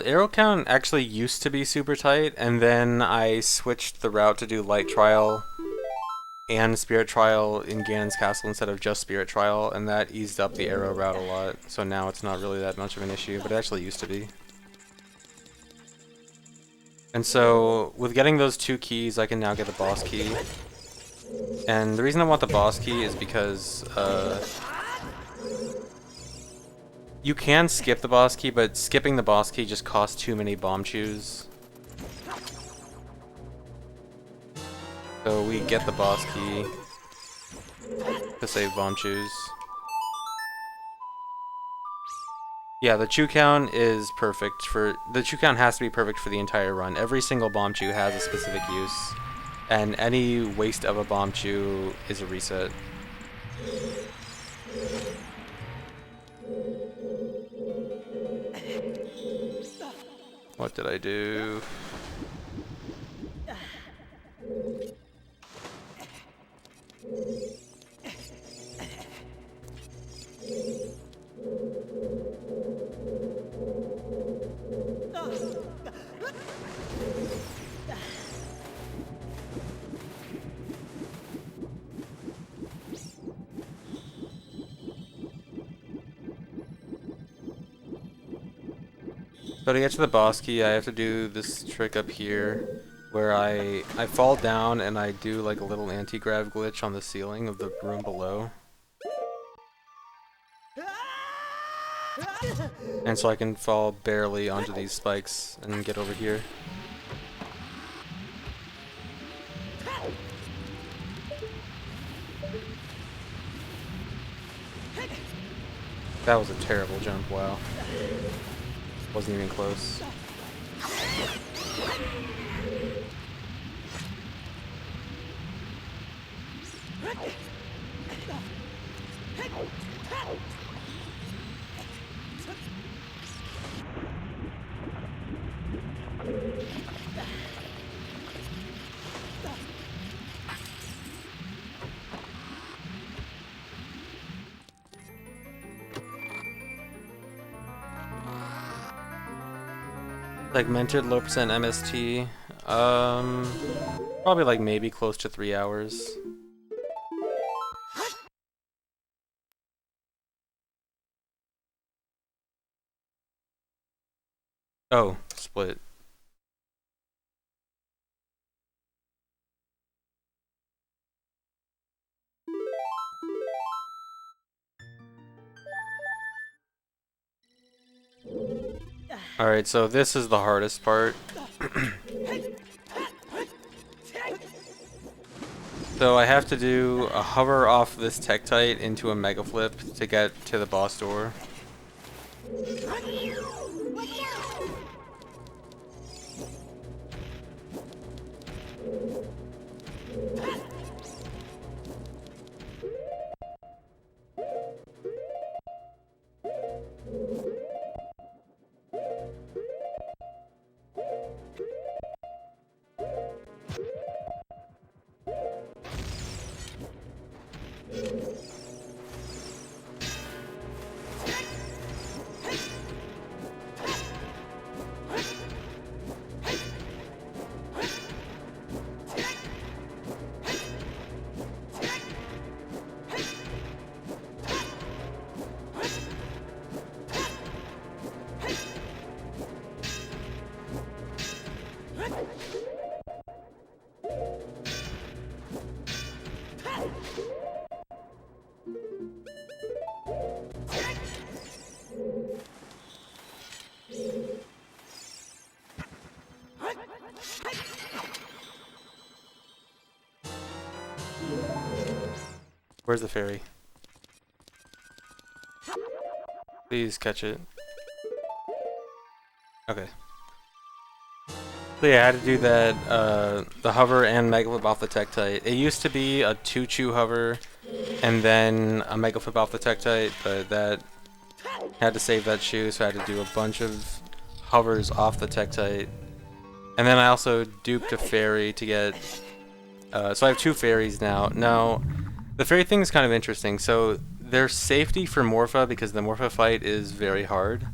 Arrow count actually used to be super tight, and then I switched the route to do Light Trial and Spirit Trial in Ganon's Castle instead of just Spirit Trial, and that eased up the arrow route a lot, so now it's not really that much of an issue, but it actually used to be. And so, with getting those 2 keys, I can now get the boss key. And the reason I want the boss key is because, you can skip the boss key, but skipping the boss key just costs too many bomb chews. So we get the boss key to save bomb chews. Yeah, the chew count is perfect for... The chew count has to be perfect for the entire run. Every single bomb chew has a specific use, and any waste of a bomb chew is a reset. What did I do? So to get to the boss key, I have to do this trick up here, where I fall down and I do like a little anti-grav glitch on the ceiling of the room below. And so I can fall barely onto these spikes and get over here. That was a terrible jump, wow. Wasn't even close. Segmented low percent MST. Probably like maybe close to 3 hours. Oh, split. Alright, so this is the hardest part. So I have to do a hover off this Tektite into a Mega Flip to get to the boss door. Where's the fairy? Please catch it. Okay. So yeah, I had to do that, the hover and Mega Flip off the Tektite. It used to be a 2-chew hover and then a Mega Flip off the Tektite, but that had to save that chew, so I had to do a bunch of hovers off the Tektite. And then I also duped a fairy to get... so I have 2 fairies now. Now, the fairy thing is kind of interesting. So there's safety for Morpha because the Morpha fight is very hard.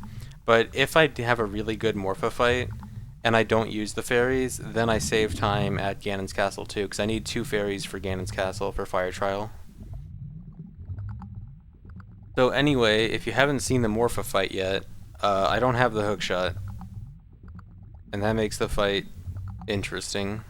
But if I have a really good Morpha fight and I don't use the fairies, then I save time at Ganon's Castle too, because I need 2 fairies for Ganon's Castle for Fire Trial. So anyway, if you haven't seen the Morpha fight yet, I don't have the hookshot. And that makes the fight interesting.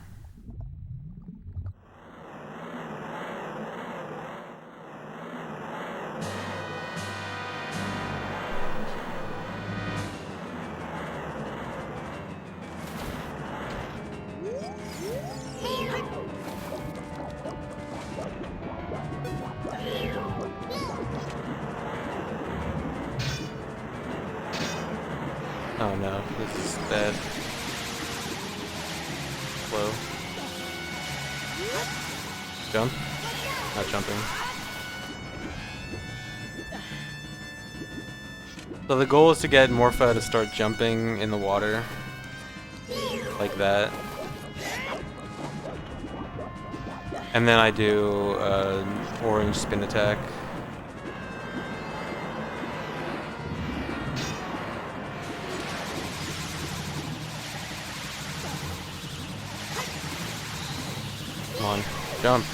Oh no, this is bad. Slow. Jump? Not jumping. So the goal is to get Morpha to start jumping in the water. Like that. And then I do orange spin attack. Come on, jump.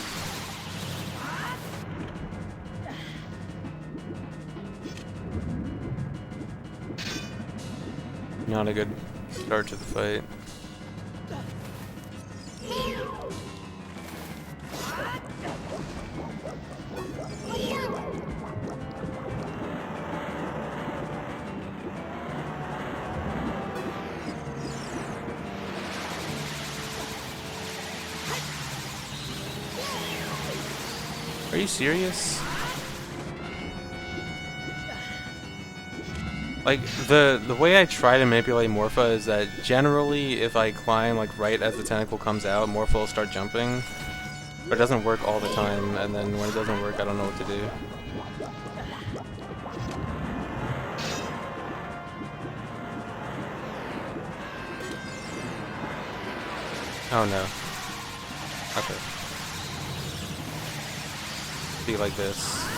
Not a good start to the fight. you serious? Like, the way I try to manipulate Morpha is that generally if I climb like right as the tentacle comes out, Morpha will start jumping. But it doesn't work all the time, and then when it doesn't work, I don't know what to do. Oh no. Okay. Be like this.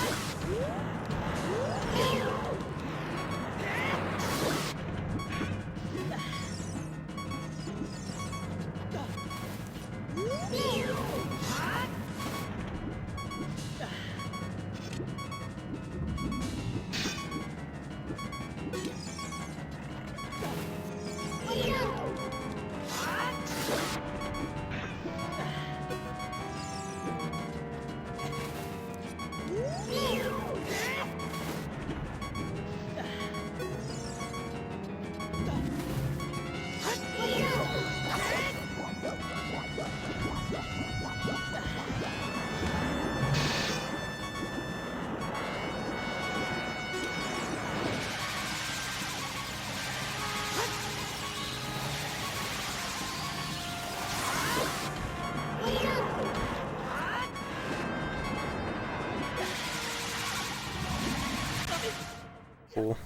Cool.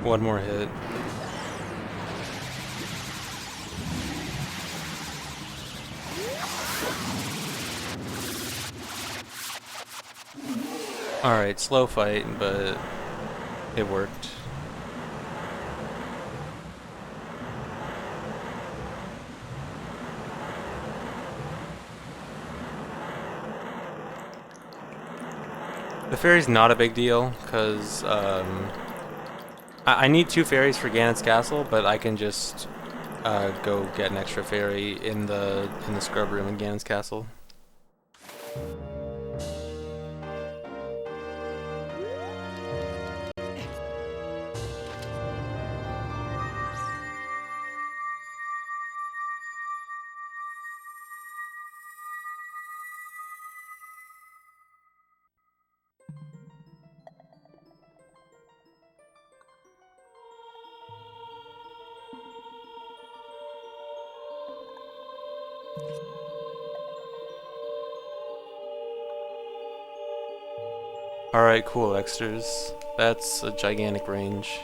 One more hit. Alright, slow fight, but it worked. The fairy's not a big deal, because I need 2 fairies for Ganon's castle, but I can just go get an extra fairy in the scrub room in Ganon's castle. Alright, cool, Extras. That's a gigantic range.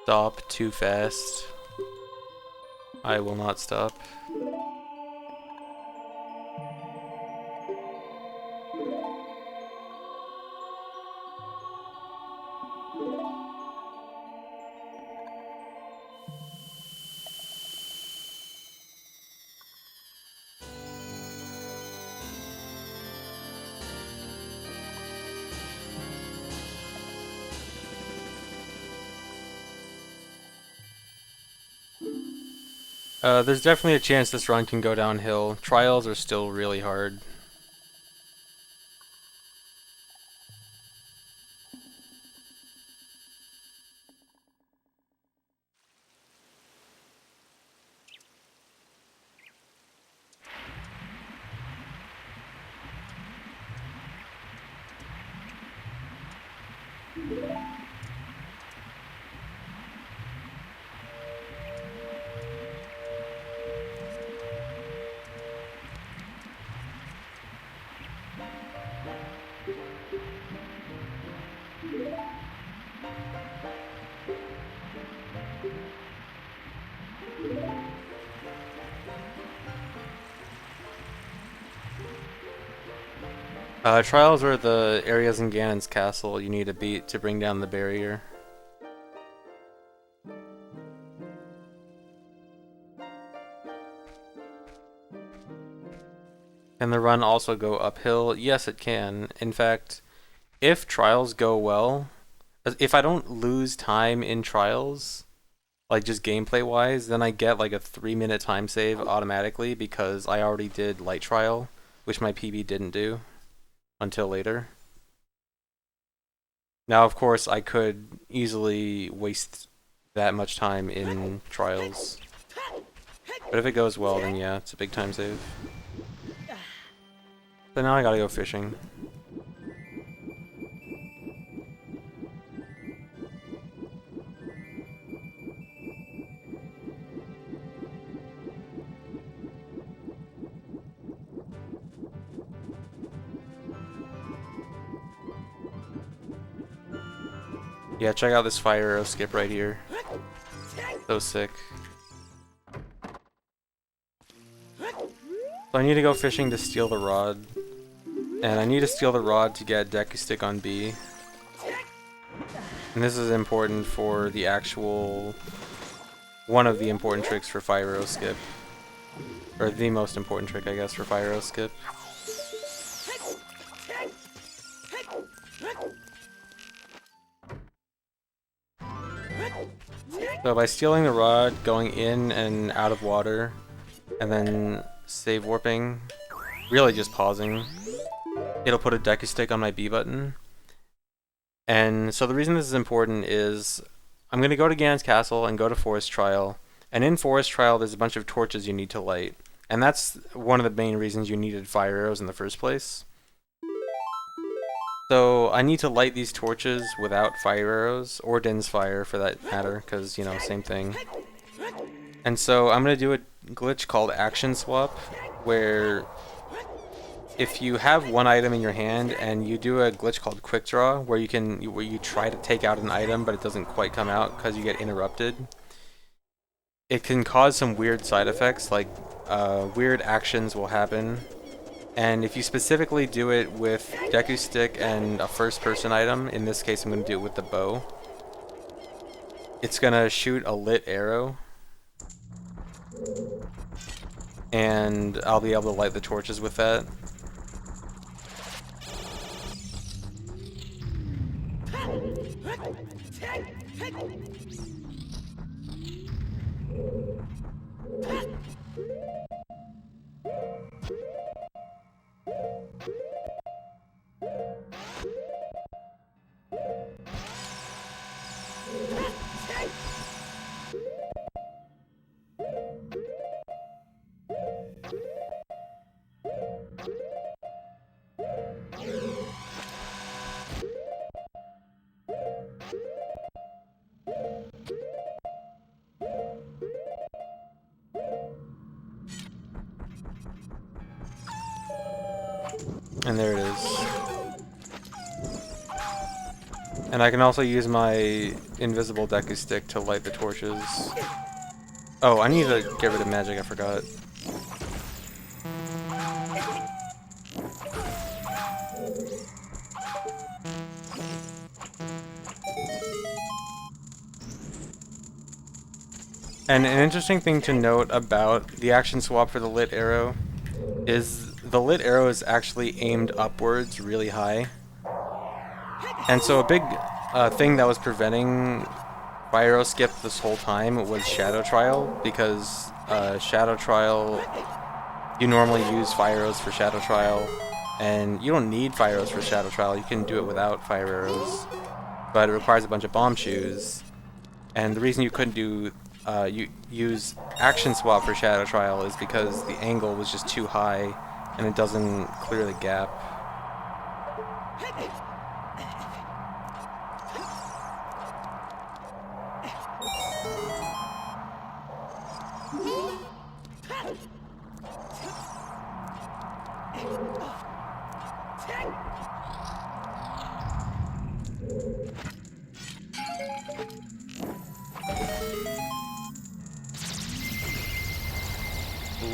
Stop too fast. I will not stop. There's definitely a chance this run can go downhill. Trials are still really hard. Trials are the areas in Ganon's castle you need to beat to bring down the barrier. Can the run also go uphill? Yes, it can. In fact, if trials go well, if I don't lose time in trials, like just gameplay wise, then I get like a 3-minute time save automatically because I already did light trial, which my PB didn't do until later. Now, of course, I could easily waste that much time in trials. But if it goes well, then yeah, it's a big time save. So now I gotta go fishing. Yeah, check out this fire arrow skip right here. So sick. So I need to go fishing to steal the rod. And I need to steal the rod to get Deku Stick on B. And this is important for the actual... one of the important tricks for fire arrow skip. Or the most important trick, I guess, for fire arrow skip. So by stealing the rod, going in and out of water, and then save warping, really just pausing, it'll put a Deku Stick on my B button. And so the reason this is important is I'm going to go to Ganon's Castle and go to Forest Trial. And in Forest Trial, there's a bunch of torches you need to light. And that's one of the main reasons you needed fire arrows in the first place. So I need to light these torches without fire arrows, or Din's fire for that matter, because, you know, same thing. And so I'm going to do a glitch called Action Swap, where if you have one item in your hand and you do a glitch called Quick Draw, where you try to take out an item but it doesn't quite come out because you get interrupted, it can cause some weird side effects, like weird actions will happen. And if you specifically do it with Deku Stick and a first-person item, in this case I'm going to do it with the bow, it's going to shoot a lit arrow. And I'll be able to light the torches with that. And there it is. And I can also use my invisible Deku Stick to light the torches. Oh, I need to get rid of magic, I forgot. And an interesting thing to note about the action swap for the lit arrow is the lit arrow is actually aimed upwards really high. And so a big thing that was preventing fire arrow skip this whole time was Shadow Trial, because Shadow Trial, you normally use fire arrows for Shadow Trial, and you don't need fire arrows for Shadow Trial, you can do it without fire arrows, but it requires a bunch of bomb shoes. And the reason you couldn't do you use action swap for Shadow Trial is because the angle was just too high and it doesn't clear the gap.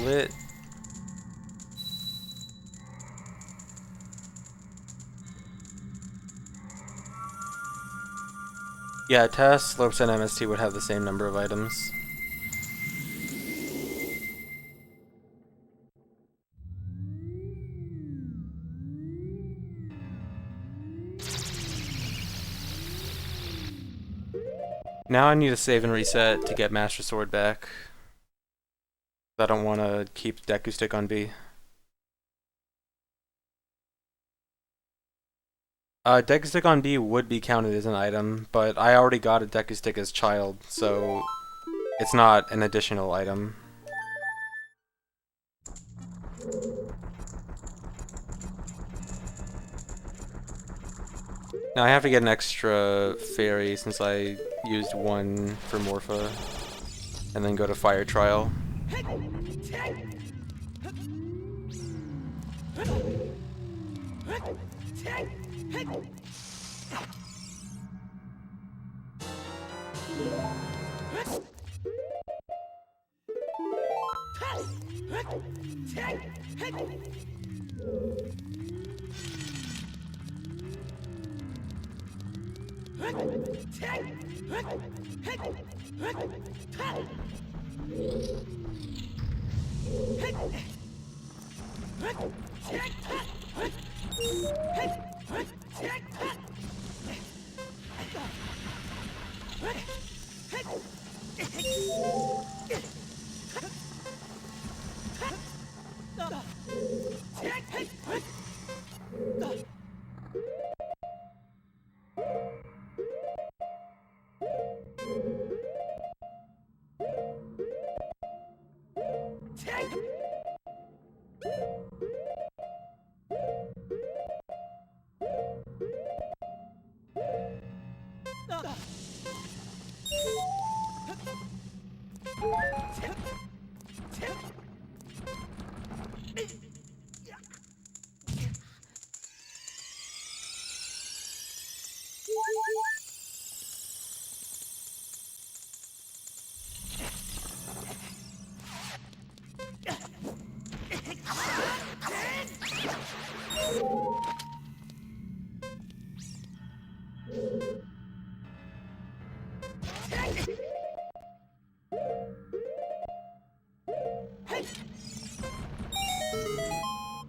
Lit. Yeah, Tess, Slopes, and MST would have the same number of items. Now I need to save and reset to get Master Sword back. I don't want to keep Deku Stick on B. Deku Stick on B would be counted as an item, but I already got a Deku Stick as child, so it's not an additional item. Now I have to get an extra fairy since I used one for Morpha, and then go to Fire Trial.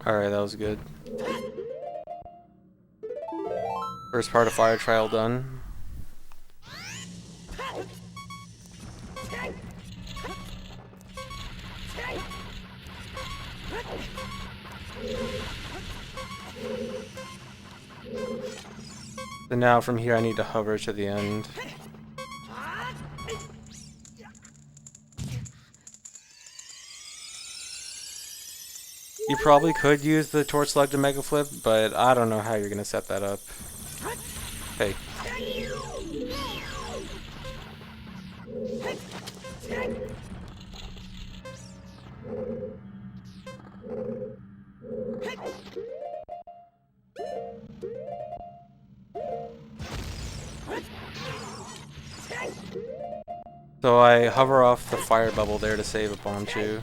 Alright, that was good. First part of Fire Trial done. So now from here I need to hover to the end. You probably could use the Torch Slug to Mega Flip, but I don't know how you're gonna set that up. Hey. So I hover off the fire bubble there to save a Bombchu.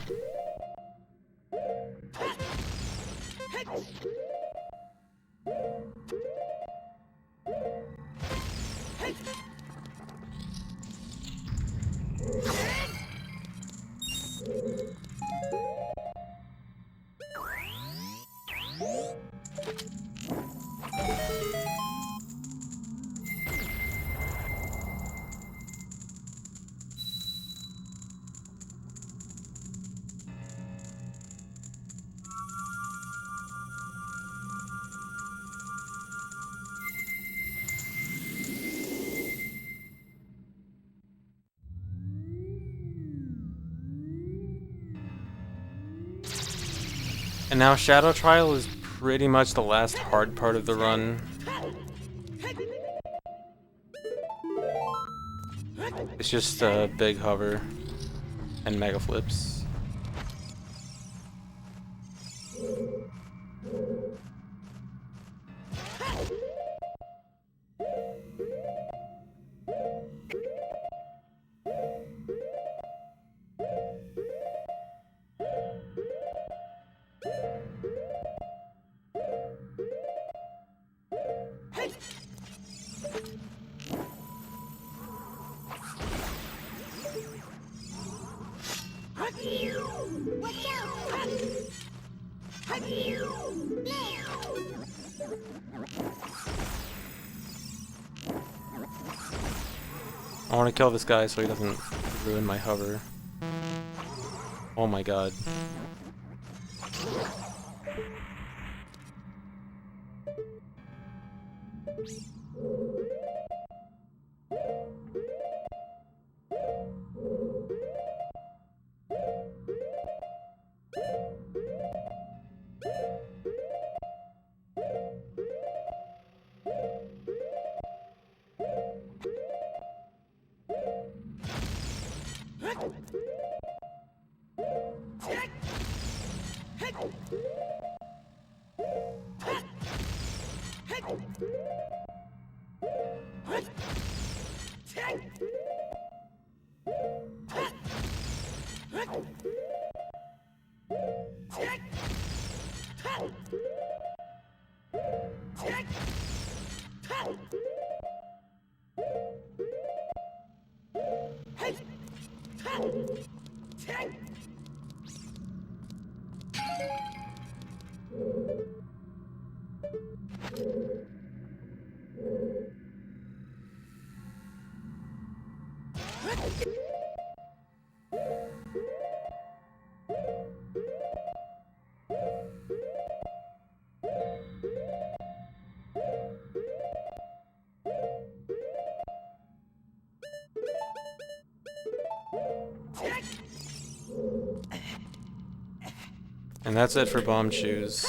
And now Shadow Trial is pretty much the last hard part of the run. It's just a big hover and Mega Flips. want to kill this guy so he doesn't ruin my hover. Oh my god. And that's it for bomb shoes.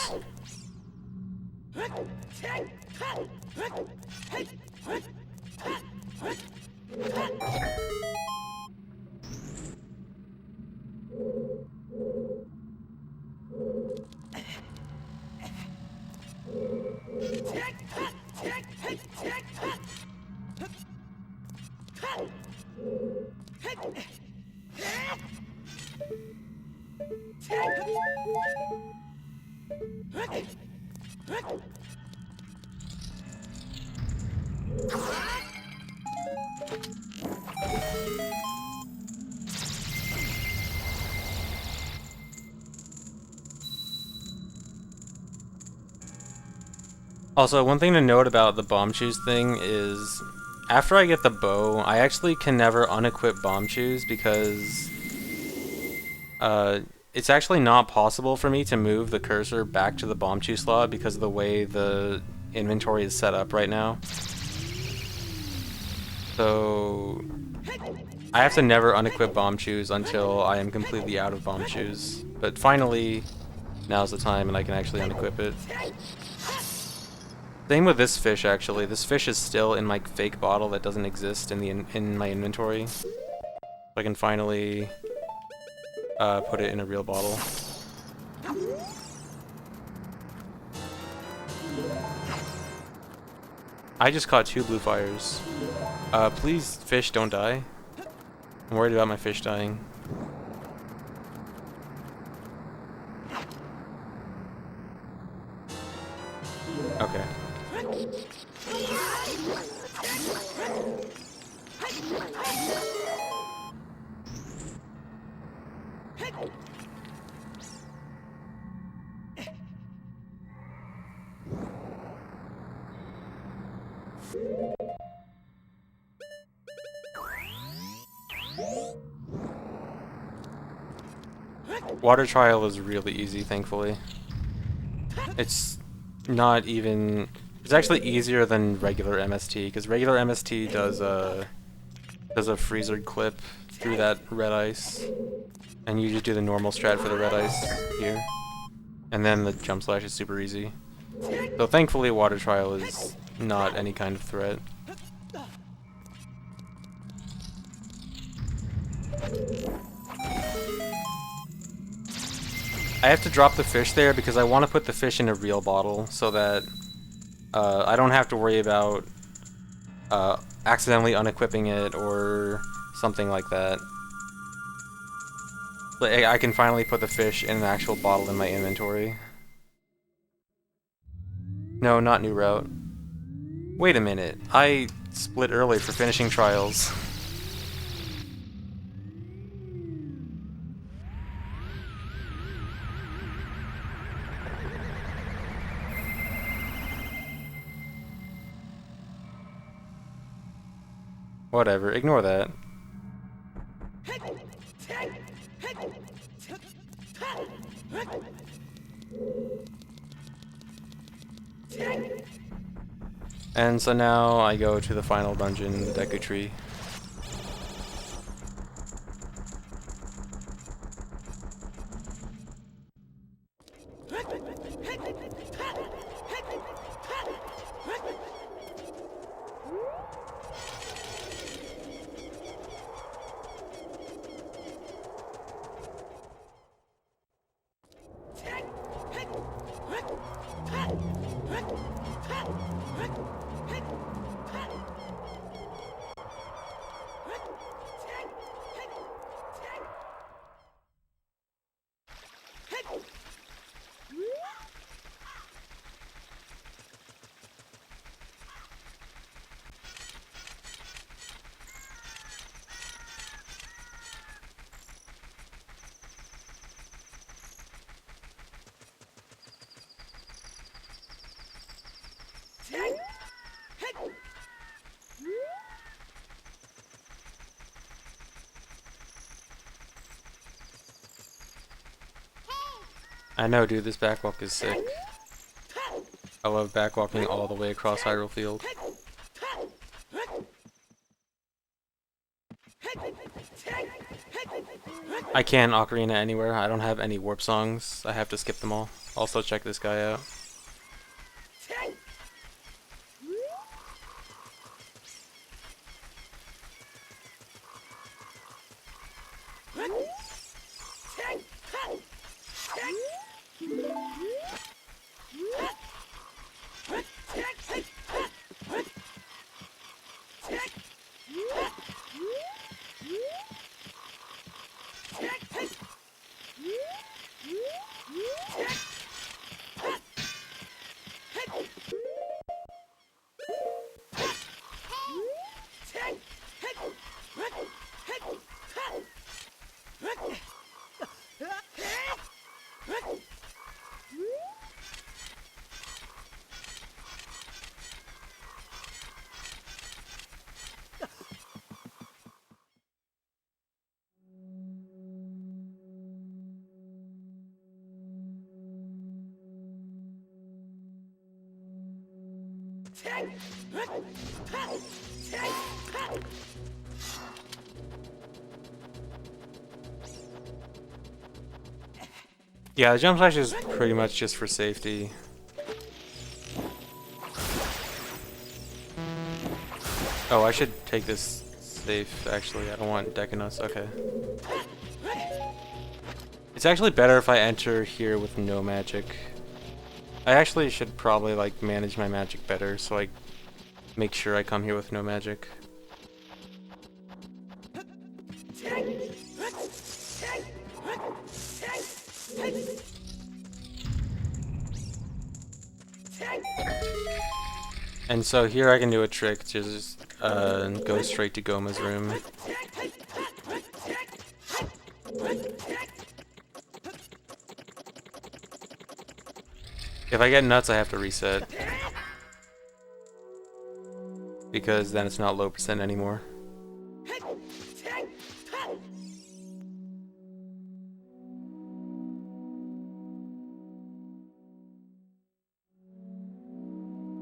Also, one thing to note about the bomb shoes thing is, after I get the bow, I actually can never unequip bomb shoes because it's actually not possible for me to move the cursor back to the bomb shoe slot because of the way the inventory is set up right now. So I have to never unequip bomb shoes until I am completely out of bomb shoes. But finally, now's the time and I can actually unequip it. Same with this fish, actually. This fish is still in my fake bottle that doesn't exist in my inventory. So I can finally put it in a real bottle. I just caught 2 blue fires. Please, fish, don't die. I'm worried about my fish dying. Okay. Water trial is really easy, thankfully. It's not even... It's actually easier than regular MST, because regular MST does a freezer clip through that red ice, and you just do the normal strat for the red ice here, and then the jump slash is super easy. So thankfully water trial is not any kind of threat. I have to drop the fish there because I want to put the fish in a real bottle so that I don't have to worry about accidentally unequipping it or something like that. Like, I can finally put the fish in an actual bottle in my inventory. No, not new route. Wait a minute, I split early for finishing trials. Whatever, ignore that. And so now I go to the final dungeon, the Deku Tree. I know, dude, this backwalk is sick. I love backwalking all the way across Hyrule Field. I can't Ocarina anywhere. I don't have any warp songs. I have to skip them all. Also, check this guy out. Yeah, the jump slash is pretty much just for safety. Oh, I should take this safe, actually. I don't want Decanus. Okay. It's actually better if I enter here with no magic. I actually should probably, like, manage my magic better, so I make sure I come here with no magic. And so here I can do a trick, just go straight to Goma's room. If I get nuts, I have to reset. Because then it's not low percent anymore.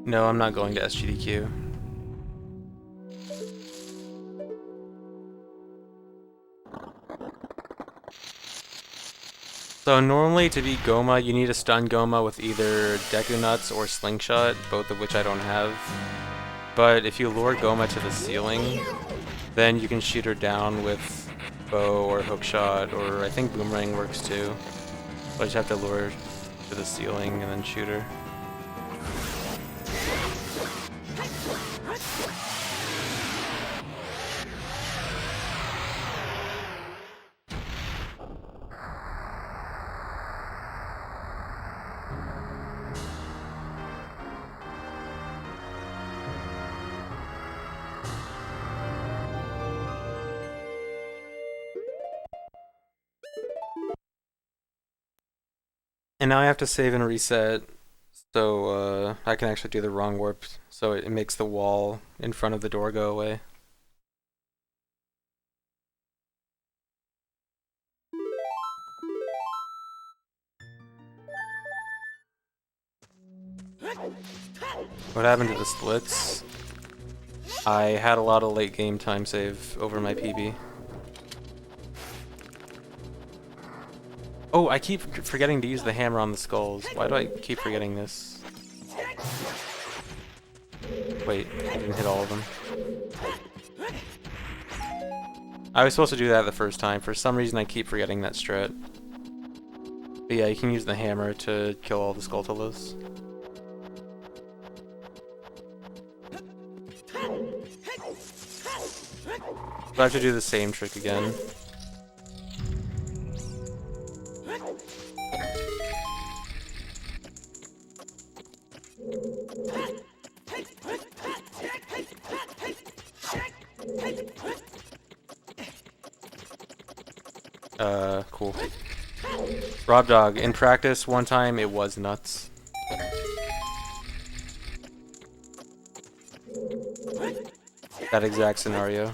No, I'm not going to SGDQ. So normally to beat Goma, you need to stun Goma with either Deku Nuts or Slingshot, both of which I don't have. But if you lure Goma to the ceiling, then you can shoot her down with bow or hookshot, or I think boomerang works too. So I just have to lure her to the ceiling and then shoot her. And now I have to save and reset, so I can actually do the wrong warp, so it makes the wall in front of the door go away. What happened to the splits? I had a lot of late game time save over my PB. Oh, I keep forgetting to use the hammer on the skulls. Why do I keep forgetting this? Wait, I didn't hit all of them. I was supposed to do that the first time. For some reason, I keep forgetting that strat. But yeah, you can use the hammer to kill all the Skulltulas. So I have to do the same trick again. Cool. Rob Dog, in practice, one time it was nuts. That exact scenario.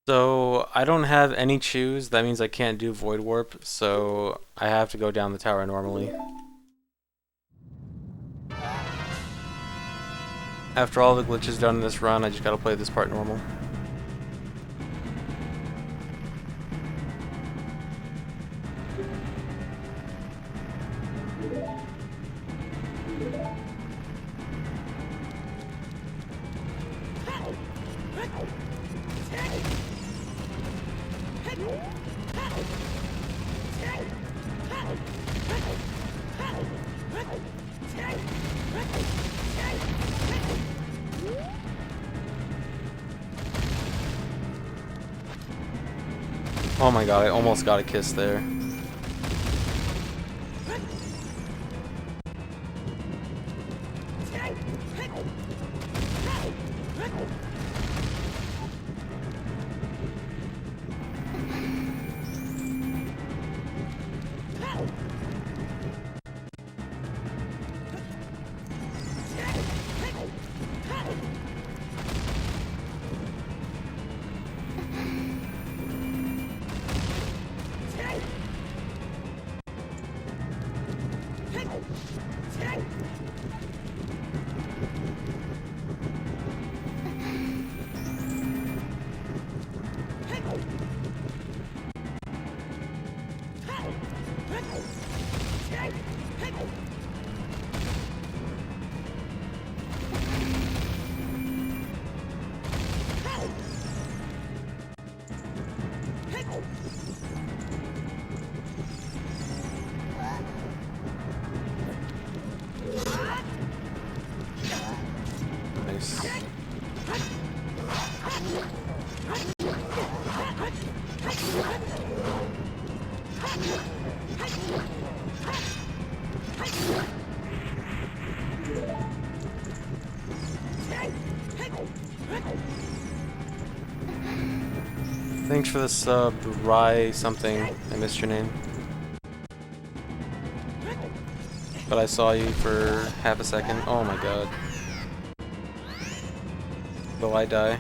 So, I don't have any chews, that means I can't do Void Warp, so I have to go down the tower normally. After all the glitches done in this run, I just gotta play this part normal. Oh my god, I almost got a kiss there. Thanks for the sub, Rye something. I missed your name. But I saw you for half a second. Oh my god. Will I die?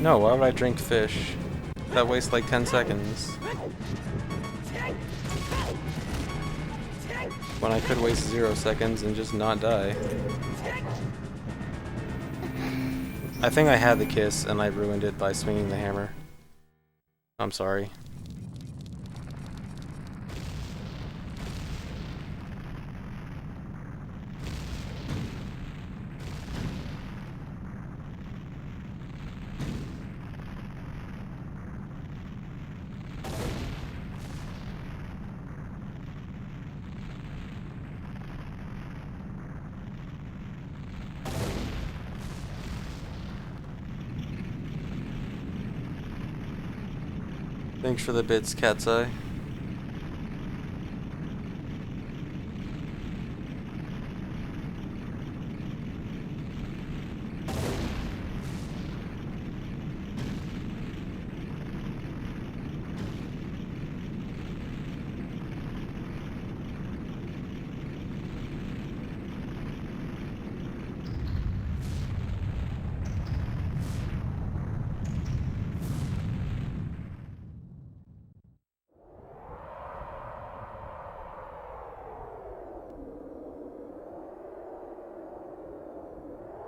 No, why would I drink fish? That wastes like 10 seconds. When I could waste 0 seconds and just not die. I think I had the kiss and I ruined it by swinging the hammer. I'm sorry. Thanks for the bits, Cat's Eye.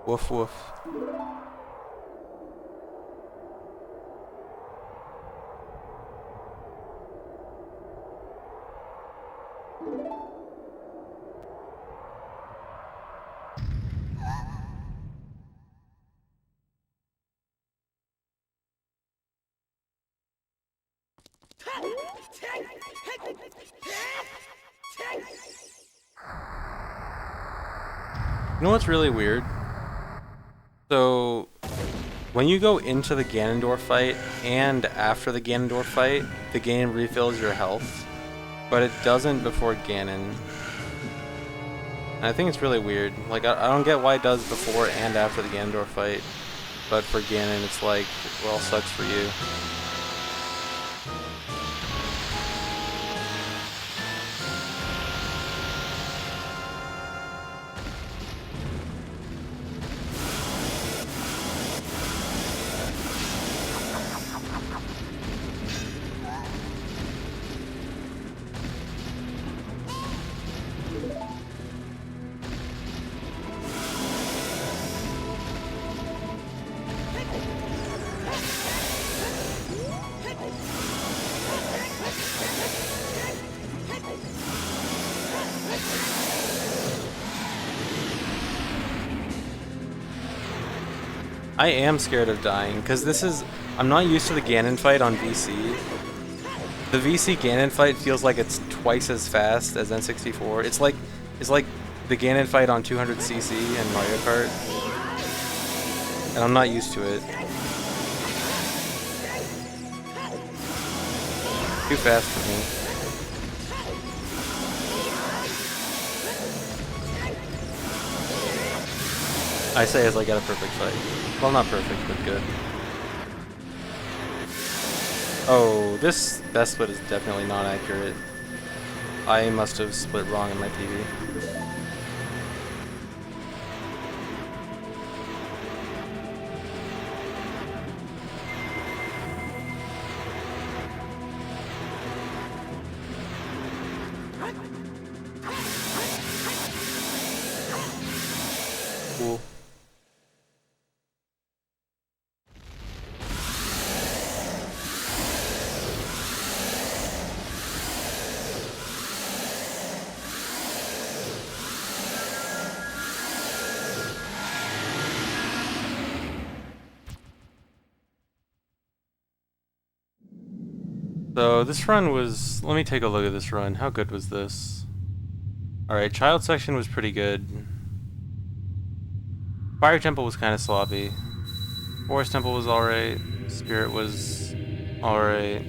Woof woof. You know what's really weird? So, when you go into the Ganondorf fight and after the Ganondorf fight, the game refills your health, but it doesn't before Ganon. And I think it's really weird. Like, I don't get why it does before and after the Ganondorf fight, but for Ganon it's like, well, sucks for you. I am scared of dying, because this is... I'm not used to the Ganon fight on VC. The VC Ganon fight feels like it's twice as fast as N64. It's like the Ganon fight on 200cc in Mario Kart. And I'm not used to it. Too fast for me. I say as I get a perfect fight. Well, not perfect, but good. Oh, this best split is definitely not accurate. I must have split wrong in my TV. Cool. So this run was... Let me take a look at this run. How good was this? Alright, child section was pretty good. Fire temple was kind of sloppy. Forest temple was alright. Spirit was alright.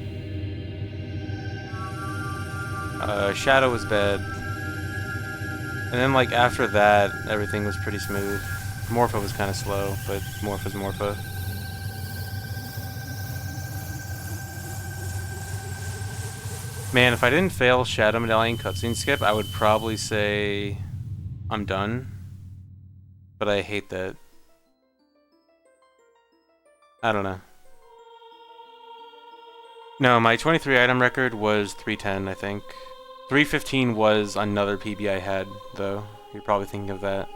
Shadow was bad. And then like after that, everything was pretty smooth. Morpha was kind of slow, but Morpha's Morpha. Man, if I didn't fail Shadow Medallion cutscene skip, I would probably say I'm done. But I hate that. I don't know. No, my 23 item record was 310, I think. 315 was another PB I had, though. You're probably thinking of that.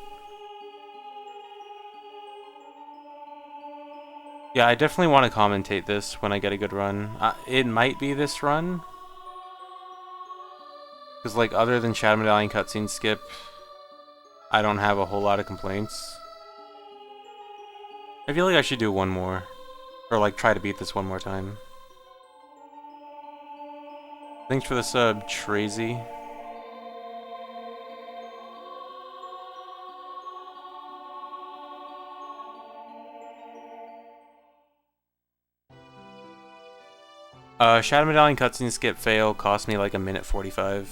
Yeah, I definitely want to commentate this when I get a good run. It might be this run. Because, like, other than Shadow Medallion cutscene skip, I don't have a whole lot of complaints. I feel like I should do one more. Or, like, try to beat this one more time. Thanks for the sub, Trazy. Shadow Medallion cutscene skip fail cost me like a minute 45.